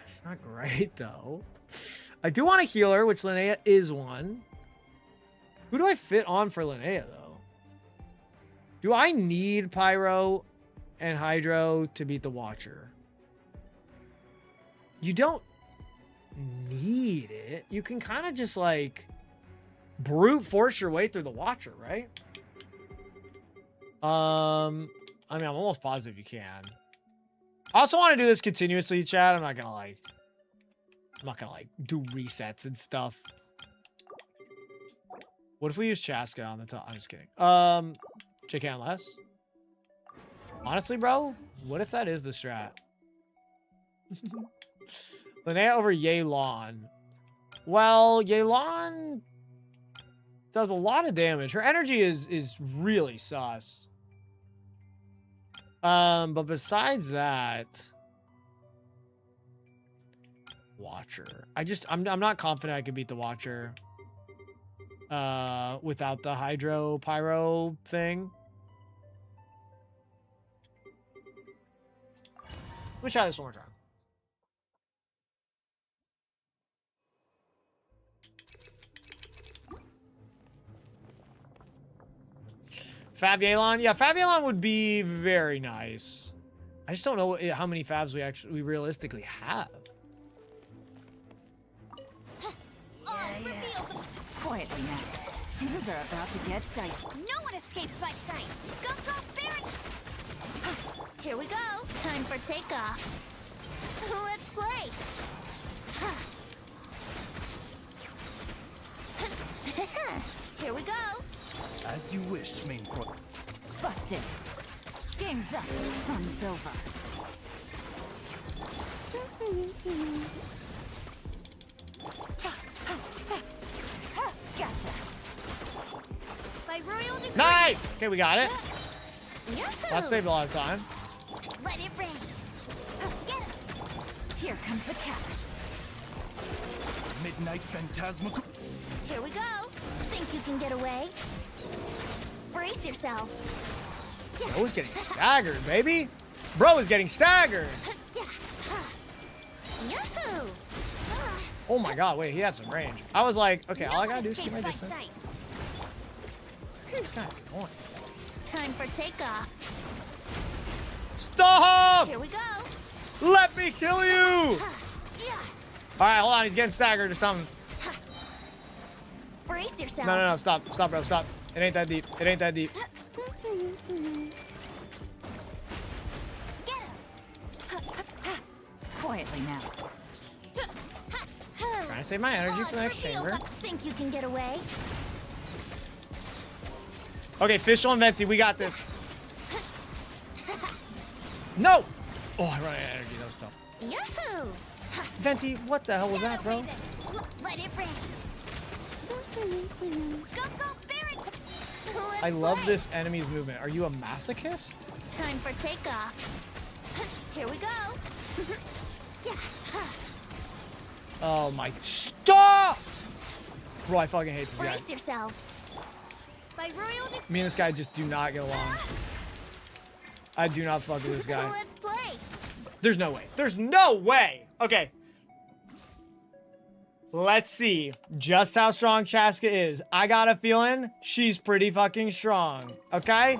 She's not great, though. I do want a healer, which Linnea is one. Who do I fit on for Linnea, though? Do I need Pyro and Hydro to beat the Watcher? You don't need it. You can kind of just like brute force your way through the Watcher, right? I mean, I'm almost positive you can. I also want to do this continuously, Chad. I'm not gonna like do resets and stuff. What if we use Chaska on the top? I'm just kidding. JK on less. Honestly, bro, what if that is the strat? Linnea over Yelan. Well, Yelan does a lot of damage. Her energy is really sus. But besides that, Watcher. I'm not confident I can beat the Watcher without the Hydro Pyro thing. Let me try this one more time. Fab Yelan? Yeah, Fab Yelan would be very nice. I just don't know how many Fabs we realistically have. Quietly now. Things are about to get dicey. No one escapes my sights. Go, go, Baron! Here we go. Time for takeoff. Let's play. Here we go. As you wish, main court. Busted. Game's up. Fun's over. Gotcha. By royal decree. Nice! Okay, we got it. Yahoo! That saved a lot of time. Let it rain. Get him. Here comes the catch. Midnight phantasmical. Here we go. Think you can get away? Brace yourself. Bro is getting staggered, baby. Bro is getting staggered. Yahoo! Oh my god, wait, he had some range. I was like, okay, all I gotta do is keep my escapes distance. sights. This guy annoying. Time for takeoff. Stop! Here we go. Let me kill you! Yeah. Alright, hold on, he's getting staggered or something. Brace yourself. No, stop, bro, stop. It ain't that deep. It ain't that deep. Get him. Quietly now. Trying to save my energy for the next chamber. Think you can get away? Okay, Fischl and Venti, we got this. No! Oh, I run out of energy, that was tough. Yahoo! Venti, what the hell was that, bro? Let it rain. Go, go, Baron! Let's I love play. this enemy's movement. Are you a masochist? Time for takeoff. Here we go. Yeah. Oh my, stop! Bro, I fucking hate this guy. Brace yourself. By royal Me and this guy just do not get along. I do not fuck with this guy. Let's play. There's no way. There's no way! Okay. Let's see just how strong Chaska is. I got a feeling she's pretty fucking strong. Okay?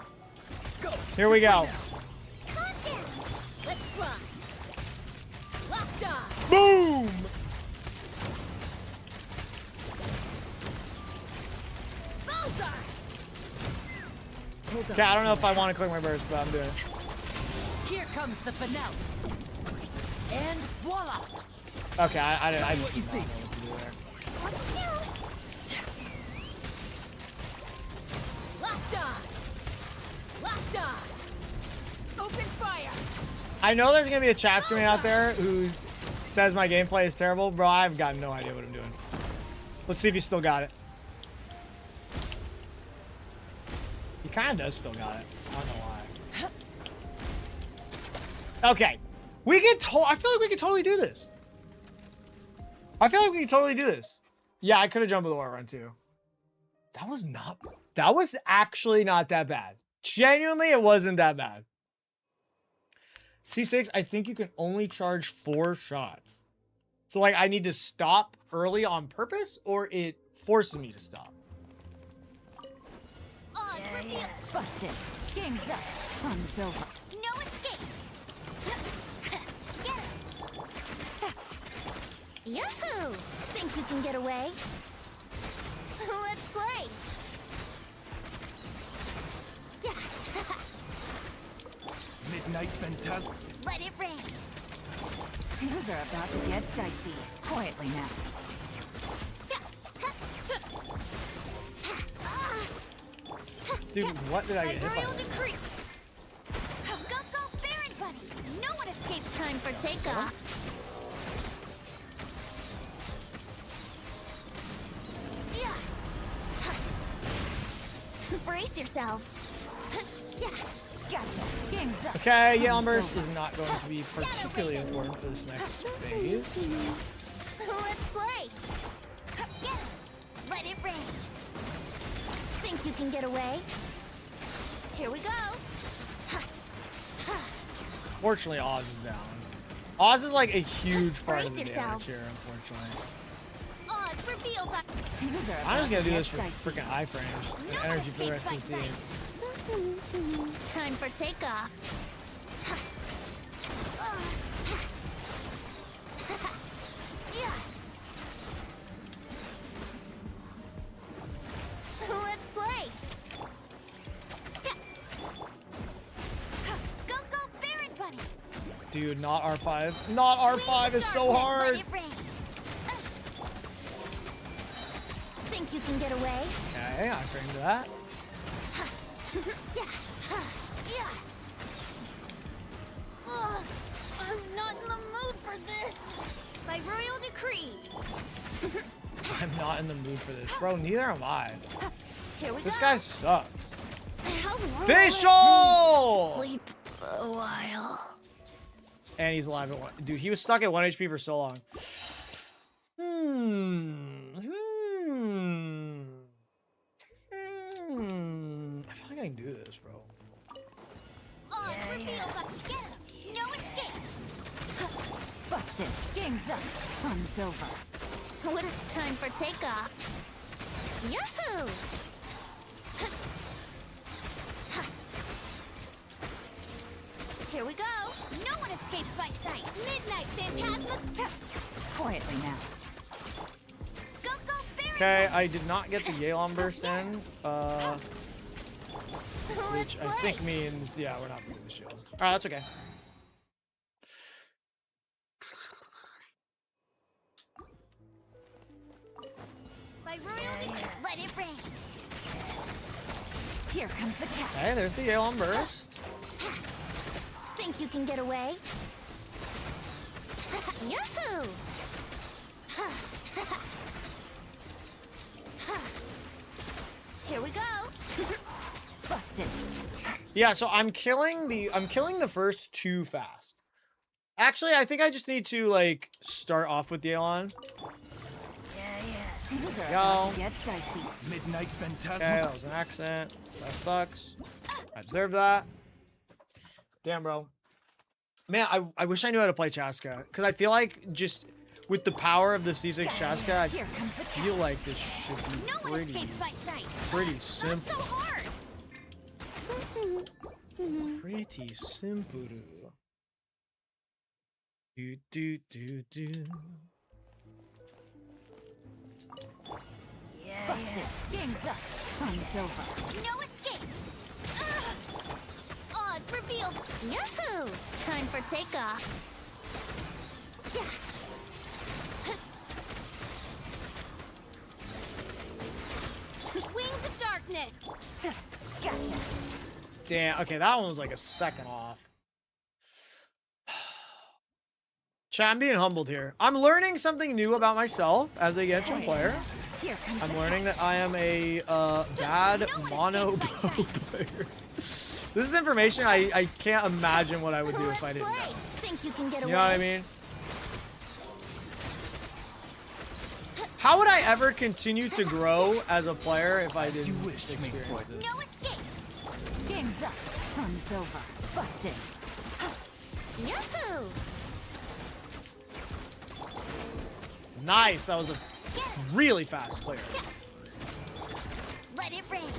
Here we go. Calm down. Let's fly. Locked on. Boom! Bullseye. Okay, I don't know if I want to click my burst, but I'm doing it. Here comes the finale. And voila! Okay, I Tell me just what you do not see. know what to do there. What's new? Locked on. Locked on. Open fire. I know there's gonna be a Chaska man out there who says my gameplay is terrible. Bro, I've got no idea what I'm doing. Let's see if he still got it. He kind of does still got it. I don't know why. Okay. We can I feel like we can totally do this. I feel like we can totally do this. Yeah, I could have jumped with the war run too. That was actually not that bad. Genuinely, it wasn't that bad. C6, I think you can only charge 4 shots. So like I need to stop early on purpose or it forces me to stop. Odds reveal. Busted. Game's up. Fun's over. No escape. Get it. Yahoo! Think you can get away? Let's play. Yeah. Midnight Phantasm. Let it rain. Things are about to get dicey. Quietly now. Dude, what did I get hit Royal by? decree. Go, Baron Buddy. No one escaped time for takeoff. Yeah. Brace yourselves. Yeah. Gotcha. Game's up. Okay, Yale Burst is not going to be particularly important for this next phase. Let's play. Yeah. Let it rain. Think you can get away? Here we go. Fortunately, Oz is down. Oz is like a huge part of the Brace damage yourself. here, unfortunately. Odds reveal by Things are I'm about just gonna to do get this for dicey. freaking iframes and No energy for the rest escapes of the by team. sight. Time for takeoff. Yeah. Let's play. Go, Baron Bunny. Dude, not R5. Not R5 is so hard. Let it rain. Think you can get away? Okay, I framed that. Yeah. Yeah. Ugh, I'm not in the mood for this. By royal decree. I'm not in the mood for this. Bro, neither am I. Here we This go. guy sucks. How Facial! sleep a while. And he's alive at 1. Dude, he was stuck at 1 HP for so long. I feel like I can do this, bro. Odds reveal by get him. No escape. Busted. Game's up. Fun's over. What a time for takeoff. Yahoo! Here we go. No one escapes my sight. Midnight Phantasma. Quietly now. Go, Baron. Okay, I did not get the Yelan burst in, Let's which I play. think means, yeah, we're not moving the shield. Alright, that's okay. By royal decree, let it rain. Here comes the catch. Okay, there's the Yelan burst. Think you can get away? Yahoo! Here we go. Busted. Yeah, so I'm killing the first 2 fast. Actually, I think I just need to like start off with the Yelan. Things are Go. about to get dicey. Midnight Phantasma. Okay, that was an accident. So that sucks. I deserve that. Damn, bro. Man, I wish I knew how to play Chaska. Because I feel like just with the power of the C6 Chaska, I Here comes the feel catch. like this should be No one escapes by sight. pretty Not simple. so hard. Pretty simple. Do do do do. Busted. Game's up. Time's over. No escape. Oz revealed. Yahoo! Time for takeoff. Yeah. Wings of darkness. Gotcha. Damn. Okay, that one was like a second off. Chat, I'm being humbled here. I'm learning something new about myself as a Genshin player. Here comes I'm the learning catch. that I am a bad mono bow player. This is information I can't imagine what I would do if I didn't know. Think you can get You away? know what I mean? How would I ever continue to grow as a player if I didn't experience this? No escape. Game's up. Fun's over. Busted. Yahoo! Nice. That was a really fast clear. Let it rain.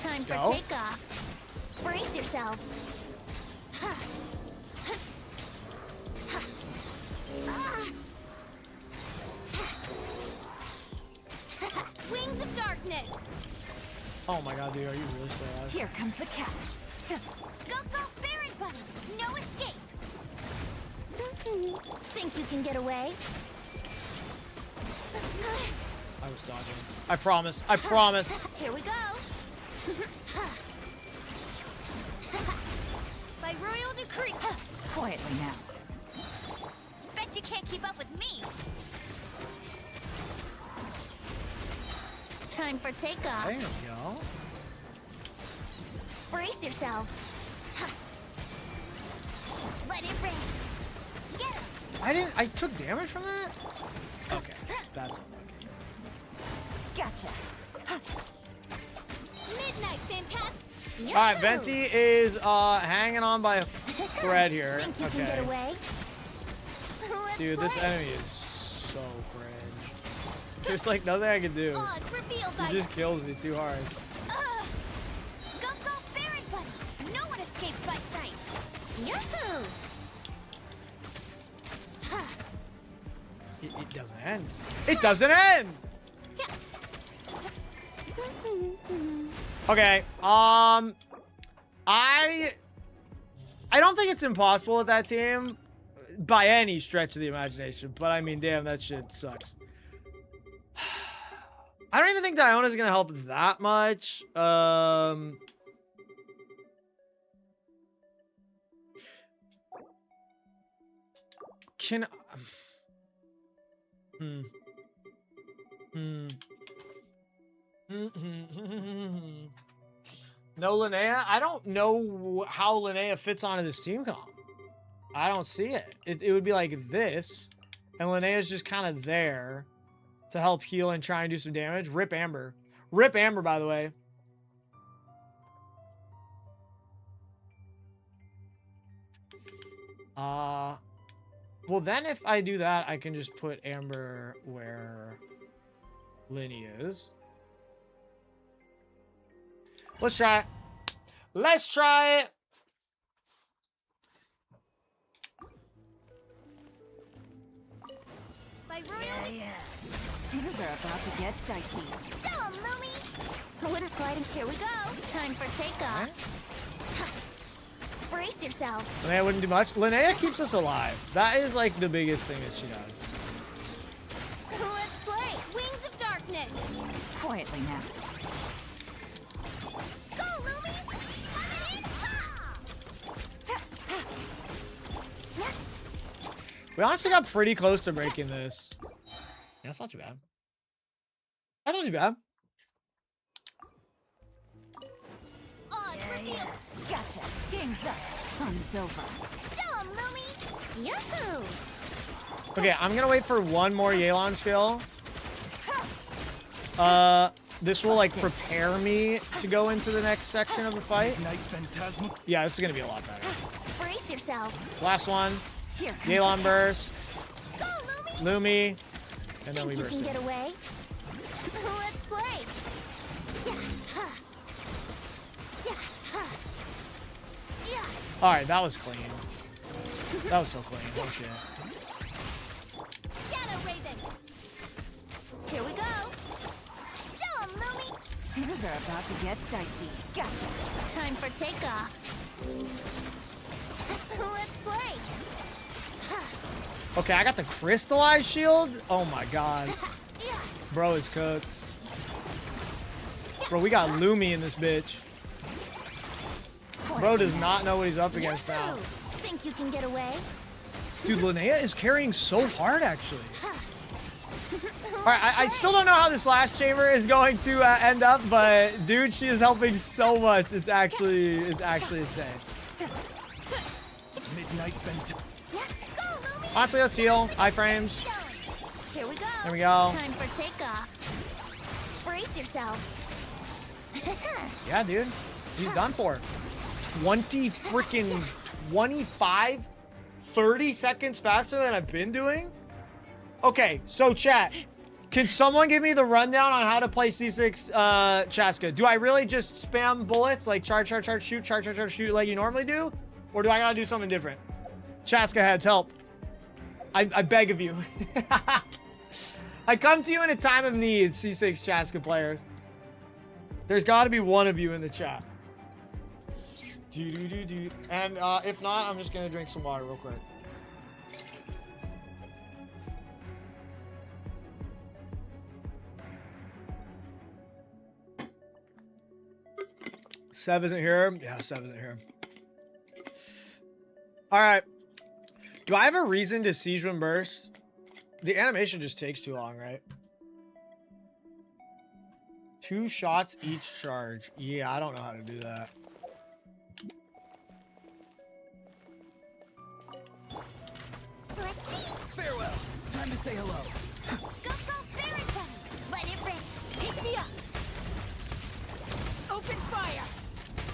Time for Go. takeoff. Brace yourselves. Wings of darkness. Oh my god, dude, are you really so alive? Here comes the catch. Go, go, Baron Bunny. No escape. Think you can get away? I was dodging. I promise. I promise. Here we go. By royal decree. Quietly now. Bet you can't keep up with me. Time for takeoff. There we go. Brace yourselves. Let it rain. Get him. I took damage from that? Okay. That's unlucky. Gotcha. Midnight fantastic. Alright, Venti is hanging on by a thread here. Think you can get Okay. away? Let's Dude, this play. enemy is so cringe. There's like nothing I can do. Oz revealed He by just kills me too hard. Go, go, Baron Bunny. No one escapes by sight. Yahoo! It doesn't end. It doesn't end! Okay, I don't think it's impossible with that team by any stretch of the imagination, but I mean, damn, that shit sucks. I don't even think Diona's gonna help that much. No Linnea? I don't know how Linnea fits onto this team comp. I don't see it. It would be like this, and Linnea's just kind of there to help heal and try and do some damage. Rip Amber. Rip Amber, by the way. Well, then if I do that, I can just put Amber where Linny is. Let's try it. Let's try it. By royal Things are about to get dicey. So, Lumi. Winter gliding. Here we go. Time for takeoff. Brace yourself. Linnea wouldn't do much. Linnea keeps us alive. That is like the biggest thing that she does. Let's play. Wings of darkness. Quietly now. Go, Lumi. Have it in. We honestly got pretty close to breaking this. Yeah, that's not too bad. That's not too bad. Oz revealed. Gotcha. Game's up. Fun's over. Dumb, Lumi. Yahoo! Okay, I'm gonna wait for one more Yelan skill. This will like prepare me to go into the next section of the fight. Night Phantasma. Yeah, this is gonna be a lot better. Brace yourselves. Last one. Here comes Yelan burst. Go, Lumi. Lumi, and then we Think you burst can in. get away? Let's play. Yeah. Ha. Yeah. Ha. Yeah. All right, that was clean. That was so clean. Oh shit. Shadow Raven. Here we go. Show 'em, Lumi. Things are about to get dicey. Gotcha. Time for takeoff. Let's play. Okay, I got the crystallized shield. Oh my god. Yeah. Bro is cooked. Bro, we got Lumi in this bitch. Bro does not know what he's up against now. Yahoo! Think you can get away? Dude, Linnea is carrying so hard, actually. Alright, I still don't know how this last chamber is going to end up, but dude, she is helping so much. It's actually insane. Midnight Fantastic. Honestly, let's heal. Iframes. Here we go. There we go. Time for takeoff. Brace yourself. Yeah, dude. He's done for. 25, 30 seconds faster than I've been doing? Okay, so chat. Can someone give me the rundown on how to play C6 Chaska? Do I really just spam bullets like charge, shoot, charge, shoot like you normally do? Or do I gotta do something different? Chaska heads, help. I beg of you. I come to you in a time of need, C6 Chaska players. There's gotta be one of you in the chat. And if not, I'm just gonna drink some water real quick. Sev isn't here. Yeah, Sev isn't here. All right. Do I have a reason to siege when burst? The animation just takes too long, right? 2 shots each charge. Yeah, I don't know how to do that. Farewell. Time to say hello. Go, very fun. Let it rip. Take me up. Open fire.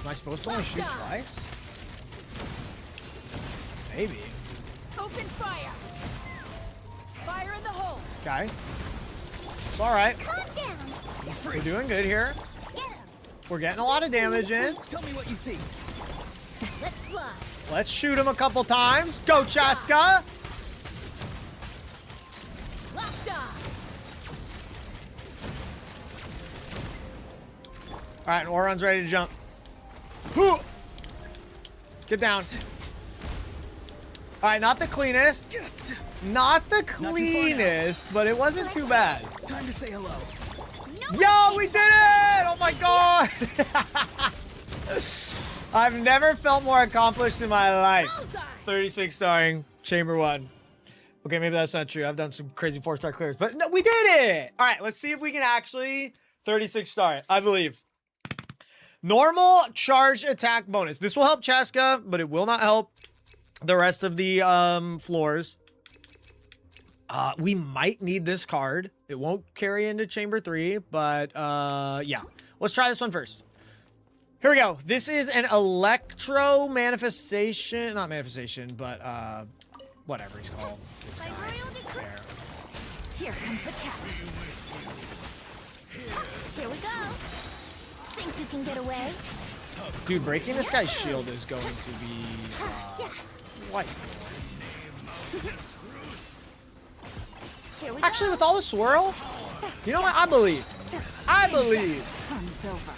Am I supposed to only shoot twice? Maybe. Open fire. Fire in the hole. Okay. It's all right. Calm down. We're doing good here. Get him. We're getting a lot of damage in. Tell me what you see. Let's fly. Let's shoot him a couple times. Go, Chaska. Locked on. All right, and Oron's ready to jump. Whew. Get down. All right, not the cleanest. Not the cleanest, but it wasn't too bad. Time to say hello. Yo, we did it! Oh my god! I've never felt more accomplished in my life. 36 starring Chamber 1. Okay, maybe that's not true. I've done some crazy 4-star clears, but no, we did it! All right, let's see if we can actually 36 star it. I believe. Normal charge attack bonus. This will help Chaska, but it will not help the rest of the floors. We might need this card. It won't carry into Chamber 3, but yeah. Let's try this one first. Here we go. This is an Electro manifestation. Not manifestation, but whatever he's called. This guy. There. Here comes the catch. Here we go. Think you can get away? Dude, breaking this guy's shield is going to be what? Here we Actually, go. with all the swirl, you know what? I believe. I believe. Fun's over.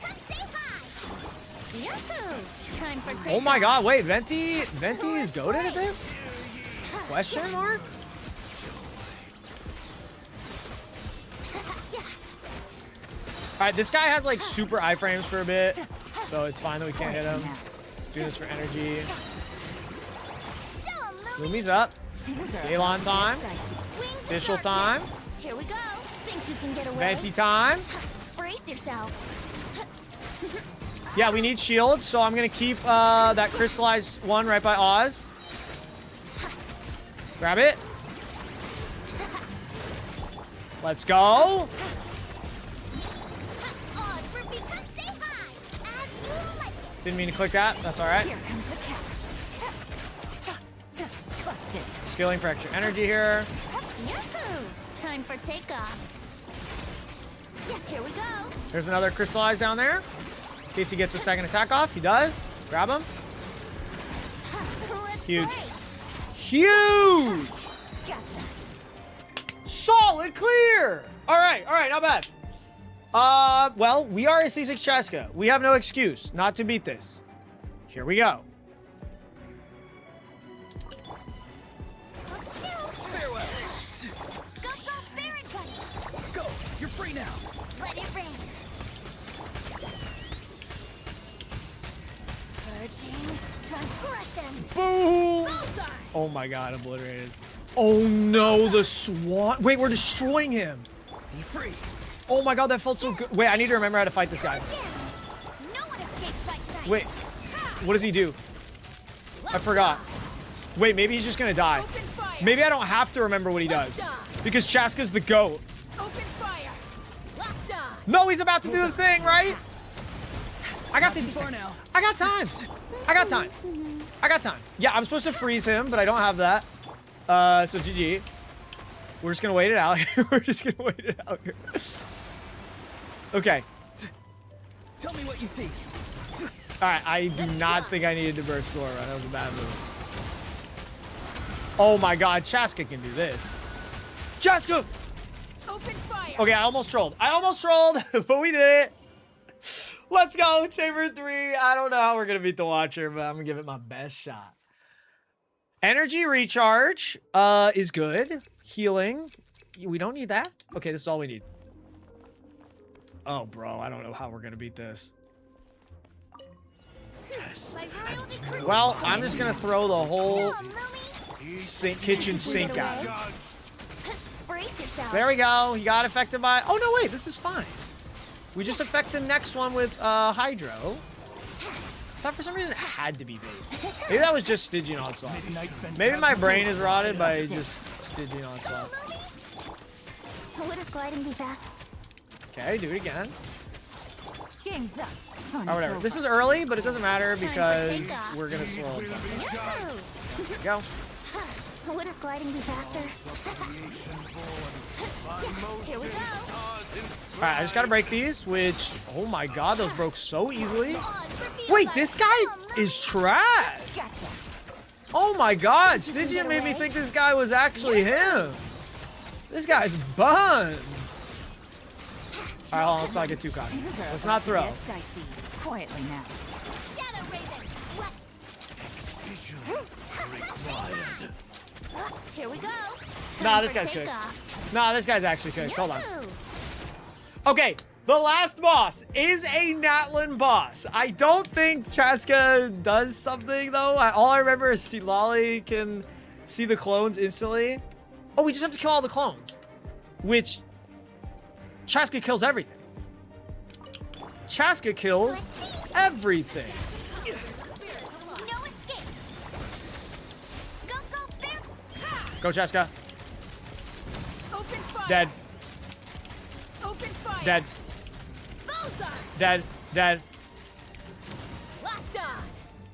Come say hi. Yahoo! Time for Oh my god, wait, Venti is goated at this? Question mark? Alright, this guy has like super iframes for a bit, so it's fine that we can't hit him. Do this for energy. Lumi's up. Galon time. Official time. Here we go. Think you can get away? Venti time. Brace yourself. Yeah, we need shields, so I'm gonna keep that crystallized one right by Oz. Grab it. Let's go. Didn't mean to click that. That's all right. Here comes the catch. Busted. Skilling for extra energy here. Yahoo! Time for takeoff. Yeah, here we go. There's another crystallized down there. In case he gets a second attack off. He does. Grab him. Let's Huge. play. Huge! Gotcha. Solid clear! Alright, not bad. Well, we are a C6 Cheska. We have no excuse not to beat this. Here we go. Farewell. Go, Barry Bunny. Go. You're free now. Let it rain. Purging transgression. Boom! Bullseye. Oh my god, obliterated. Oh no, the swan. Wait, we're destroying him. Be free. Oh my god, that felt so good. Wait, I need to remember how to fight this guy. Again. No one escapes my sight. Wait, what does he do? I forgot. Wait, maybe he's just gonna die. Open fire. Maybe I don't have to remember what he does. Because Chaska's the GOAT. Open fire. Locked on. No, he's about to do the thing, right? I got 50 Too far seconds. now. I got time. I got time. I got time. Yeah, I'm supposed to freeze him, but I don't have that. So GG. We're just gonna wait it out here. We're just gonna wait it out here. Okay. Tell me what you see. Alright, I do not think I needed to burst Dora. That was a bad move. Oh my god, Chaska can do this. Chaska! Open fire. Okay, I almost trolled. But we did it. Let's go, Chamber 3. I don't know how we're gonna beat the Watcher, but I'm gonna give it my best shot. Energy recharge is good. Healing. We don't need that. Okay, this is all we need. Oh, bro, I don't know how we're gonna beat this. Well, I'm just gonna throw the whole kitchen sink at him. Brace yourself. There we go. He got affected by... Oh, no, wait. This is fine. We just affect the next one with Hydro. I thought for some reason it had to be bait. Maybe that was just Stygian Onslaught. Maybe my brain is rotted by just Stygian Onslaught. Would gliding be fast? Okay, do it again. Game's up. Or whatever. This is early, but it doesn't matter because we're going to swirl it. Yahoo! There we go. Wouldn't gliding be faster? Here we go. Alright, I just gotta break these, which... Oh my god, those broke so easily. Wait, this guy is trash! Gotcha. Oh my god, Stygian made me think this guy was actually him. This guy's buns. Alright, hold on, let's not get too cocky. Let's not throw. Dicey. Quietly now. Shadow Raven. Here we go. Nah, this guy's good. Nah, this guy's actually good. Hold on. Okay, the last boss is a Natlin boss. I don't think Chaska does something, though. All I remember is Lolly can see the clones instantly. Oh, we just have to kill all the clones. Which... Chaska kills everything. Chaska kills everything. No escape. Go, bear. Go, Chaska. Open fire. Dead. Open fire. Dead. Bullseye. Dead. Locked on.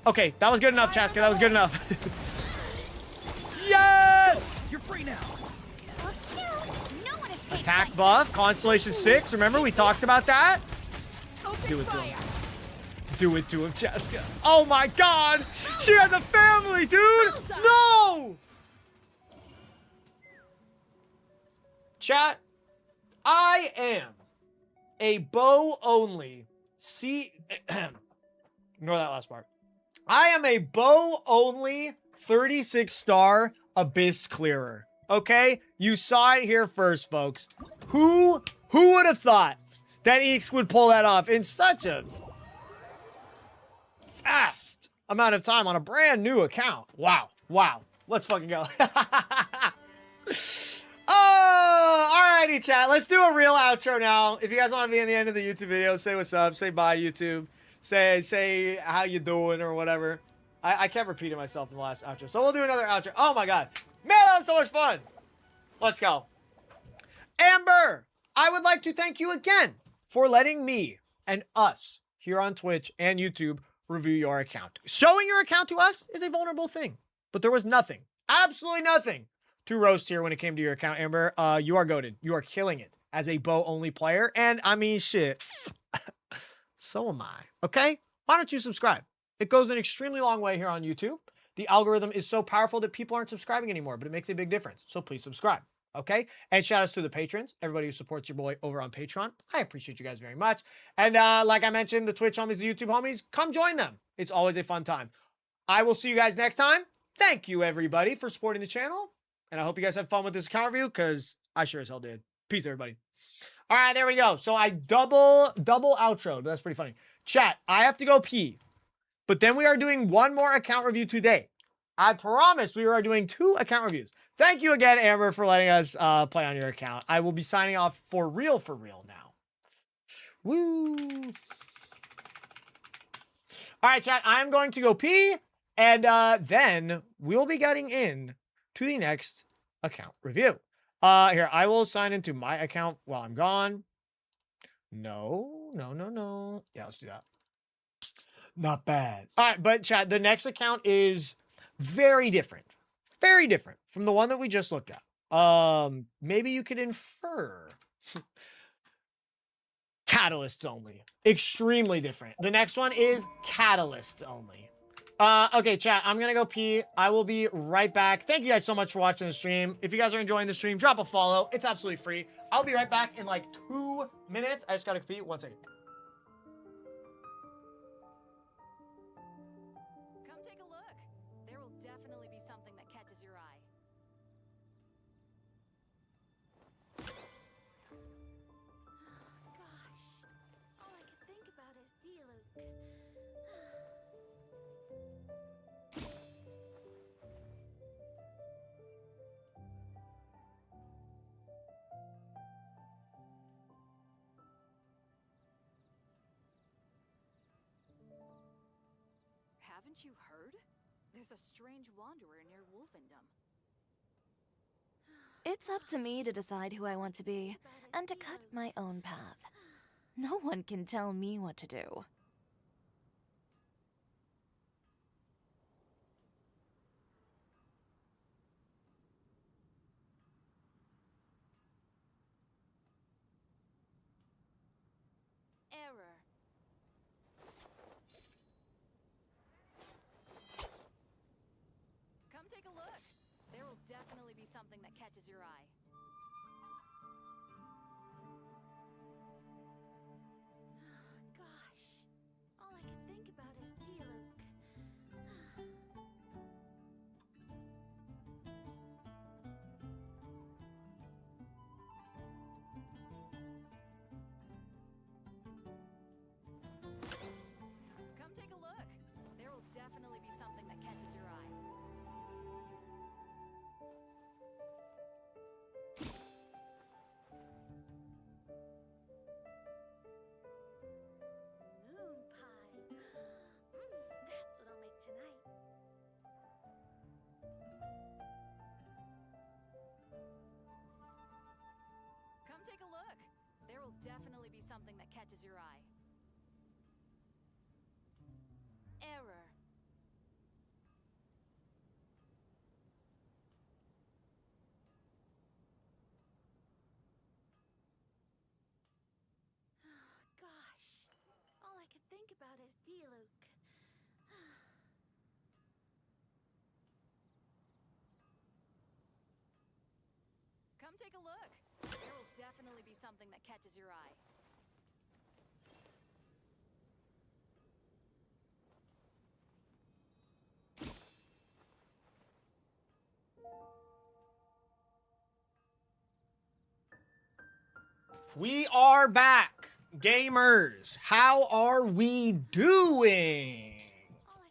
Okay, that was good enough, Chaska. That was good enough. Yes! You're free now. Let's go. No one escapes Attack my buff, Constellation 6. Remember, we talked about that? Open Do it to fire. him. Do it to him, Chaska. Oh my god! She has a family, dude! No! Chat, I am a bow only. Ignore that last part. I am a bow only 36-star Abyss clearer. Okay? You saw it here first, folks. Who would have thought that Eakes would pull that off in such a fast amount of time on a brand new account? Wow. Let's fucking go. Oh, alrighty, chat. Let's do a real outro now. If you guys want to be in the end of the YouTube video, say what's up, say bye, YouTube. Say how you doing or whatever. I kept repeating myself in the last outro, so we'll do another outro. Oh my god. Man, that was so much fun. Let's go. Amber, I would like to thank you again for letting me and us here on Twitch and YouTube review your account. Showing your account to us is a vulnerable thing, but there was nothing, absolutely nothing to roast here when it came to your account, Amber. You are goated. You are killing it as a bow only player. And I mean, shit. So am I. Okay? Why don't you subscribe? It goes an extremely long way here on YouTube. The algorithm is so powerful that people aren't subscribing anymore, but it makes a big difference. So please subscribe. Okay? And shout outs to the patrons, everybody who supports your boy over on Patreon. I appreciate you guys very much. And like I mentioned, the Twitch homies, the YouTube homies, come join them. It's always a fun time. I will see you guys next time. Thank you, everybody, for supporting the channel. And I hope you guys had fun with this account review, because I sure as hell did. Peace, everybody. All right, there we go. So I double outro. That's pretty funny. Chat, I have to go pee. But then we are doing one more account review today. I promised we are doing 2 account reviews. Thank you again, Amber, for letting us play on your account. I will be signing off for real now. Woo. All right, chat, I'm going to go pee. And then we'll be getting in to the next account review. Here, I will sign into my account while I'm gone. No. Yeah, let's do that. Not bad. All right, but chat, the next account is very different. Very different from the one that we just looked at. Maybe you could infer. Catalysts only. Extremely different. The next one is catalysts only. Okay, chat, I'm gonna go pee. I will be right back. Thank you guys so much for watching the stream. If you guys are enjoying the stream, drop a follow. It's absolutely free. I'll be right back in like 2 minutes. I just gotta pee. 1 second. Come take a look. There will definitely be something that catches your eye. Gosh, all I could think about is Diluc. Haven't you heard? There's a strange wanderer near Wolfendom. It's up to me to decide who I want to be, and to cut my own path. No one can tell me what to do. Error. Come take a look. There will definitely be something that catches your eye. Gosh, all I could think about is Diluc. Come take a look. There will definitely be something that catches your eye. Moon pie. That's what I'll make tonight. Come take a look. There will definitely be something that catches your eye. Error. Gosh, all I could think about is Diluc. Come take a look. There will definitely be something that catches your eye. We are back, gamers. How are we doing?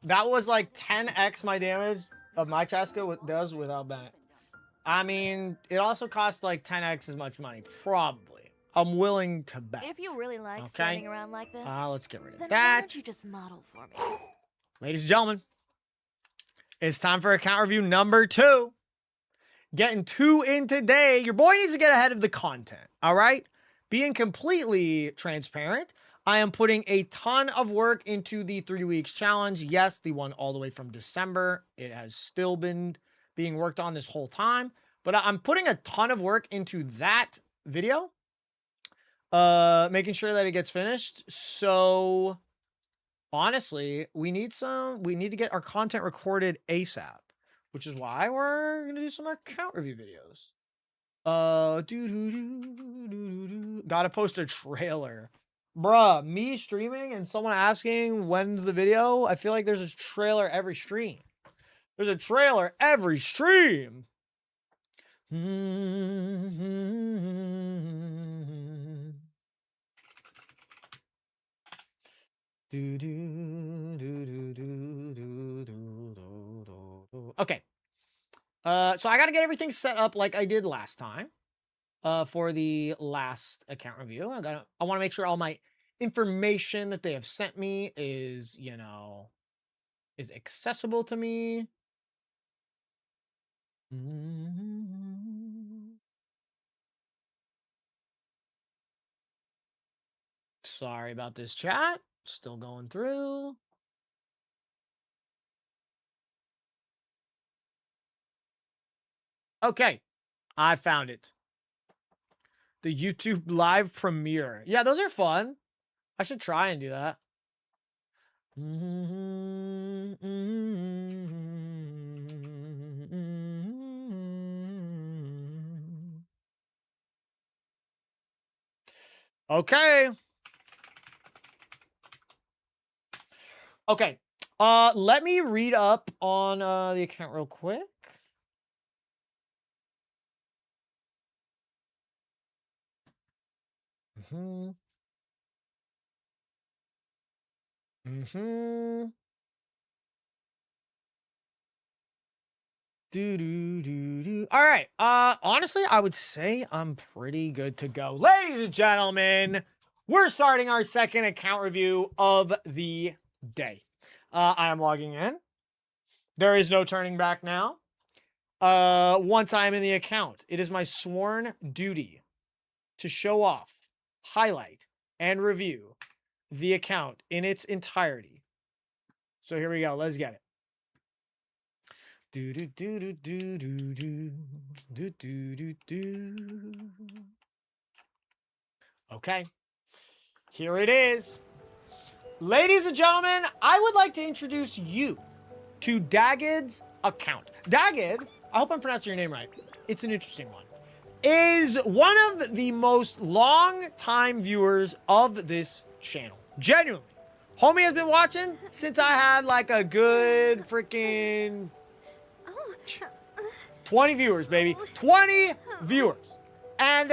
That was like 10x my damage of my Chaska does without Bennett. I mean, it also costs like 10x as much money, probably. I'm willing to bet. If you really like standing around like this, let's get rid of then that. why don't you just model for me? Ladies and gentlemen, it's time for account review number 2. Getting 2 in today. Your boy needs to get ahead of the content, all right? Being completely transparent, I am putting a ton of work into the 3 weeks challenge. Yes, the one all the way from December. It has still been being worked on this whole time. But I'm putting a ton of work into that video. Making sure that it gets finished. So honestly, we need to get our content recorded ASAP, which is why we're gonna do some account review videos. Gotta post a trailer. Bruh, me streaming and someone asking when's the video? I feel like there's a trailer every stream. There's a trailer every stream. Okay. So I gotta get everything set up like I did last time. For the last account review. I want to make sure all my information that they have sent me is, you know, is accessible to me. Sorry about this, chat. Still going through. Okay, I found it. The YouTube live premiere. Yeah, those are fun. I should try and do that. Okay. Okay. Let me read up on the account real quick. All right. Honestly, I would say I'm pretty good to go. Ladies and gentlemen, we're starting our second account review of the day. I am logging in. There is no turning back now. Once I'm in the account, it is my sworn duty to show off, highlight, and review the account in its entirety. So here we go. Let's get it. Okay. Here it is. Ladies and gentlemen, I would like to introduce you to Dagged's account. Dagged, I hope I'm pronouncing your name right. It's an interesting one. Is one of the most long-time viewers of this channel. Genuinely. Homie has been watching since I had like a good freaking 20 viewers, baby. 20 viewers. And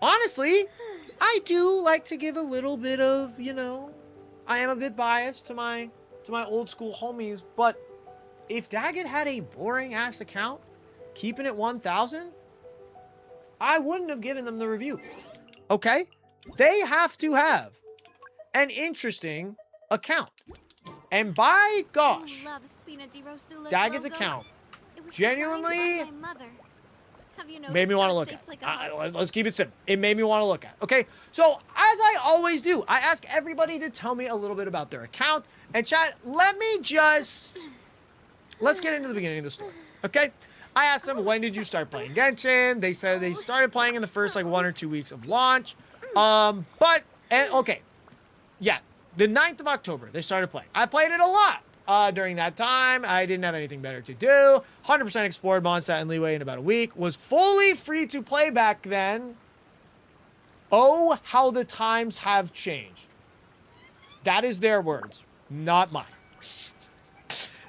honestly, I do like to give a little bit of, you know, I am a bit biased to my old school homies, but if Dagged had a boring ass account, keeping it 1,000, I wouldn't have given them the review. Okay? They have to have an interesting account. And by gosh, Dagged's account genuinely made me want to look at. Let's keep it simple. It made me want to look at. Okay, so as I always do, I ask everybody to tell me a little bit about their account. And chat, let's get into the beginning of the story. Okay, I asked them, when did you start playing Genshin? They said they started playing in the first like 1 or 2 weeks of launch. Okay, yeah, the 9th of October they started playing. I played it a lot. During that time, I didn't have anything better to do. 100% explored Mondstadt and Leeway in about a week. Was fully free to play back then. Oh, how the times have changed. That is their words, not mine.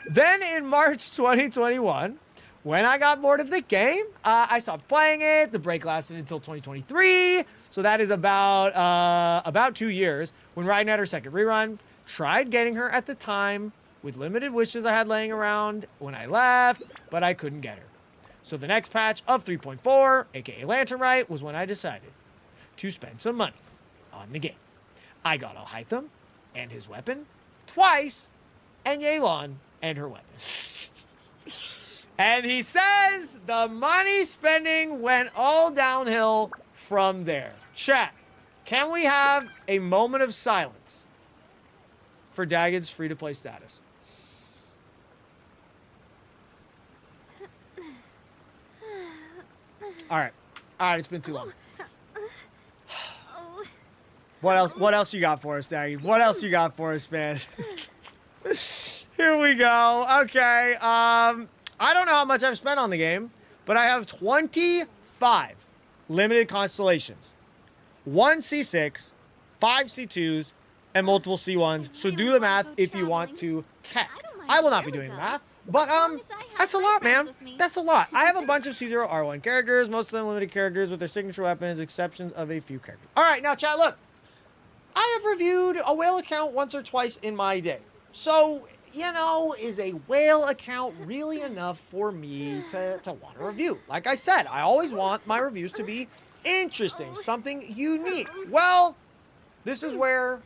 Then in March 2021, when I got bored of the game, I stopped playing it. The break lasted until 2023. So that is about 2 years. When Raiden had her second rerun, tried getting her at the time with limited wishes I had laying around when I left, but I couldn't get her. So the next patch of 3.4, aka Lantern Rite, was when I decided to spend some money on the game. I got Alhaitham and his weapon twice, and Yelan and her weapon. And he says the money spending went all downhill from there. Chat, can we have a moment of silence for Dagged's free-to-play status? All right. All right, it's been too long. What else? What else you got for us, Daggy? What else you got for us, man? Here we go. Okay. I don't know how much I've spent on the game, but I have 25 limited constellations. 1 C6, 5 C2s, and multiple C1s. So do the math if you want to check. I will not be doing the math. But, that's a lot, man. That's a lot. I have a bunch of C0 R1 characters, most of them limited characters with their signature weapons, exceptions of a few characters. All right, now, chat, look. I have reviewed a whale account once or twice in my day. So, you know, is a whale account really enough for me to want to review? Like I said, I always want my reviews to be interesting, something unique. Well, this is where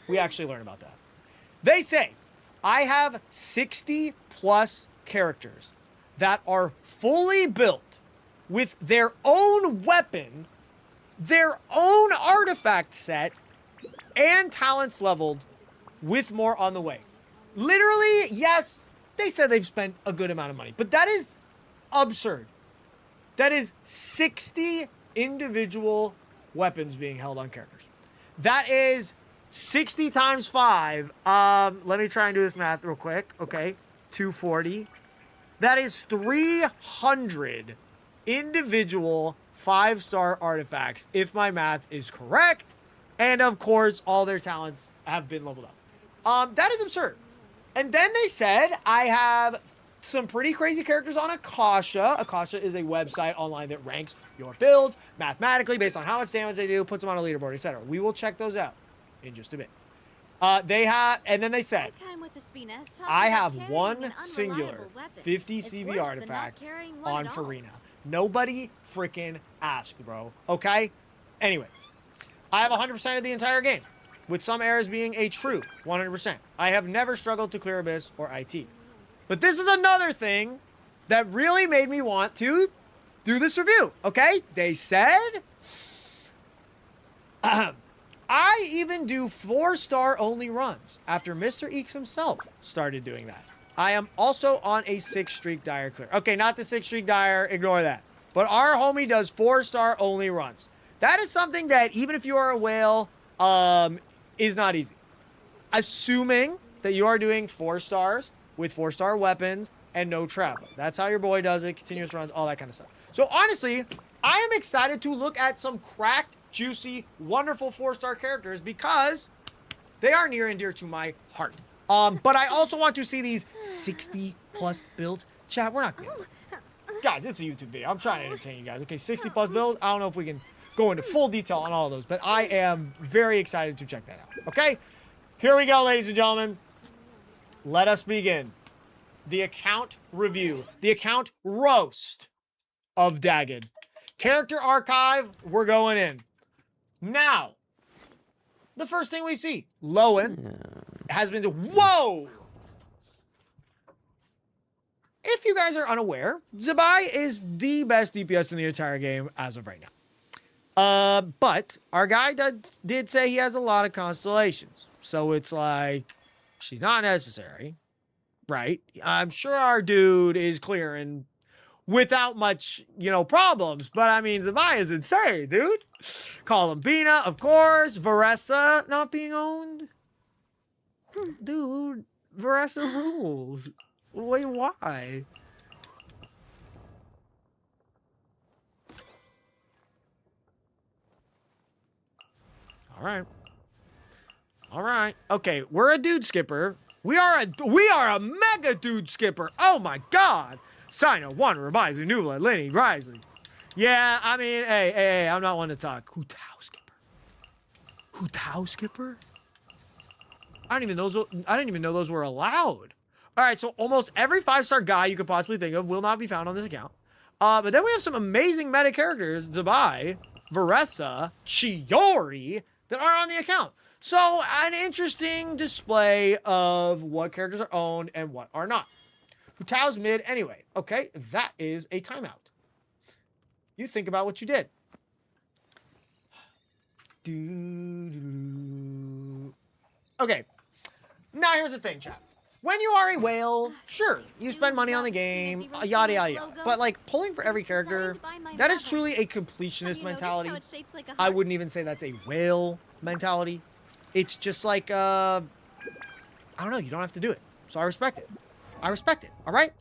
we actually learn about that. They say I have 60 plus characters that are fully built with their own weapon, their own artifact set, and talents leveled, with more on the way. Literally, yes, they said they've spent a good amount of money, but that is absurd. That is 60 individual weapons being held on characters. That is 60 times 5. Let me try and do this math real quick. Okay, 240. That is 300 individual 5-star artifacts, if my math is correct. And of course, all their talents have been leveled up. That is absurd. And then they said I have some pretty crazy characters on Akasha. Akasha is a website online that ranks your builds mathematically based on how much damage they do, puts them on a leaderboard, etc. We will check those out in just a bit. They have, and then they said, I have one singular 50 CV artifact on Farina. Nobody freaking asked, bro. Okay? Anyway. I have 100% of the entire game, with some errors being a true 100%. I have never struggled to clear Abyss or IT. But this is another thing that really made me want to do this review, okay? They said, I even do 4-star only runs after Mr. Eakes himself started doing that. I am also on a 6-streak Dire clear. Okay, not the 6-streak Dire, ignore that. But our homie does 4-star only runs. That is something that, even if you are a whale, is not easy. Assuming that you are doing 4 stars with 4-star weapons and no travel. That's how your boy does it, continuous runs, all that kind of stuff. So honestly, I am excited to look at some cracked, juicy, wonderful 4-star characters because they are near and dear to my heart. But I also want to see these 60 plus builds. Chat, we're not gonna... Guys, it's a YouTube video. I'm trying to entertain you guys. Okay, 60 plus builds. I don't know if we can go into full detail on all of those, but I am very excited to check that out. Okay, here we go, ladies and gentlemen. Let us begin the account review, the account roast of Dagged. Character archive, we're going in. Now, the first thing we see, Lowen has been, whoa! If you guys are unaware, Zabai is the best DPS in the entire game as of right now. But our guy did say he has a lot of constellations. So it's like, she's not necessary, right? I'm sure our dude is clearing without much, you know, problems. But I mean, Zabai is insane, dude. Columbina, of course. Varessa not being owned. Dude, Varessa rules. Wait, why? All right. Okay, we're a dude skipper. We are a mega dude skipper. Oh my god. Sino, One, Remizu, Nuvla, Lenny, Risley. Yeah, I mean, hey, I'm not one to talk. Hu Tao skipper. Hu Tao skipper? I didn't even know those were allowed. All right, so almost every 5-star guy you could possibly think of will not be found on this account. But then we have some amazing meta characters, Zabai, Varessa, Chiori, that are on the account. So an interesting display of what characters are owned and what are not. Hutao's mid anyway. Okay, that is a timeout. You think about what you did. Okay, now here's the thing, chat. When you are a whale, sure, you spend money on the game, yada yada yada. But like pulling for every character, that is truly a completionist mentality. I wouldn't even say that's a whale mentality. It's just like, I don't know, you don't have to do it. So I respect it. I respect it, all right?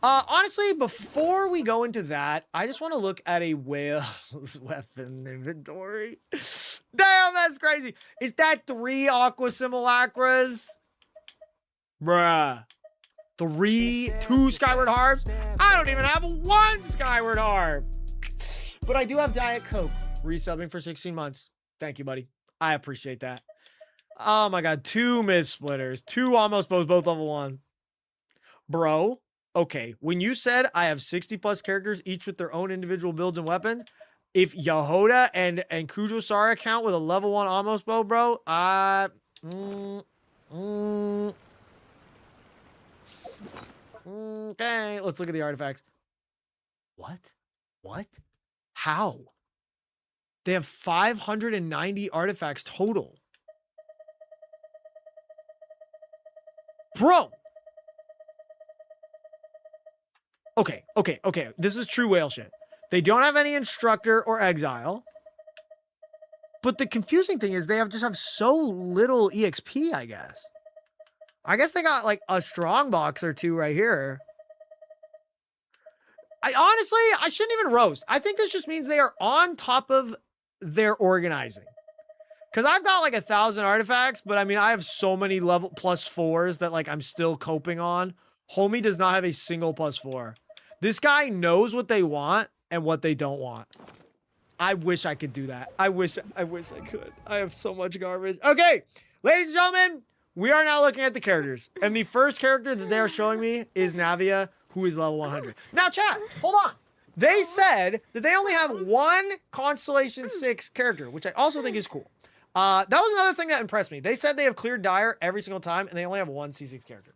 Honestly, before we go into that, I just want to look at a whale's weapon inventory. Damn, that's crazy. Is that 3 Aqua Simulacras? Bruh. 2 Skyward Harps? I don't even have 1 Skyward Harp. But I do have Diet Coke resubbing for 16 months. Thank you, buddy. I appreciate that. Oh my god, 2 Mist Splitters. 2 almost both level 1. Bro, okay, when you said I have 60 plus characters, each with their own individual builds and weapons, if Yahoda and Kujo Sara count with a level 1 almost bow, bro, okay, let's look at the artifacts. What? How? They have 590 artifacts total. Bro. Okay. This is true whale shit. They don't have any instructor or exile. But the confusing thing is they just have so little EXP, I guess. I guess they got like a strong box or 2 right here. I shouldn't even roast. I think this just means they are on top of their organizing. Because I've got like 1,000 artifacts, but I mean, I have so many level +4s that like I'm still coping on. Homie does not have a single +4. This guy knows what they want and what they don't want. I wish I could do that. I wish I could. I have so much garbage. Okay, ladies and gentlemen, we are now looking at the characters. And the first character that they are showing me is Navia, who is level 100. Now, chat, hold on. They said that they only have 1 Constellation 6 character, which I also think is cool. That was another thing that impressed me. They said they have cleared Dire every single time, and they only have 1 C6 character.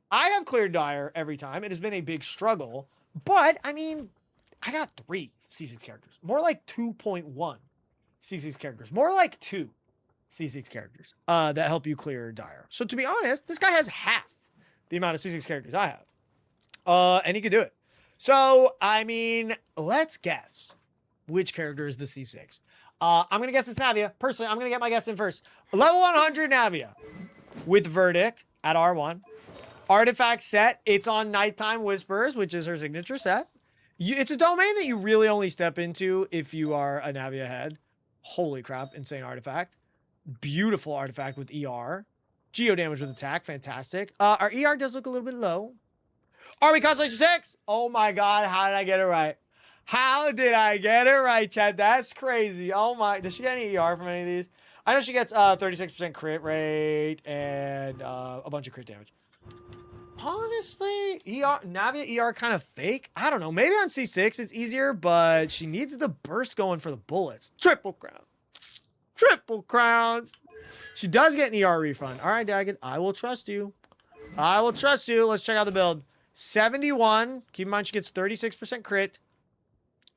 I have cleared Dire every time. It has been a big struggle, but I mean, I got 3 C6 characters. More like 2.1 C6 characters. More like 2 C6 characters that help you clear Dire. So to be honest, this guy has half the amount of C6 characters I have. And he could do it. So, I mean, let's guess which character is the C6. I'm going to guess it's Navia. Personally, I'm going to get my guess in first. Level 100 Navia with Verdict at R1. Artifact set. It's on Nighttime Whispers, which is her signature set. It's a domain that you really only step into if you are a Navia head. Holy crap. Insane artifact. Beautiful artifact with ER. Geo damage with attack. Fantastic. Our ER does look a little bit low. Are we Constellation 6? Oh my god. How did I get it right? How did I get it right, Chad? That's crazy. Oh my. Does she get any ER from any of these? I know she gets 36% crit rate and a bunch of crit damage. Honestly, Navia ER kind of fake. I don't know. Maybe on C6 it's easier, but she needs the burst going for the bullets. Triple crown. Triple crowns. She does get an ER refund. All right, Daggett. I will trust you. I will trust you. Let's check out the build. 71. Keep in mind she gets 36% crit.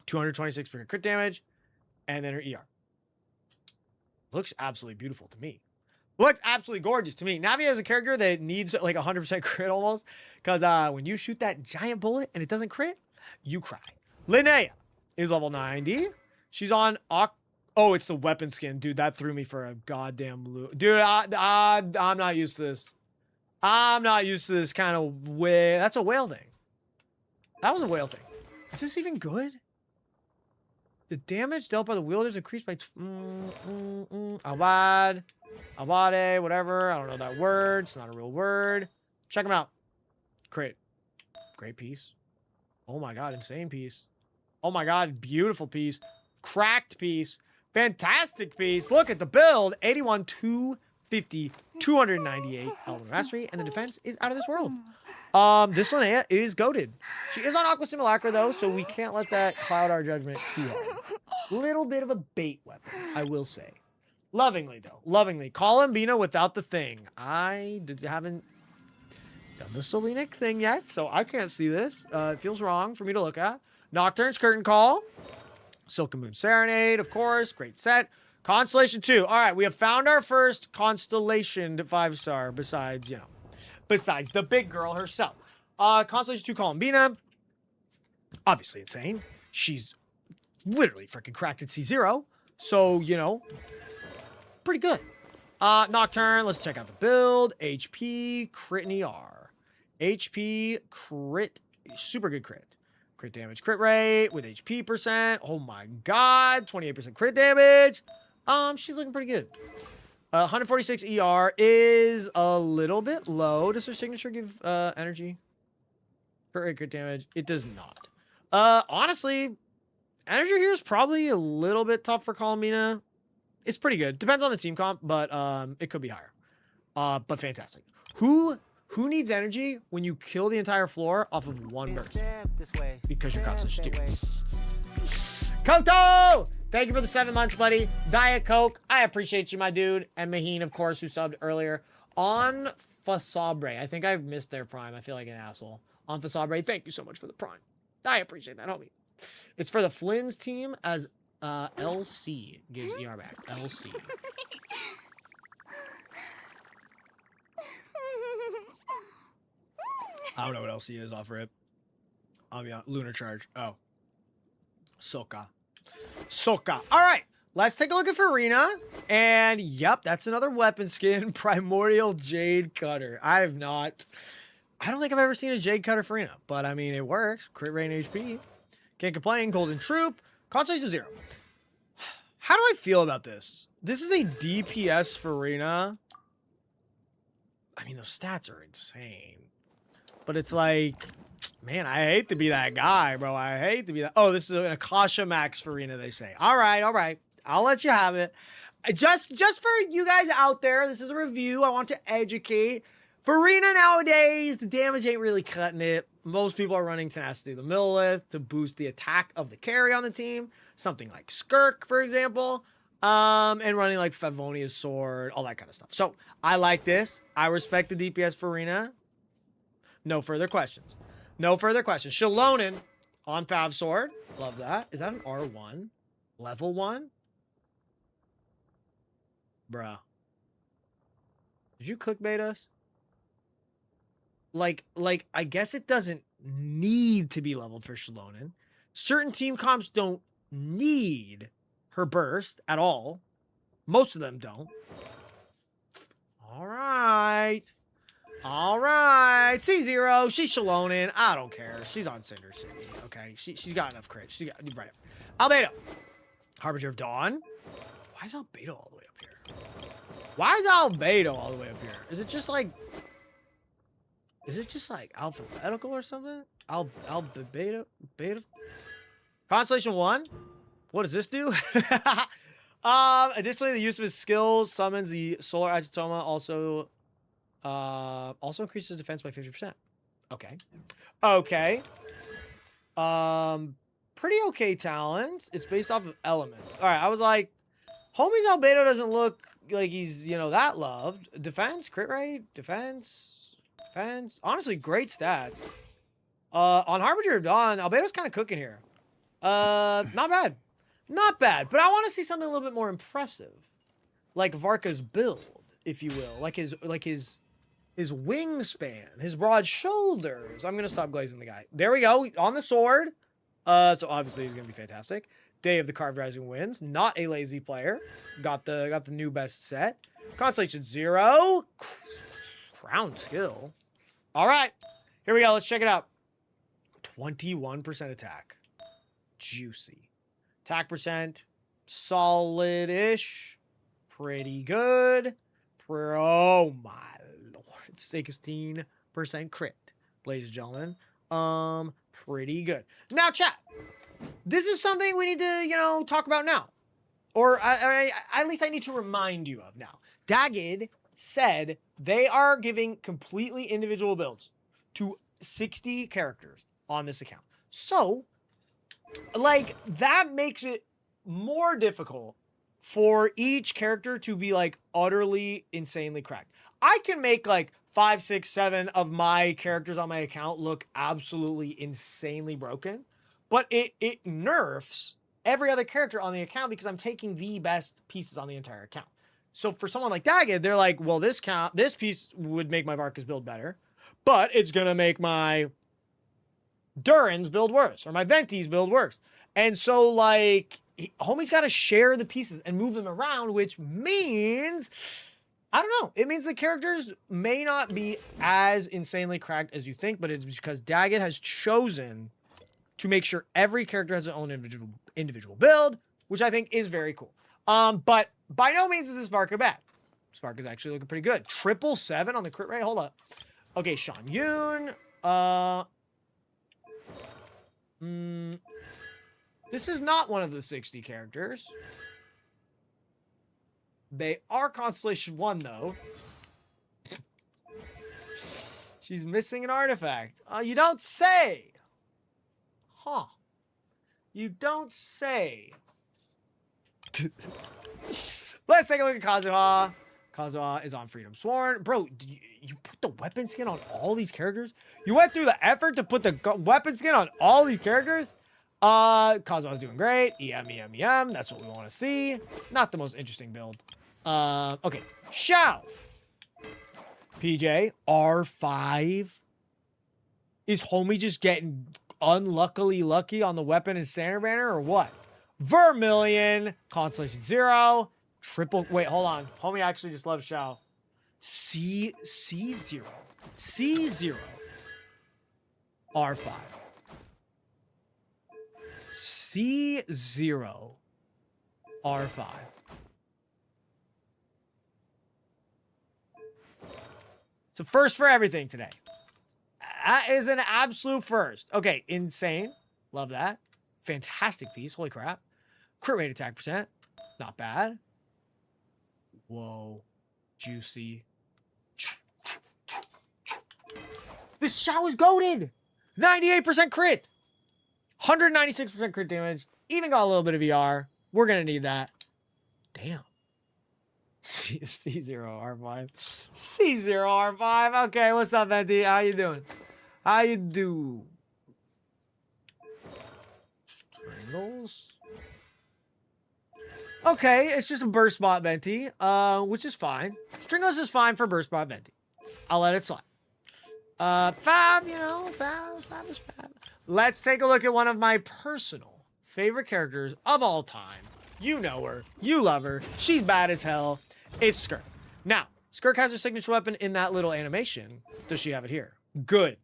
226% crit damage. And then her ER. Looks absolutely beautiful to me. Looks absolutely gorgeous to me. Navia is a character that needs like 100% crit almost. Because when you shoot that giant bullet and it doesn't crit, you cry. Linnea is level 90. She's on... Oh, it's the weapon skin. Dude, that threw me for a goddamn loop. Dude, I'm not used to this. I'm not used to this kind of way. That's a whale thing. That was a whale thing. Is this even good? The damage dealt by the wielders increased by... Abad. Abade, whatever. I don't know that word. It's not a real word. Check them out. Great. Great piece. Oh my god, insane piece. Oh my god, beautiful piece. Cracked piece. Fantastic piece. Look at the build. 81, 250, 298 element mastery, and the defense is out of this world. This Linnea is goated. She is on Aqua Simulacra though, so we can't let that cloud our judgment too hard. Little bit of a bait weapon, I will say. Lovingly though, lovingly. Columbina without the thing. I haven't done the Selenic thing yet, so I can't see this. It feels wrong for me to look at. Nocturne's Curtain Call. Silken Moon Serenade, of course. Great set. Constellation 2. All right, we have found our first Constellation 5-star besides, you know, besides the big girl herself. Constellation 2 Columbina. Obviously insane. She's literally freaking cracked at C0. So, you know, pretty good. Nocturne, let's check out the build. HP, crit and ER. HP, crit, super good crit. Crit damage, crit rate with HP percent. Oh my god, 28% crit damage. She's looking pretty good. 146 ER is a little bit low. Does her signature give energy? Crit damage? It does not. Honestly, energy here is probably a little bit tough for Columbina. It's pretty good. Depends on the team comp, but it could be higher. But fantastic. Who needs energy when you kill the entire floor off of one burst? Because your Constellation 2. Koto! Thank you for the 7 months, buddy. Diet Coke, I appreciate you, my dude. And Maheen, of course, who subbed earlier. On Fasabre, I think I missed their prime. I feel like an asshole. On Fasabre, thank you so much for the prime. I appreciate that, homie. It's for the Flynn's team as LC gives ER back. LC. I don't know what LC is off rip. I'll be on Lunar Charge. Oh. Soka. All right. Let's take a look at Farina. And yep, that's another weapon skin. Primordial Jade Cutter. I don't think I've ever seen a Jade Cutter Farina. But I mean, it works. Crit rate and HP. Can't complain. Golden Troop. Constellation 0. How do I feel about this? This is a DPS Farina. I mean, those stats are insane. But it's like, man, I hate to be that guy, bro. I hate to be that. Oh, this is an Akasha Max Farina, they say. All right. I'll let you have it. Just for you guys out there, this is a review. I want to educate. Farina nowadays, the damage ain't really cutting it. Most people are running Tenacity of the Millith to boost the attack of the carry on the team. Something like Skirk, for example. And running like Favonia's Sword, all that kind of stuff. So I like this. I respect the DPS Farina. No further questions. Shalonin on Fav Sword. Love that. Is that an R1? Level 1? Bruh. Did you clickbait us? Like, I guess it doesn't need to be leveled for Shalonin. Certain team comps don't need her burst at all. Most of them don't. All right. C0. She's Shalonin. I don't care. She's on Cinder City. Okay. She's got enough crit. She's got right. Albedo. Harbinger of Dawn. Why is Albedo all the way up here? Is it just like alphabetical or something? Albedo. Beta. Constellation 1. What does this do? Additionally, the use of his skills summons the Solar Agitoma. Also increases defense by 50%. Okay. Pretty okay talent. It's based off of elements. All right, I was like, homie's Albedo doesn't look like he's, that loved. Defense, crit rate, defense. Honestly, great stats. On Harbinger of Dawn, Albedo's kind of cooking here. Not bad, but I want to see something a little bit more impressive. Like Varka's build, if you will. Like his wingspan, his broad shoulders. I'm going to stop glazing the guy. There we go. On the sword. So obviously he's going to be fantastic. Day of the Carved Rising wins. Not a lazy player. Got the new best set. Constellation 0. Crown skill. All right. Here we go. Let's check it out. 21% attack. Juicy. Attack percent. Solid-ish. Pretty good. Oh my lord. 16% crit, ladies and gentlemen. Pretty good. Now, chat. This is something we need to, talk about now. Or at least I need to remind you of now. Dagged said they are giving completely individual builds to 60 characters on this account. So, that makes it more difficult for each character to be, utterly insanely cracked. I can make, 5, 6, 7 of my characters on my account look absolutely insanely broken. But it nerfs every other character on the account because I'm taking the best pieces on the entire account. So for someone like Dagged, they're like, well, this piece would make my Varka's build better, but it's gonna make my Durin's build worse, or my Venti's build worse. And so, like, homie's got to share the pieces and move them around, which means, I don't know, it means the characters may not be as insanely cracked as you think, but it's because Dagged has chosen to make sure every character has their own individual build, which I think is very cool. But by no means is this Varka bad. This Varka's actually looking pretty good. 777 on the crit rate. Hold up. Okay, Sean Yoon. This is not one of the 60 characters. They are Constellation 1, though. She's missing an artifact. You don't say. Huh. You don't say. Let's take a look at Kazuha. Kazuha is on Freedom Sworn. Bro, you put the weapon skin on all these characters? You went through the effort to put the weapon skin on all these characters? Kazuha's doing great. EM. That's what we want to see. Not the most interesting build. Okay. Xiao. PJ. R5. Is homie just getting unluckily lucky on the weapon and standard banner or what? Vermilion. Constellation 0. Wait, hold on. Homie actually just loves Xiao. C0. C0. R5. C0. R5. It's a first for everything today. That is an absolute first. Okay, insane. Love that. Fantastic piece. Holy crap. Crit rate attack percent. Not bad. Whoa. Juicy. This Xiao is goated. 98% crit. 196% crit damage. Even got a little bit of ER. We're going to need that. Damn. C0R5. C0R5. Okay, what's up, Venti? How you doing? How you do? Strangles. Okay, it's just a burst bot Venti, which is fine. Stringos is fine for burst bot Venti. I'll let it slide. Fab, you know, Fab is Fab. Let's take a look at one of my personal favorite characters of all time. You know her. You love her. She's bad as hell. It's Skirk. Now, Skirk has her signature weapon in that little animation. Does she have it here? Good.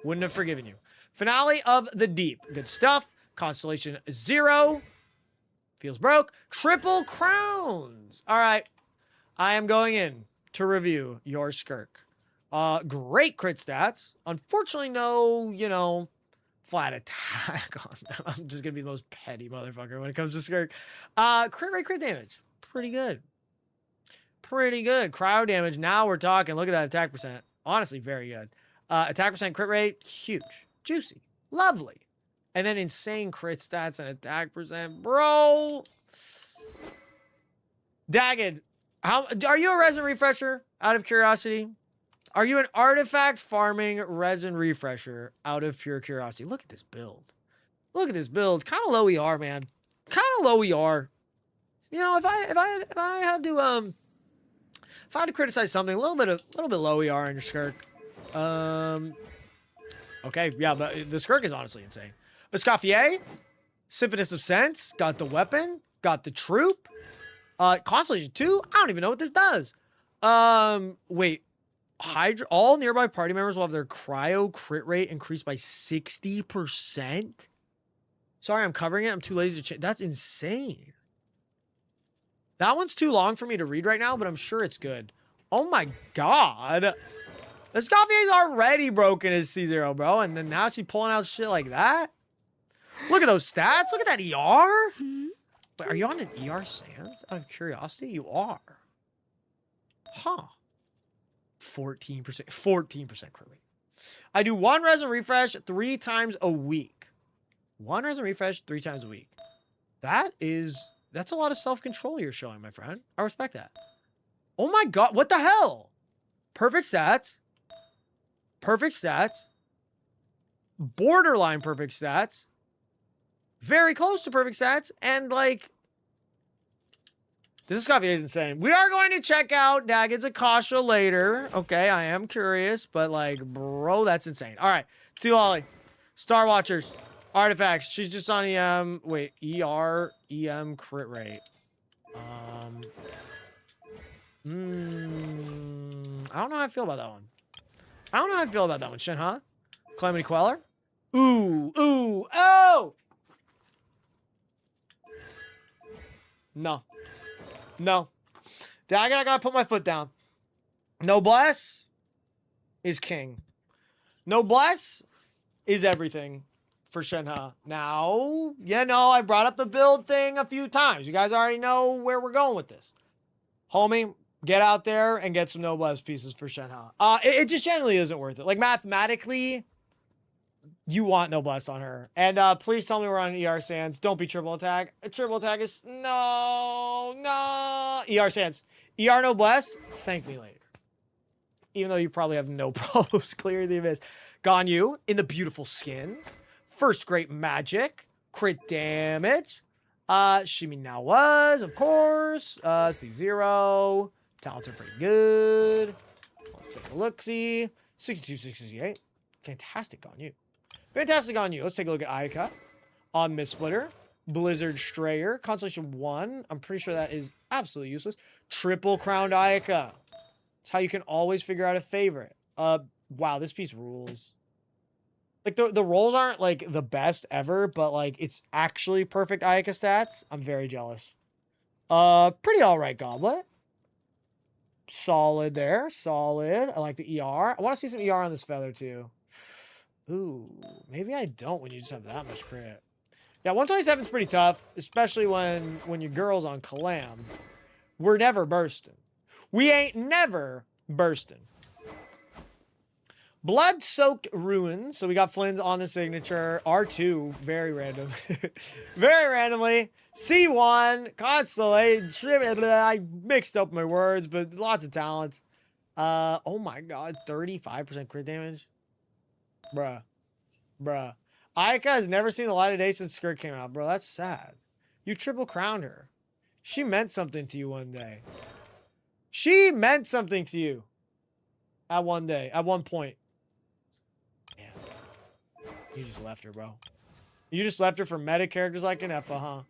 Wouldn't have forgiven you. Finale of the Deep. Good stuff. Constellation 0. Feels broke. Triple crowns. All right. I am going in to review your Skirk. Great crit stats. Unfortunately, no, you know, flat attack on them. I'm just going to be the most petty motherfucker when it comes to Skirk. Crit rate, crit damage. Pretty good. Pretty good. Cryo damage. Now we're talking. Look at that attack percent. Honestly, very good. Attack percent, crit rate, huge. Juicy. Lovely. And then insane crit stats and attack percent. Bro. Dagged. Are you a resin refresher? Out of curiosity. Are you an artifact farming resin refresher? Out of pure curiosity. Look at this build. Look at this build. Kind of low ER, man. Kind of low ER. You know, if I had to criticize something, a little bit low ER on your Skirk. Okay, yeah, but the Skirk is honestly insane. Escoffier, Symphonist of Sense, got the weapon, got the troop. Constellation 2, I don't even know what this does. Wait, Hydra, all nearby party members will have their cryo crit rate increased by 60%. Sorry, I'm covering it. I'm too lazy to change. That's insane. That one's too long for me to read right now, but I'm sure it's good. Oh my god. Escoffier's already broken his C0, bro. And then now she's pulling out shit like that. Look at those stats. Look at that ER. Wait, are you on an ER Sans? Out of curiosity? You are. Huh. 14%. 14% crit rate. I do one resin refresh 3 times a week. One resin refresh 3 times a week. That's a lot of self-control you're showing, my friend. I respect that. Oh my god, what the hell? Perfect stats. Perfect stats. Borderline perfect stats. Very close to perfect stats. And like, This Scoffy is insane. We are going to check out Dagged's Akasha later. Okay, I am curious, but like, bro, that's insane. All right, T Lolly, Star Watchers, Artifacts. She's just on EM. Wait, ER, EM crit rate. I don't know how I feel about that one. I don't know how I feel about that one, Shin, huh? Calamity Queller? Ooh, ooh, oh! No. No. I gotta put my foot down. Noblesse is king. Noblesse is everything for Shenhe. Now, you know, I brought up the build thing a few times. You guys already know where we're going with this. Homie, get out there and get some Noblesse pieces for Shenhe. It just generally isn't worth it. Like, mathematically, you want Noblesse on her. And please tell me we're on ER Sands. Don't be triple attack. A triple attack is... No. ER Sands. ER Noblesse. Thank me later. Even though you probably have no problems clearing the abyss. Ganyu in the beautiful skin. First great magic. Crit damage. Shimi now was, of course. C0. Talents are pretty good. Let's take a look-see. 62, 68. Fantastic Ganyu. Fantastic on you. Let's take a look at Ayaka on Miss Splitter. Blizzard Strayer. Constellation 1. I'm pretty sure that is absolutely useless. Triple Crowned Ayaka. It's how you can always figure out a favorite. Wow, this piece rules. Like, the rolls aren't, like, the best ever, but, like, it's actually perfect Ayaka stats. I'm very jealous. Pretty alright Goblet. Solid there. Solid. I like the ER. I want to see some ER on this feather, too. Ooh, maybe I don't when you just have that much crit. Yeah, 127 is pretty tough, especially when your girl's on Calam. We're never bursting. We ain't never bursting. Blood-soaked ruins. So we got Flynn's on the signature. R2, very random. Very randomly. C1, Constellation. I mixed up my words, but lots of talents. Oh my god, 35% crit damage. Bruh. Ayaka has never seen the light of day since Skirt came out, bro. That's sad. You triple crowned her. She meant something to you one day. She meant something to you. At one day. At one point. Yeah. You just left her, bro. You just left her for meta characters like an Effa, huh?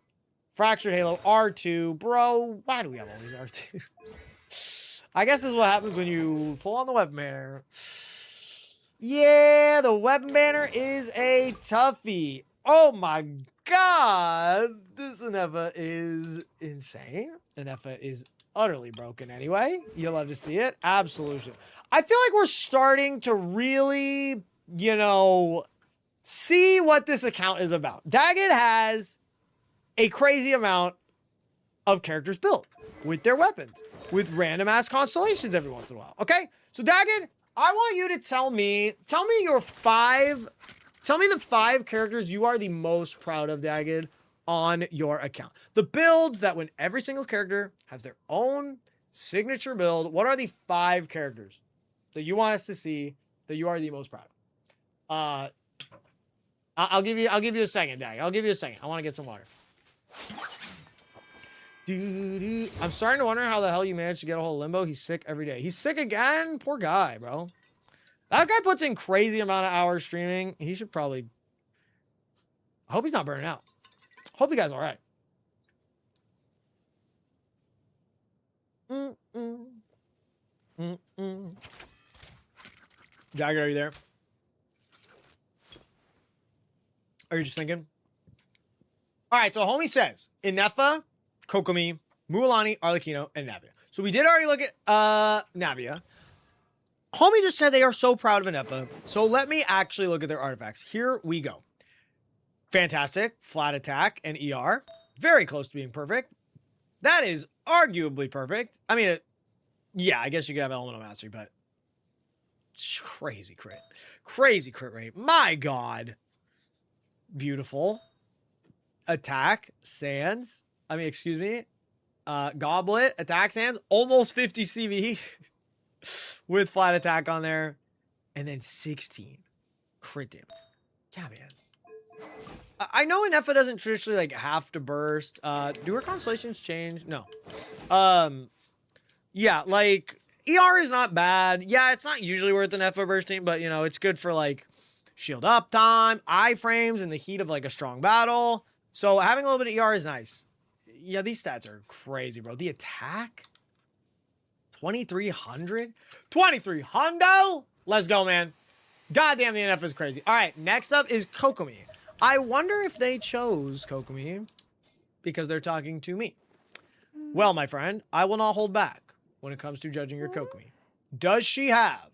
Fractured Halo, R2. Bro, why do we have all these R2s? I guess this is what happens when you pull on the weapon banner. Yeah, the weapon banner is a toughie. Oh my god. This Enefa is insane. Enefa is utterly broken anyway. You'll love to see it. Absolution. I feel like we're starting to really, you know, see what this account is about. Dagged has a crazy amount of characters built with their weapons, with random ass constellations every once in a while. Okay? So Dagged, I want you to tell me the 5 characters you are the most proud of, Dagged, on your account. The builds that when every single character has their own signature build, what are the 5 characters that you want us to see that you are the most proud of? I'll give you a second, Dagged. I'll give you a second. I want to get some water. I'm starting to wonder how the hell you managed to get a hold of Limbo. He's sick every day. He's sick again? Poor guy, bro. That guy puts in crazy amount of hours streaming. He should probably... I hope he's not burning out. Hope the guy's all right. Jagger, are you there? Are you just thinking? All right, so homie says, Enefa, Kokomi, Mualani, Arlecchino, and Navia. So we did already look at Navia. Homie just said they are so proud of Enefa. So let me actually look at their artifacts. Here we go. Fantastic, flat attack, and ER. Very close to being perfect. That is arguably perfect. I mean, yeah, I guess you could have Elemental Mastery, but crazy crit. Crazy crit rate. My God. Beautiful. Attack, Sands. I mean, excuse me. Goblet, attack Sands. Almost 50 CV with flat attack on there. And then 16 crit damage. Yeah, man. I know Enefa doesn't traditionally like have to burst. Do her constellations change? No. Yeah, like ER is not bad. Yeah, it's not usually worth an FO bursting, but you know, it's good for like shield up time, iframes in the heat of like a strong battle. So having a little bit of ER is nice. Yeah, these stats are crazy, bro. The attack 2300, 2300. Let's go, man. Goddamn, the NF is crazy. All right, next up is Kokomi. I wonder if they chose Kokomi because they're talking to me. Well, my friend, I will not hold back when it comes to judging your Kokomi. Does she have?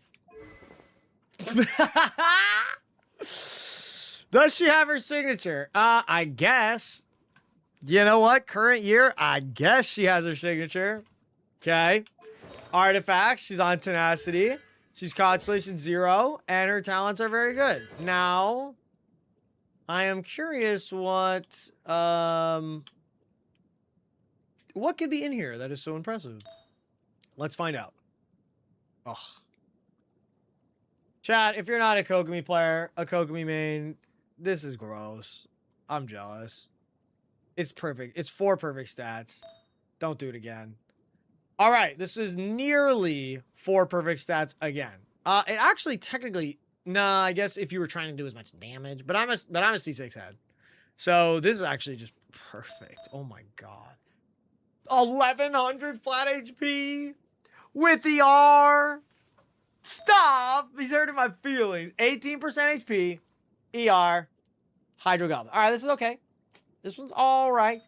Does she have her signature? I guess. You know what? Current year, I guess she has her signature. Okay. Artifacts, she's on Tenacity. She's Constellation 0, and her talents are very good. Now, I am curious what could be in here that is so impressive. Let's find out. Ugh. Chat, if you're not a Kokomi player, a Kokomi main, this is gross. I'm jealous. It's perfect. It's 4 perfect stats. Don't do it again. All right, this is nearly 4 perfect stats again. It actually technically, nah, I guess if you were trying to do as much damage, but I'm a C6 head. So this is actually just perfect. Oh my God. 1100 flat HP with the R. Stop. He's hurting my feelings. 18% HP, ER, Hydro Goblin. All right, this is okay. This one's all right.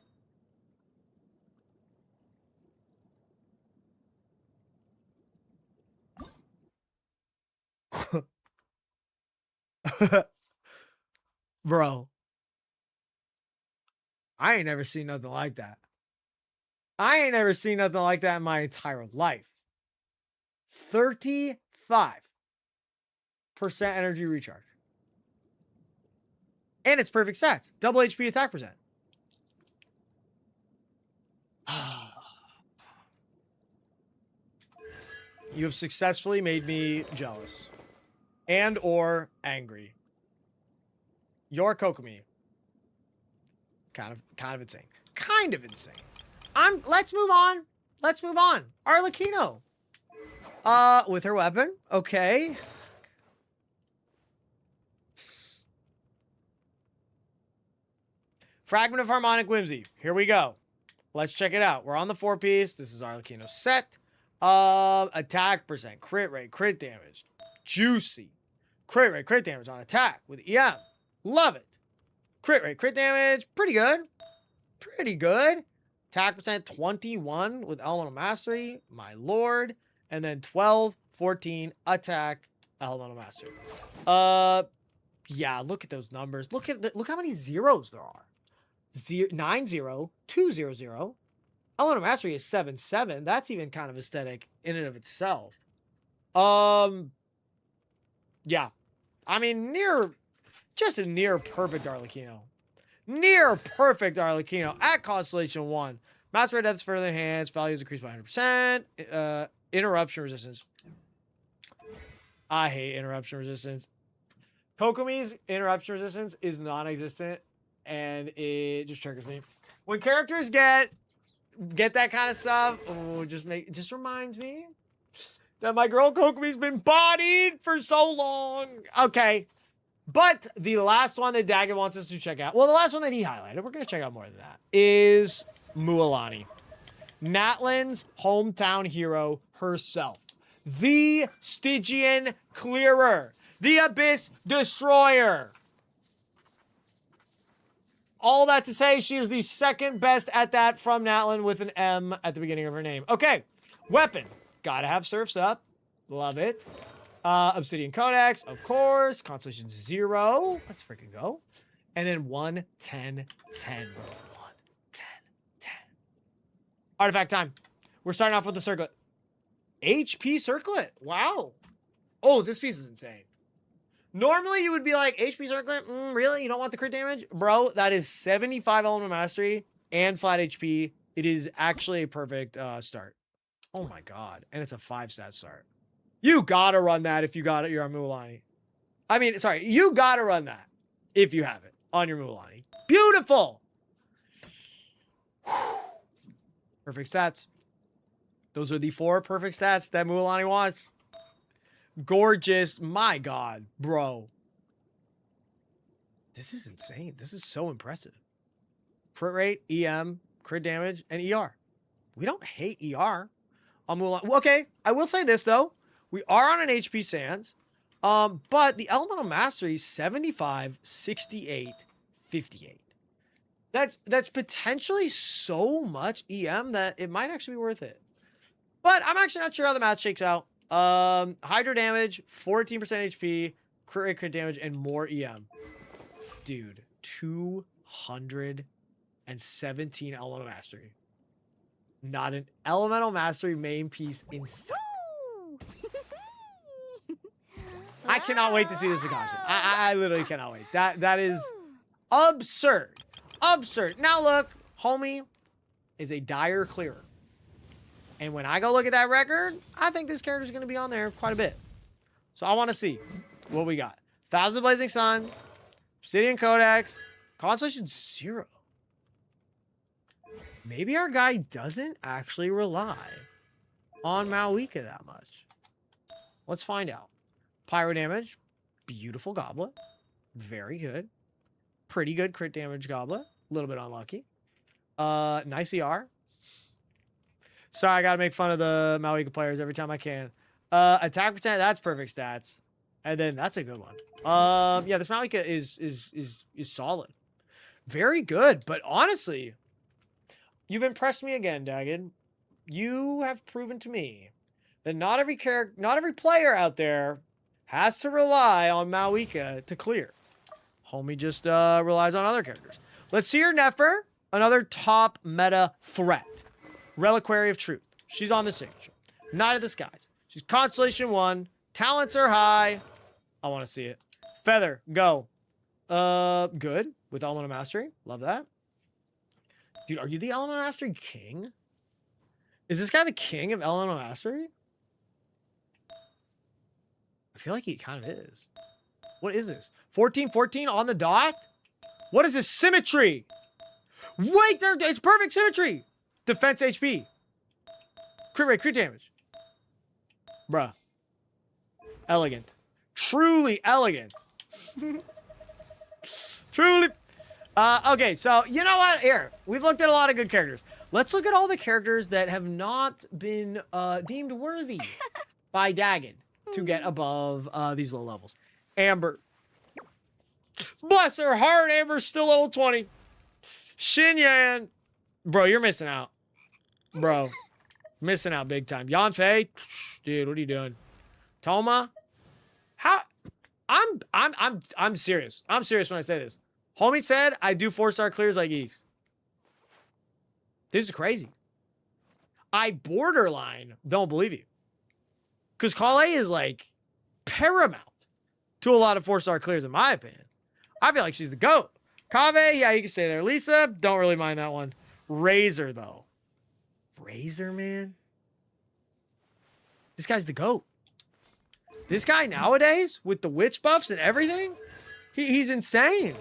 Bro, I ain't never seen nothing like that. I ain't never seen nothing like that in my entire life. 35% energy recharge. And it's perfect stats. Double HP attack percent. You have successfully made me jealous. And or angry. Your Kokomi. Kind of insane. Kind of insane. Let's move on. Let's move on. Arlecchino. With her weapon. Okay. Fragment of Harmonic Whimsy. Here we go. Let's check it out. We're on the 4-piece. This is Arlecchino's set. Attack percent, crit rate, crit damage. Juicy. Crit rate, crit damage on attack with EM. Love it. Crit rate, crit damage. Pretty good. Pretty good. Attack percent 21 with Elemental Mastery. My lord. And then 12, 14 attack Elemental Mastery. Yeah, look at those numbers. Look how many zeros there are. 9-0, 2-0-0. Elemental Mastery is 7-7. That's even kind of aesthetic in and of itself. Yeah. I mean, just a near perfect Arlecchino. Near perfect Arlecchino at Constellation 1. Master Death is further enhanced. Value is increased by 100%. Interruption resistance. I hate interruption resistance. Kokomi's interruption resistance is non-existent, and it just triggers me. When characters get that kind of stuff, it just reminds me that my girl Kokomi's been bodied for so long. Okay. But the last one that Daggett wants us to check out, well, the last one that he highlighted, we're going to check out more than that, is Mualani. Natlan's hometown hero herself. The Stygian Clearer. The Abyss Destroyer. All that to say, she is the second best at that from Natlan with an M at the beginning of her name. Okay. Weapon. Gotta have Surf's Up. Love it. Obsidian Codex, of course. Constellation 0. Let's freaking go. And then 1, 10, 10. 1, 10, 10. Artifact time. We're starting off with the circlet. HP circlet. Wow. Oh, this piece is insane. Normally, you would be like, HP circlet? Really? You don't want the crit damage? Bro, that is 75 Element Mastery and flat HP. It is actually a perfect start. Oh my god. And it's a 5-stat start. You gotta run that if you got it, you're on Mualani. I mean, sorry, you gotta run that if you have it on your Mualani. Beautiful! Perfect stats. Those are the 4 perfect stats that Mualani wants. Gorgeous. My God, bro. This is insane. This is so impressive. Crit rate, EM, crit damage, and ER. We don't hate ER on Mulan. Okay, I will say this, though. We are on an HP Sans, but the Elemental Mastery, 75, 68, 58. That's potentially so much EM that it might actually be worth it. But I'm actually not sure how the math shakes out. Hydro damage, 14% HP, crit damage, and more EM. Dude, 217 Elemental Mastery. Not an Elemental Mastery main piece in sight. I cannot wait to see this Akasha. I literally cannot wait. That is absurd. Absurd. Now look, homie is a dire clearer. And when I go look at that record, I think this character's going to be on there quite a bit. So I want to see what we got. Thousand Blazing Sun, Obsidian Codex, Constellation 0. Maybe our guy doesn't actually rely on Malwika that much. Let's find out. Pyro damage, beautiful goblet. Very good. Pretty good crit damage goblet. A little bit unlucky. Nice ER. Sorry, I gotta make fun of the Malwika players every time I can. Attack percent, that's perfect stats. And then that's a good one. Yeah, this Malwika is solid. Very good, but honestly, you've impressed me again, Dagged. You have proven to me that not every player out there has to rely on Malwika to clear. Homie just relies on other characters. Let's see your Nefer, another top meta threat. Reliquary of Truth. She's on the signature. Knight of the Skies. She's Constellation 1. Talents are high. I want to see it. Feather, go. Good. With Elemental Mastery. Love that. Dude, are you the Elemental Mastery king? Is this guy the king of Elemental Mastery? I feel like he kind of is. What is this? 14-14 on the dot? What is this? Symmetry. Wait, there, it's perfect symmetry. Defense HP. Crit rate, crit damage. Bruh. Elegant. Truly elegant. Truly. Okay, so you know what? Here, we've looked at a lot of good characters. Let's look at all the characters that have not been deemed worthy by Dagon to get above these low levels. Amber. Bless her heart, Amber's still level 20. Xinyan. Bro, you're missing out. Bro. Missing out big time. Yanfei. Dude, what are you doing? Toma. How? I'm serious. I'm serious when I say this. Homie said I do 4-star clears like Eakes. This is crazy. I borderline don't believe you. Because Kale is like paramount to a lot of 4-star clears in my opinion. I feel like she's the GOAT. Kave, yeah, you can stay there. Lisa, don't really mind that one. Razor, though. Razor, man. This guy's the GOAT. This guy nowadays, with the witch buffs and everything, he's insane.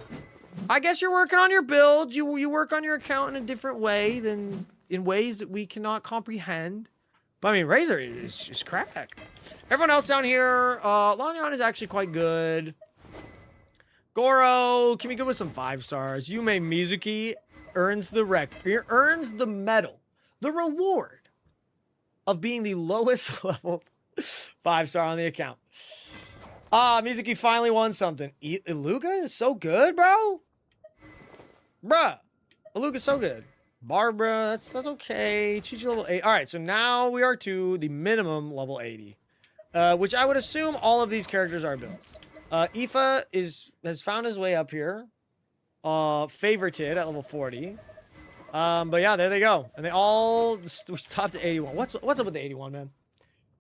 I guess you're working on your build. You work on your account in a different way than in ways that we cannot comprehend. But I mean, Razor is cracked. Everyone else down here, Lanyan is actually quite good. Goro can be good with some 5 stars. Yume Mizuki earns the medal, the reward of being the lowest level 5-star on the account. Mizuki finally won something. Iluga is so good, bro. Bruh, Iluga's so good. Barbara, that's okay. Chichi level 8. All right, so now we are to the minimum level 80, which I would assume all of these characters are built. Aoife has found his way up here. Favorited at level 40. But yeah, there they go. And they all stopped at 81. What's up with the 81, man?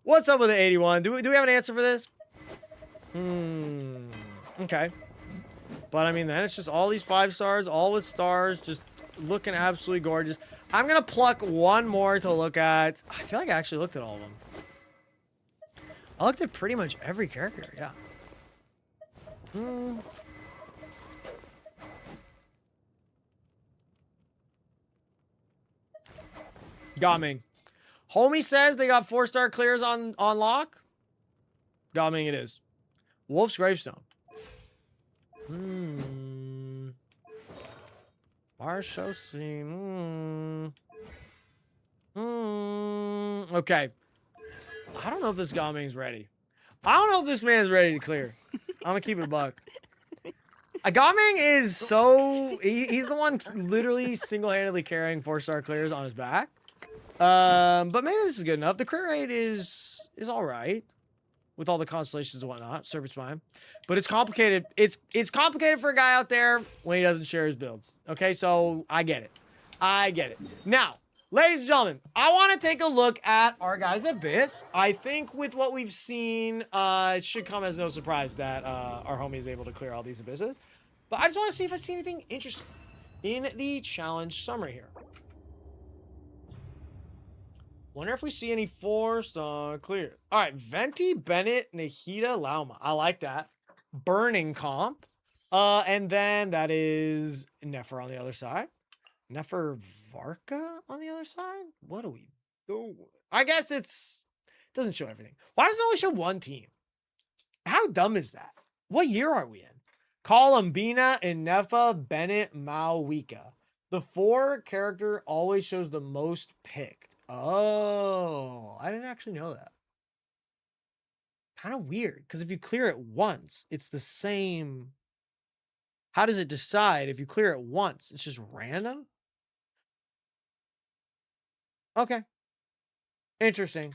What's up with the 81? Do we have an answer for this? Okay. But I mean, then it's just all these 5 stars, all with stars, just looking absolutely gorgeous. I'm gonna pluck one more to look at. I feel like I actually looked at all of them. I looked at pretty much every character, yeah. Gaming. Homie says they got 4-star clears on lock. Gaming it is. Wolf's Gravestone. Marshosi. Okay. I don't know if this Gaming's ready. I don't know if this man's ready to clear. I'm gonna keep it a buck. Gaming is so he's the one literally single-handedly carrying 4-star clears on his back. But maybe this is good enough. The clear rate is all right with all the constellations and whatnot. Serpent's Mine, but it's complicated. It's complicated for a guy out there when he doesn't share his builds. Okay, so I get it. I get it. Now, ladies and gentlemen, I want to take a look at our guy's Abyss. I think with what we've seen, it should come as no surprise that our homie is able to clear all these Abysses. But I just want to see if I see anything interesting in the challenge summary here. Wonder if we see any 4-star clear. All right, Venti, Bennett, Nahida, Lauma. I like that. Burning comp. And then that is Nefer on the other side. Nefer Varka on the other side? What do we do? I guess it doesn't show everything. Why does it only show one team? How dumb is that? What year are we in? Columbina, Nefa, Bennett, Mawika. The 4 character always shows the most picked. Oh, I didn't actually know that. Kind of weird, because if you clear it once, it's the same. How does it decide if you clear it once? It's just random? Okay. Interesting.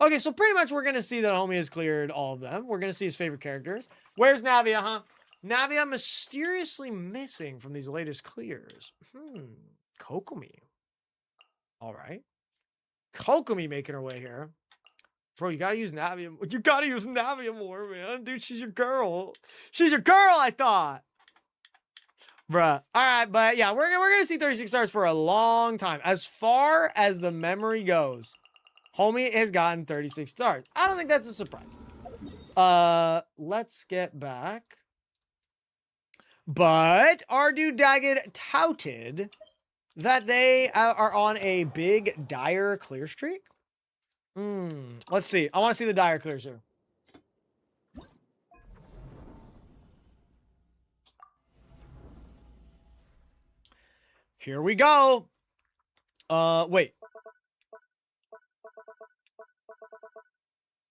Okay, so pretty much we're going to see that homie has cleared all of them. We're going to see his favorite characters. Where's Navia, huh? Navia mysteriously missing from these latest clears. Kokomi. All right. Kokomi making her way here. Bro, you gotta use Navia. You gotta use Navia more, man. Dude, she's your girl. She's your girl, I thought. Bruh. All right, but yeah, we're gonna see 36 stars for a long time. As far as the memory goes, homie has gotten 36 stars. I don't think that's a surprise. Let's get back. But our dude Dagged touted that they are on a big dire clear streak. Let's see. I want to see the dire clears here. Here we go. Wait.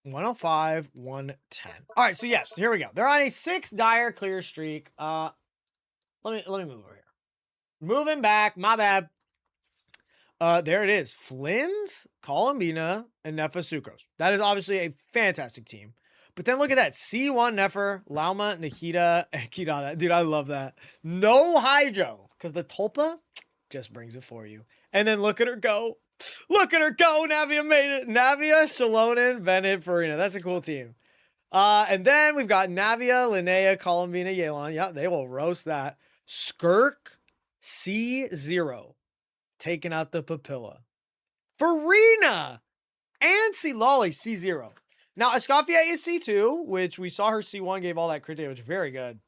105, 110. All right, so yes, here we go. They're on a 6 dire clear streak. Let me move over here. Moving back, my bad. There it is. Flynn's, Columbina, and Nefa Sucrose. That is obviously a fantastic team. But then look at that. C1 Nefer, Lauma, Nahida, and Kirana. Dude, I love that. No Hydro. Because the Tulpa just brings it for you. And then look at her go. Look at her go. Navia made it. Navia, Shalonen, Bennett, Farina. That's a cool team. And then we've got Navia, Linnea, Columbina, Yelan. Yeah, they will roast that. Skirk, C0. Taking out the Papilla. Farina and Lolly, C0. Now, Escoffier is C2, which we saw her C1 gave all that crit damage. Very good.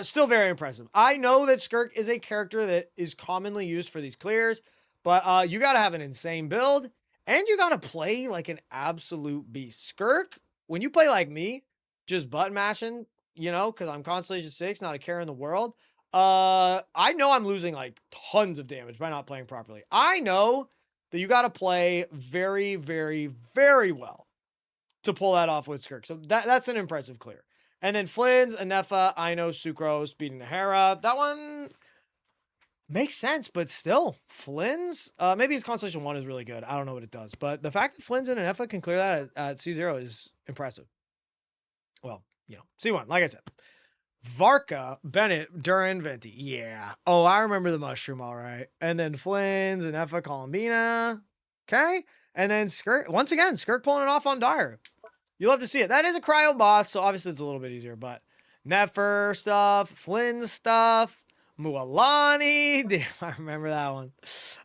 Still very impressive. I know that Skirk is a character that is commonly used for these clears, but you got to have an insane build, and you got to play like an absolute beast. Skirk, when you play like me, just button mashing, you know, because I'm Constellation 6, not a care in the world, I know I'm losing like tons of damage by not playing properly. I know that you got to play very, very, very well to pull that off with Skirk. So that's an impressive clear. And then Flynn's, Anefa, Ino, Sucrose beating the Hera. That one makes sense, but still, Flynn's, maybe his Constellation 1 is really good. I don't know what it does. But the fact that Flynn's and Anefa can clear that at C0 is impressive. Well, you know, C1, like I said. Varka, Bennett, Duran, Venti. Yeah. Oh, I remember the mushroom, all right. And then Flynn's, Anefa, Columbina. Okay. And then Skirk, once again, Skirk pulling it off on Dire. You love to see it. That is a cryo boss, so obviously it's a little bit easier, but Nefer stuff, Flynn stuff, Mualani. Damn, I remember that one.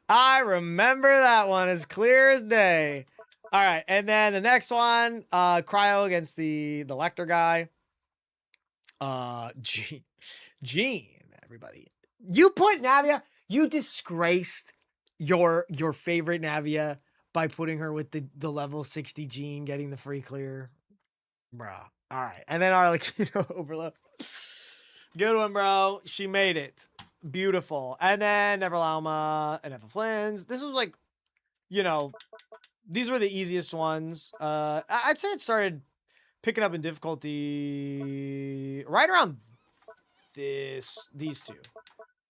I remember that one as clear as day. All right, and then the next one, cryo against the Lecter guy. Gene, everybody. You put Navia, you disgraced your favorite Navia by putting her with the level 60 Gene, getting the free clear. Bruh. All right. And then Arlecchino overload. Good one, bro. She made it. Beautiful. And then Neverlauma and Eva Flins. This was like, you know, these were the easiest ones. I'd say it started picking up in difficulty right around these two.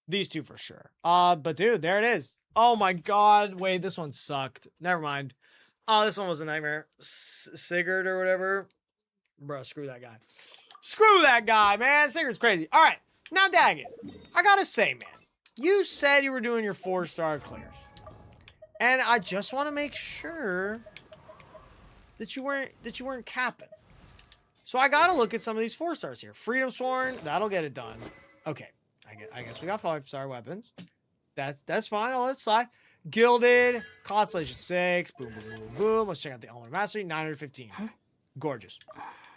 These two for sure. But dude, there it is. Oh my god. Wait, this one sucked. Never mind. Oh, this one was a nightmare. Sigurd or whatever. Bro, screw that guy. Screw that guy, man. Sigurd's crazy. All right. Now, Daggett, I gotta say, man, you said you were doing your 4-star clears. And I just want to make sure that you weren't capping. So I gotta look at some of these 4-stars here. Freedom Sworn, that'll get it done. Okay. I guess we got 5-star weapons. That's fine. I'll let it slide. Gilded, Constellation 6, boom, boom, boom, boom. Let's check out the Element Mastery, 915. Gorgeous.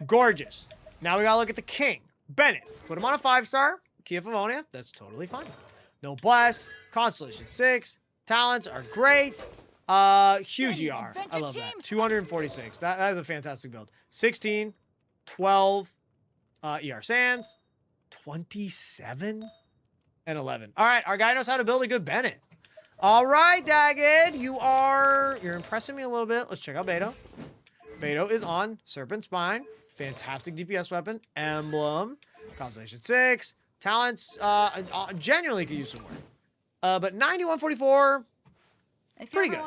Gorgeous. Now we gotta look at the King. Bennett. Put him on a 5-star. Key of Livonia. That's totally fine. Noblesse, Constellation 6. Talents are great. Huge ER. I love that. 246. That is a fantastic build. 16, 12, ER Sands, 27, and 11. All right, our guy knows how to build a good Bennett. All right, Daggett, you're impressing me a little bit. Let's check out Beto. Beto is on Serpent Spine. Fantastic DPS weapon. Emblem. Constellation 6. Talents, genuinely could use some work. But 9144, pretty good.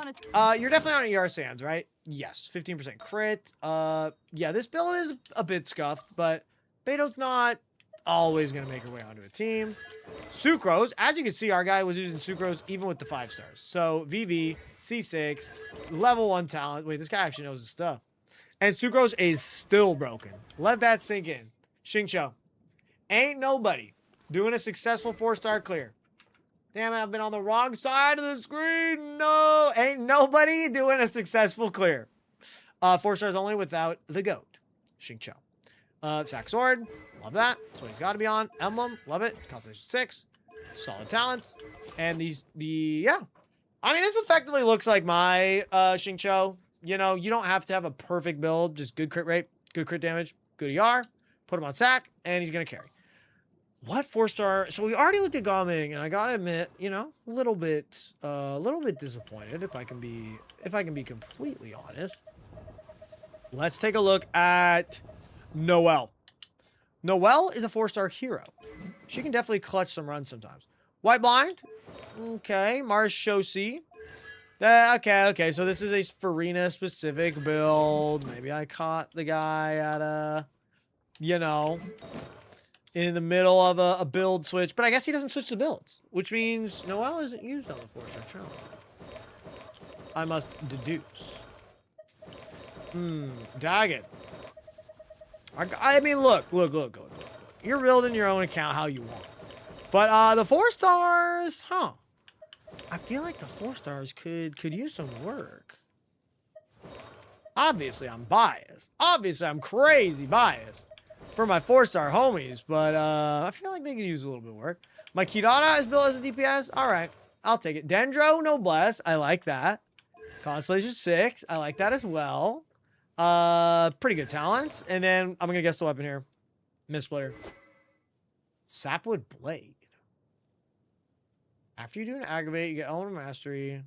You're definitely on ER Sands, right? Yes, 15% crit. Yeah, this build is a bit scuffed, but Beto's not always going to make her way onto a team. Sucrose, as you can see, our guy was using Sucrose even with the 5-stars. So VV, C6, level 1 talent. Wait, this guy actually knows his stuff. And Sucrose is still broken. Let that sink in. Xingqiu. Ain't nobody doing a successful 4-star clear. Damn it, I've been on the wrong side of the screen. No, ain't nobody doing a successful clear. 4 stars only without the GOAT. Xingqiu. Sack Sword. Love that. That's what you got to be on. Emblem. Love it. Constellation 6. Solid talents. And yeah. I mean, this effectively looks like my Xingqiu. You know, you don't have to have a perfect build. Just good crit rate, good crit damage, good ER. Put him on sack, and he's going to carry. What 4-star? So we already looked at Gaming, and I gotta admit, you know, a little bit disappointed if I can be completely honest. Let's take a look at Noelle. Noelle is a 4-star hero. She can definitely clutch some runs sometimes. White Blind, okay. Mars Shosi. Okay. So this is a Farina specific build. Maybe I caught the guy at a, you know, in the middle of a build switch, but I guess he doesn't switch the builds, which means Noelle isn't used on the 4-star channel. I must deduce. Daggett. I mean, look. You're building your own account how you want. But the 4-stars, huh? I feel like the 4-stars could use some work. Obviously, I'm biased. Obviously, I'm crazy biased for my 4-star homies, but I feel like they could use a little bit of work. My Kirara is built as a DPS. All right, I'll take it. Dendro Noblesse, I like that. Constellation 6, I like that as well. Pretty good talents. And then I'm gonna guess the weapon here. Mistsplitter. Sapwood Blade. After you do an aggravate, you get Element Mastery.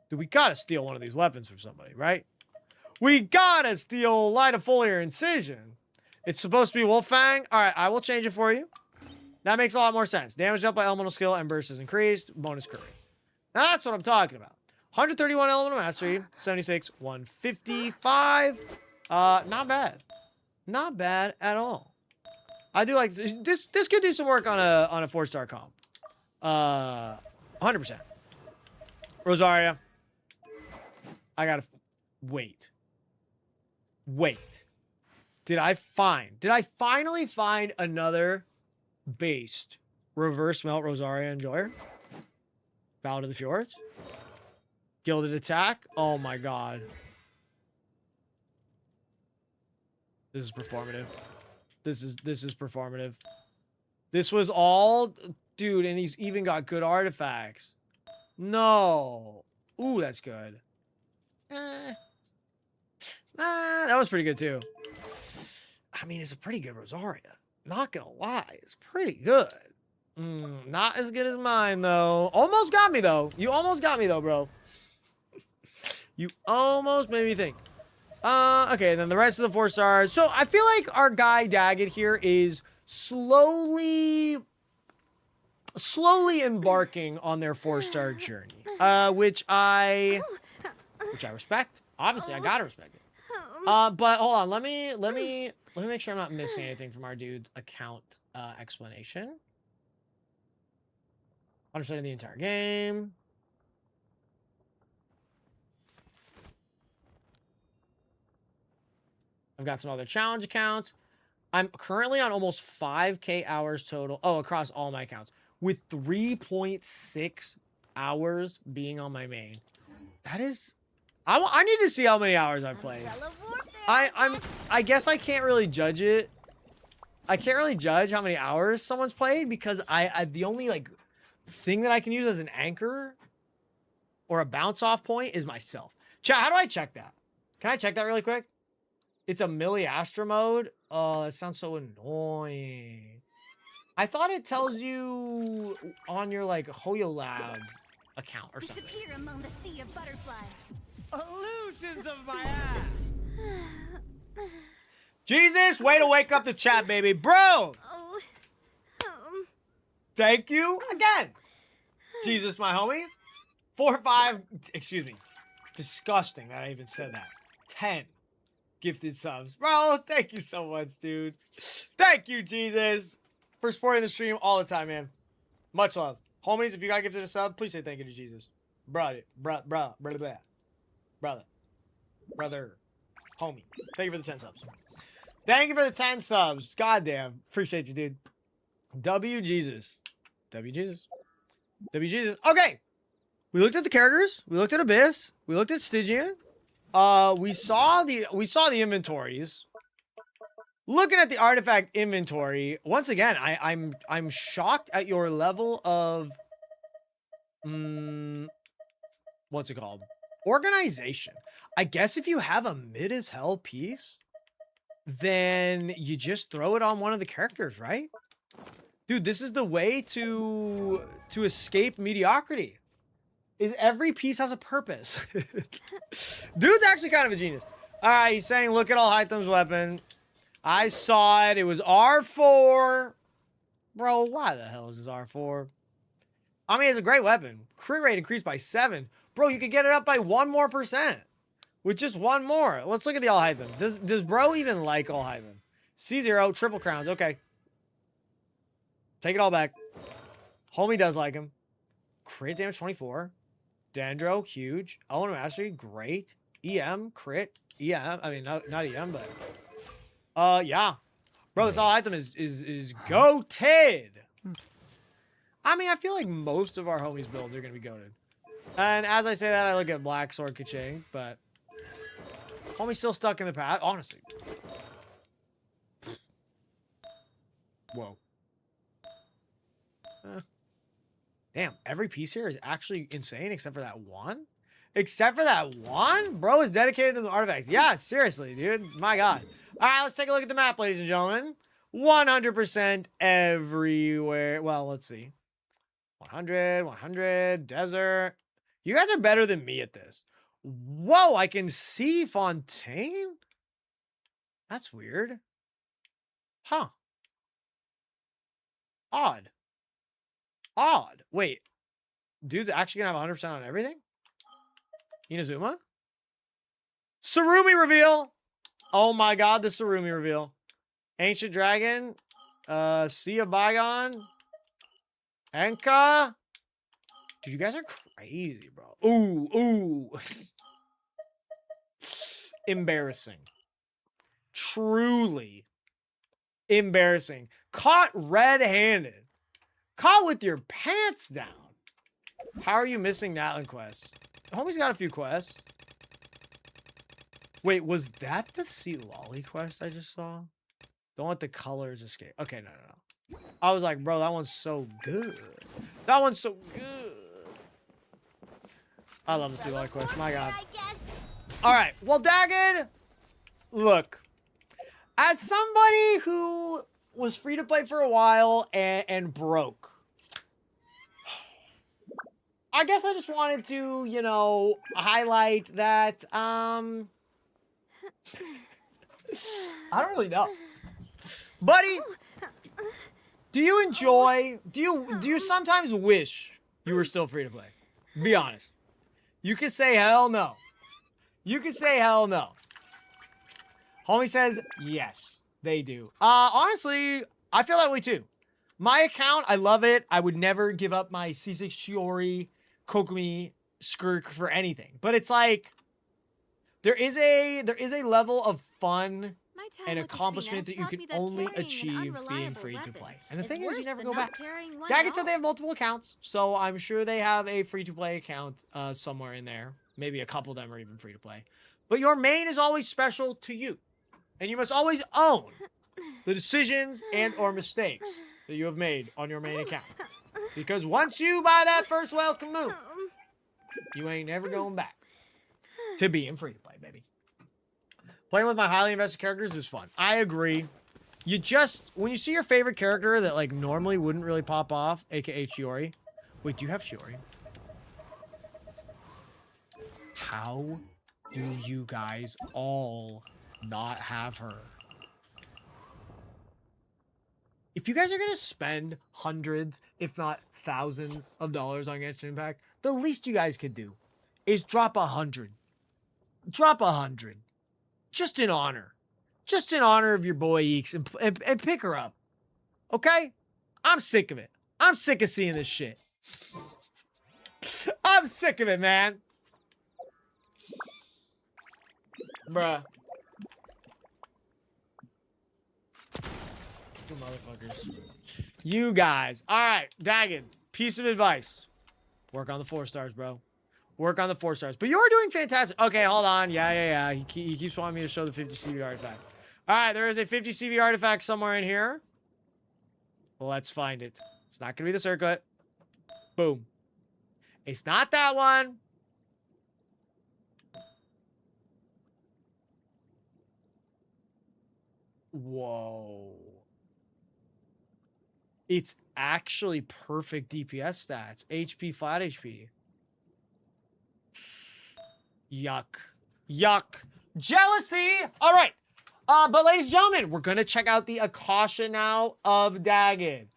Dude, we gotta steal one of these weapons from somebody, right? We gotta steal Light of Foliar Incision. It's supposed to be Wolffang. All right, I will change it for you. That makes a lot more sense. Damage up by elemental skill and burst is increased. Bonus curry. Now that's what I'm talking about. 131 elemental mastery. 76, 155. Not bad. Not bad at all. I do like this. This could do some work on a 4-star comp. 100%. Rosaria. I gotta wait. Did I finally find another based reverse melt Rosaria Enjoyer? Ballad of the Fjords. Gilded Attack. Oh my god. This is performative. This is performative. This was all, dude, and he's even got good artifacts. No. Ooh, that's good. That was pretty good too. I mean, it's a pretty good Rosaria. Not gonna lie, it's pretty good. Not as good as mine though. Almost got me though. You almost got me though, bro. You almost made me think. Okay, and then the rest of the 4 stars. So I feel like our guy Daggett here is slowly embarking on their 4-star journey, which I respect. Obviously, I gotta respect it. But hold on, let me make sure I'm not missing anything from our dude's account explanation. Understanding the entire game. I've got some other challenge accounts. I'm currently on almost 5K hours total. Oh, across all my accounts, with 3.6 hours being on my main. That is, I need to see how many hours I've played. I guess I can't really judge it. I can't really judge how many hours someone's played because I the only like thing that I can use as an anchor or a bounce off point is myself. Chat, how do I check that? Can I check that really quick? It's a Millie Astra mode. Oh, that sounds so annoying. I thought it tells you on your like Hoyo Lab account or something. Disappear among the sea of butterflies. Illusions of my ass. Jesus, way to wake up the chat, baby. Bro! Thank you again. Jesus, my homie. 4 or 5, excuse me. Disgusting that I even said that. 10 gifted subs. Bro, thank you so much, dude. Thank you, Jesus, for supporting the stream all the time, man. Much love. Homies, if you got gifted a sub, please say thank you to Jesus. Brother. Homie. Thank you for the 10 subs. Thank you for the 10 subs. Goddamn. Appreciate you, dude. W Jesus. W Jesus. W Jesus. Okay. We looked at the characters. We looked at Abyss. We looked at Stygian. We saw the inventories. Looking at the artifact inventory, once again, I'm shocked at your level of what's it called? Organization. I guess if you have a mid as hell piece, then you just throw it on one of the characters, right? Dude, this is the way to escape mediocrity. Is every piece has a purpose. Dude's actually kind of a genius. All right, he's saying, look at all Hytham's weapon. I saw it. It was R4. Bro, why the hell is this R4? I mean, it's a great weapon. Crit rate increased by 7. Bro, you could get it up by 1% more. With just 1 more. Let's look at the all Hytham. Does bro even like all Hytham? C0, triple crowns. Okay. Take it all back. Homie does like him. Crit damage 24. Dendro, huge. Element Mastery, great. EM, crit. EM, I mean, not EM, but... yeah. Bro, this all item is goated. I mean, I feel like most of our homies' builds are going to be goated. And as I say that, I look at Black Sword Kaching, but... Homie's still stuck in the past, honestly. Whoa. Damn, every piece here is actually insane except for that one? Except for that one? Bro is dedicated to the artifacts. Yeah, seriously, dude. My God. All right, let's take a look at the map, ladies and gentlemen. 100% everywhere. Well, let's see. 100, desert. You guys are better than me at this. Whoa, I can see Fontaine? That's weird. Huh. Odd. Wait. Dude's actually gonna have 100% on everything? Inazuma? Sarumi reveal! Oh my God, the Sarumi reveal. Ancient Dragon. Sea of Bygone. Enka. Dude, you guys are crazy, bro. Ooh. Embarrassing. Truly embarrassing. Caught red-handed. Caught with your pants down. How are you missing Natlan quests? Homie's got a few quests. Wait, was that the Sea Lolly quest I just saw? Don't let the colors escape. Okay, no. I was like, bro, that one's so good. That one's so good. I love the sea life quest. My God. I guess. All right. Well, Dagged, look, as somebody who was free to play for a while and broke, I guess I just wanted to, you know, highlight that, I don't really know. Buddy, do you enjoy, do you sometimes wish you were still free to play? Be honest. You can say hell no. You can say hell no. Homie says yes, they do. Honestly, I feel that way too. My account, I love it. I would never give up my C6 Shiori, Kokomi, Skirk for anything. But it's like there is a level of fun and accomplishment that you can only achieve being free to play. And the thing is, you never go back. Daggett said they have multiple accounts, so I'm sure they have a free to play account somewhere in there. Maybe a couple of them are even free to play. But your main is always special to you. And you must always own the decisions and or mistakes that you have made on your main account. Because once you buy that first welcome moon, you ain't never going back to being free to play, baby. Playing with my highly invested characters is fun. I agree. You just, when you see your favorite character that like normally wouldn't really pop off, aka Shiori. Wait, do you have Shiori? How do you guys all not have her? If you guys are gonna spend hundreds, if not thousands of dollars on Genshin Impact, the least you guys could do is drop 100. Drop 100. Just in honor. Just in honor of your boy Eakes and pick her up. Okay? I'm sick of it. I'm sick of seeing this shit. I'm sick of it, man. Bruh. You motherfuckers. You guys. Alright, Daggin. Piece of advice. Work on the 4 stars, bro. Work on the 4 stars. But you're doing fantastic. Okay, hold on. Yeah. He keeps wanting me to show the 50 CV artifact. Alright, there is a 50 CV artifact somewhere in here. Let's find it. It's not going to be the circlet. Boom. It's not that one. Whoa. It's actually perfect DPS stats. HP, flat HP. Yuck. Yuck. Jealousy! All right. But ladies and gentlemen, we're going to check out the Akasha now of Dagged.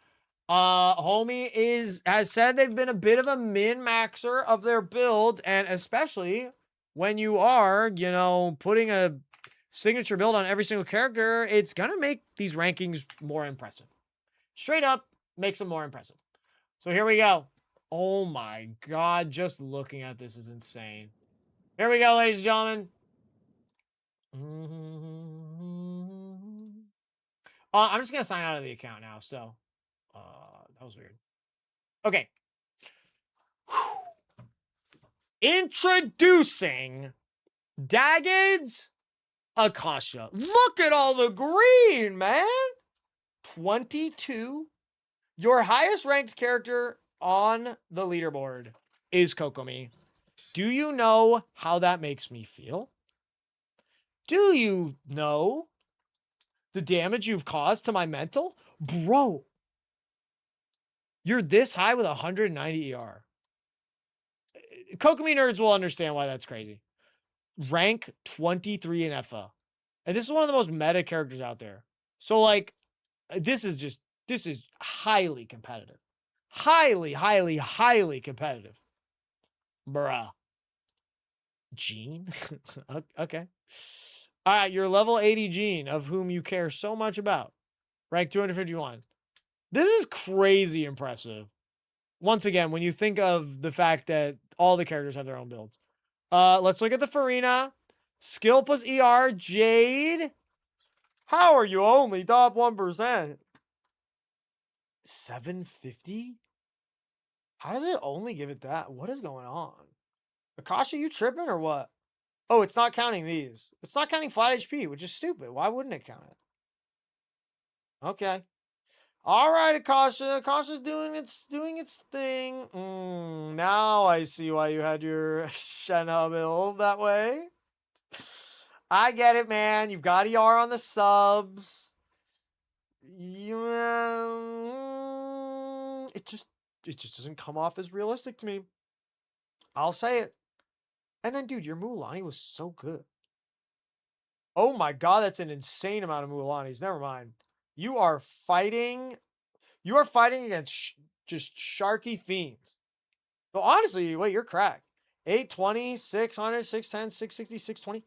Homie has said they've been a bit of a min-maxer of their build, and especially when you are, you know, putting a signature build on every single character, it's going to make these rankings more impressive. Straight up, makes them more impressive. So here we go. Oh my God, just looking at this is insane. Here we go, ladies and gentlemen. I'm just going to sign out of the account now, so that was weird. Okay. Introducing Dagged's Akasha. Look at all the green, man. 22. Your highest ranked character on the leaderboard is Kokomi. Do you know how that makes me feel? Do you know the damage you've caused to my mental? Bro, you're this high with 190 ER. Kokomi nerds will understand why that's crazy. Rank 23 in FA. And this is one of the most meta characters out there. So, like, this is highly competitive. Highly competitive. Bruh. Gene? Okay. All right, your level 80 Gene, of whom you care so much about. Rank 251. This is crazy impressive. Once again, when you think of the fact that all the characters have their own builds. Let's look at the Farina. Skill plus ER. Jade. How are you only top 1%? 750? How does it only give it that? What is going on? Akasha, you tripping or what? Oh, it's not counting these. It's not counting flat HP, which is stupid. Why wouldn't it count it? Okay. All right, Akasha. Akasha's doing its thing. Now I see why you had your Shenhe build that way. I get it, man. You've got ER on the subs. It just doesn't come off as realistic to me. I'll say it. And then, dude, your Mulan was so good. Oh my god, that's an insane amount of Mulanis. Never mind. You are fighting against just sharky fiends. So honestly, wait, you're cracked. 820, 600, 610, 660, 620.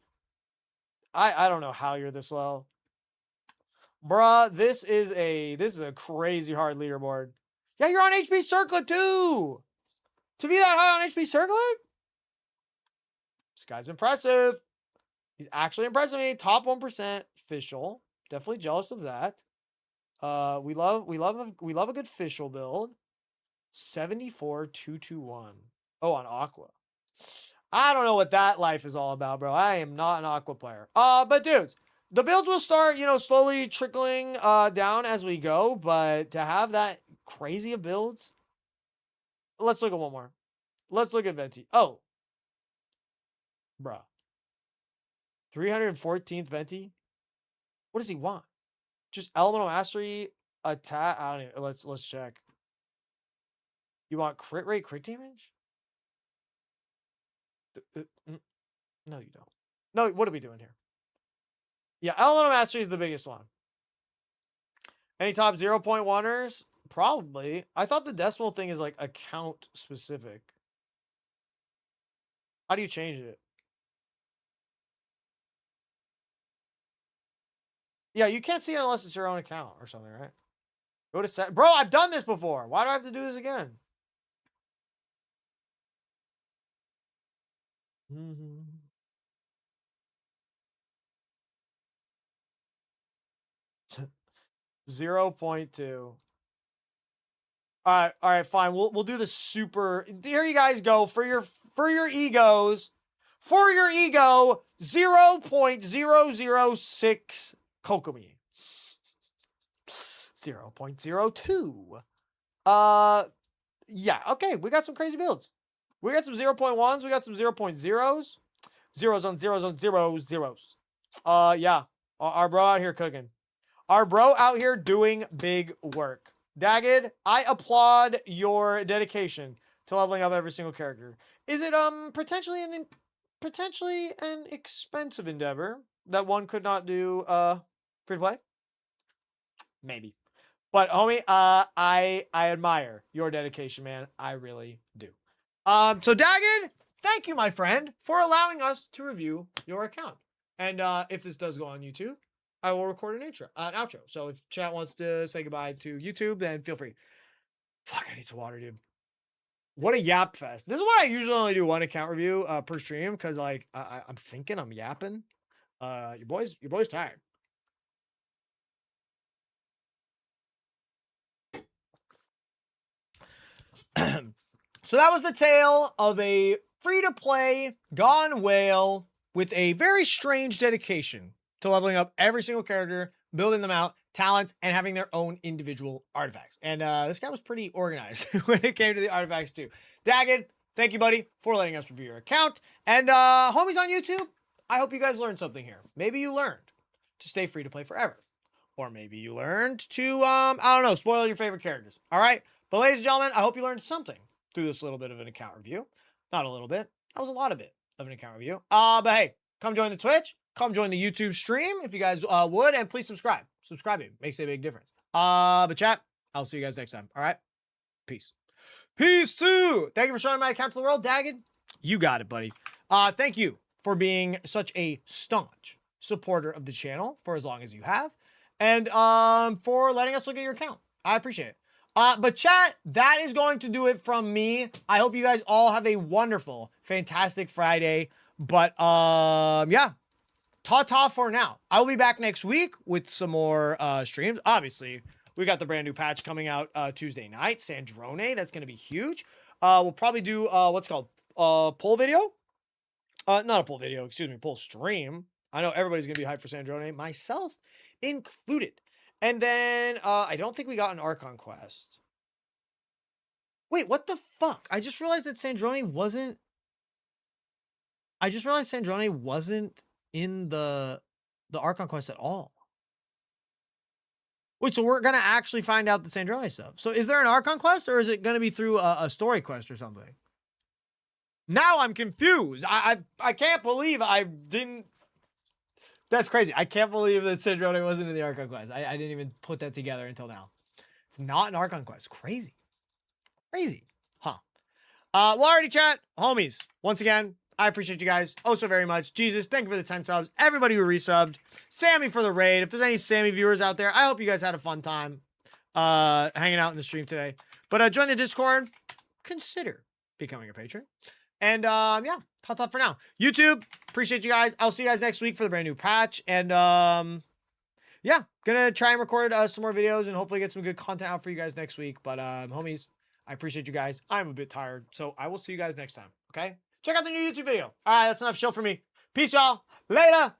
I don't know how you're this low. Bruh, this is a crazy hard leaderboard. Yeah, you're on HP Circlet too. To be that high on HP Circlet? This guy's impressive. He's actually impressing me. Top 1% official. Definitely jealous of that. We love a good official build. 74,221. Oh, on Aqua. I don't know what that life is all about, bro. I am not an Aqua player. But dudes, the builds will start, slowly trickling down as we go, but to have that crazy of builds, let's look at one more. Let's look at Venti. Oh. Bruh. 314th Venti? What does he want? Just elemental mastery attack. I don't even. Let's check. You want crit rate, crit damage? No, you don't. No, what are we doing here? Yeah, elemental mastery is the biggest one. Any top 0.1ers? Probably. I thought the decimal thing is like account specific. How do you change it? Yeah, you can't see it unless it's your own account or something, right? Go to set. Bro, I've done this before. Why do I have to do this again? 0.2. All right, fine. We'll do the super. Here you guys go for your egos. For your ego, 0.006 Kokomi. 0.02. Yeah, okay. We got some crazy builds. We got some 0.1s. We got some 0.0s. Zeros on zeros on zeros. Yeah. Our bro out here cooking. Our bro out here doing big work. Dagged, I applaud your dedication to leveling up every single character. Is it potentially an expensive endeavor that one could not do free to play? Maybe. But homie, I admire your dedication, man. I really do. So Dagged, thank you, my friend, for allowing us to review your account. And if this does go on YouTube, I will record an outro. So if chat wants to say goodbye to YouTube, then feel free. Fuck, I need some water, dude. What a yap fest. This is why I usually only do one account review per stream, because like I'm thinking, I'm yapping. Your boy's tired. So that was the tale of a free-to-play gone whale with a very strange dedication to leveling up every single character, building them out, talents, and having their own individual artifacts. And this guy was pretty organized when it came to the artifacts too. Dagged, thank you, buddy, for letting us review your account. And homies on YouTube, I hope you guys learned something here. Maybe you learned to stay free to play forever. Or maybe you learned to, I don't know, spoil your favorite characters. All right? But ladies and gentlemen, I hope you learned something through this little bit of an account review. Not a little bit. That was a lot of it of an account review. But hey, come join the Twitch. Come join the YouTube stream if you guys would. And please subscribe. Subscribing makes a big difference. But chat, I'll see you guys next time. All right? Peace. Peace too. Thank you for showing my account to the world, Dagged. You got it, buddy. Thank you for being such a staunch supporter of the channel for as long as you have. And for letting us look at your account. I appreciate it. But chat, that is going to do it from me. I hope you guys all have a wonderful, fantastic Friday. But yeah, ta-ta for now. I will be back next week with some more streams. Obviously, we got the brand new patch coming out Tuesday night, SNEZHNAYA. That's going to be huge. We'll probably do what's called poll video. Not a poll video, excuse me, poll stream. I know everybody's going to be hyped for SNEZHNAYA, myself included. And then I don't think we got an Archon quest. Wait, what the fuck? I just realized that Sandrone wasn't. I just realized Sandrone wasn't in the Archon quest at all. Wait, so we're gonna actually find out the Sandrone stuff. So is there an Archon quest, or is it gonna be through a story quest or something? Now I'm confused. I can't believe I didn't. That's crazy. I can't believe that Sandrone wasn't in the Archon quest. I didn't even put that together until now. It's not an Archon quest. Crazy. Crazy. Huh. Well, already chat. Homies, once again, I appreciate you guys oh so very much. Jesus, thank you for the 10 subs. Everybody who resubbed. Sammy for the raid. If there's any Sammy viewers out there, I hope you guys had a fun time hanging out in the stream today. But join the Discord. Consider becoming a patron. And yeah, tot for now. YouTube, appreciate you guys. I'll see you guys next week for the brand new patch. And yeah, gonna try and record some more videos and hopefully get some good content out for you guys next week. But homies, I appreciate you guys. I'm a bit tired, so I will see you guys next time. Okay, check out the new YouTube video. All right, that's enough show for me. Peace, y'all. Later.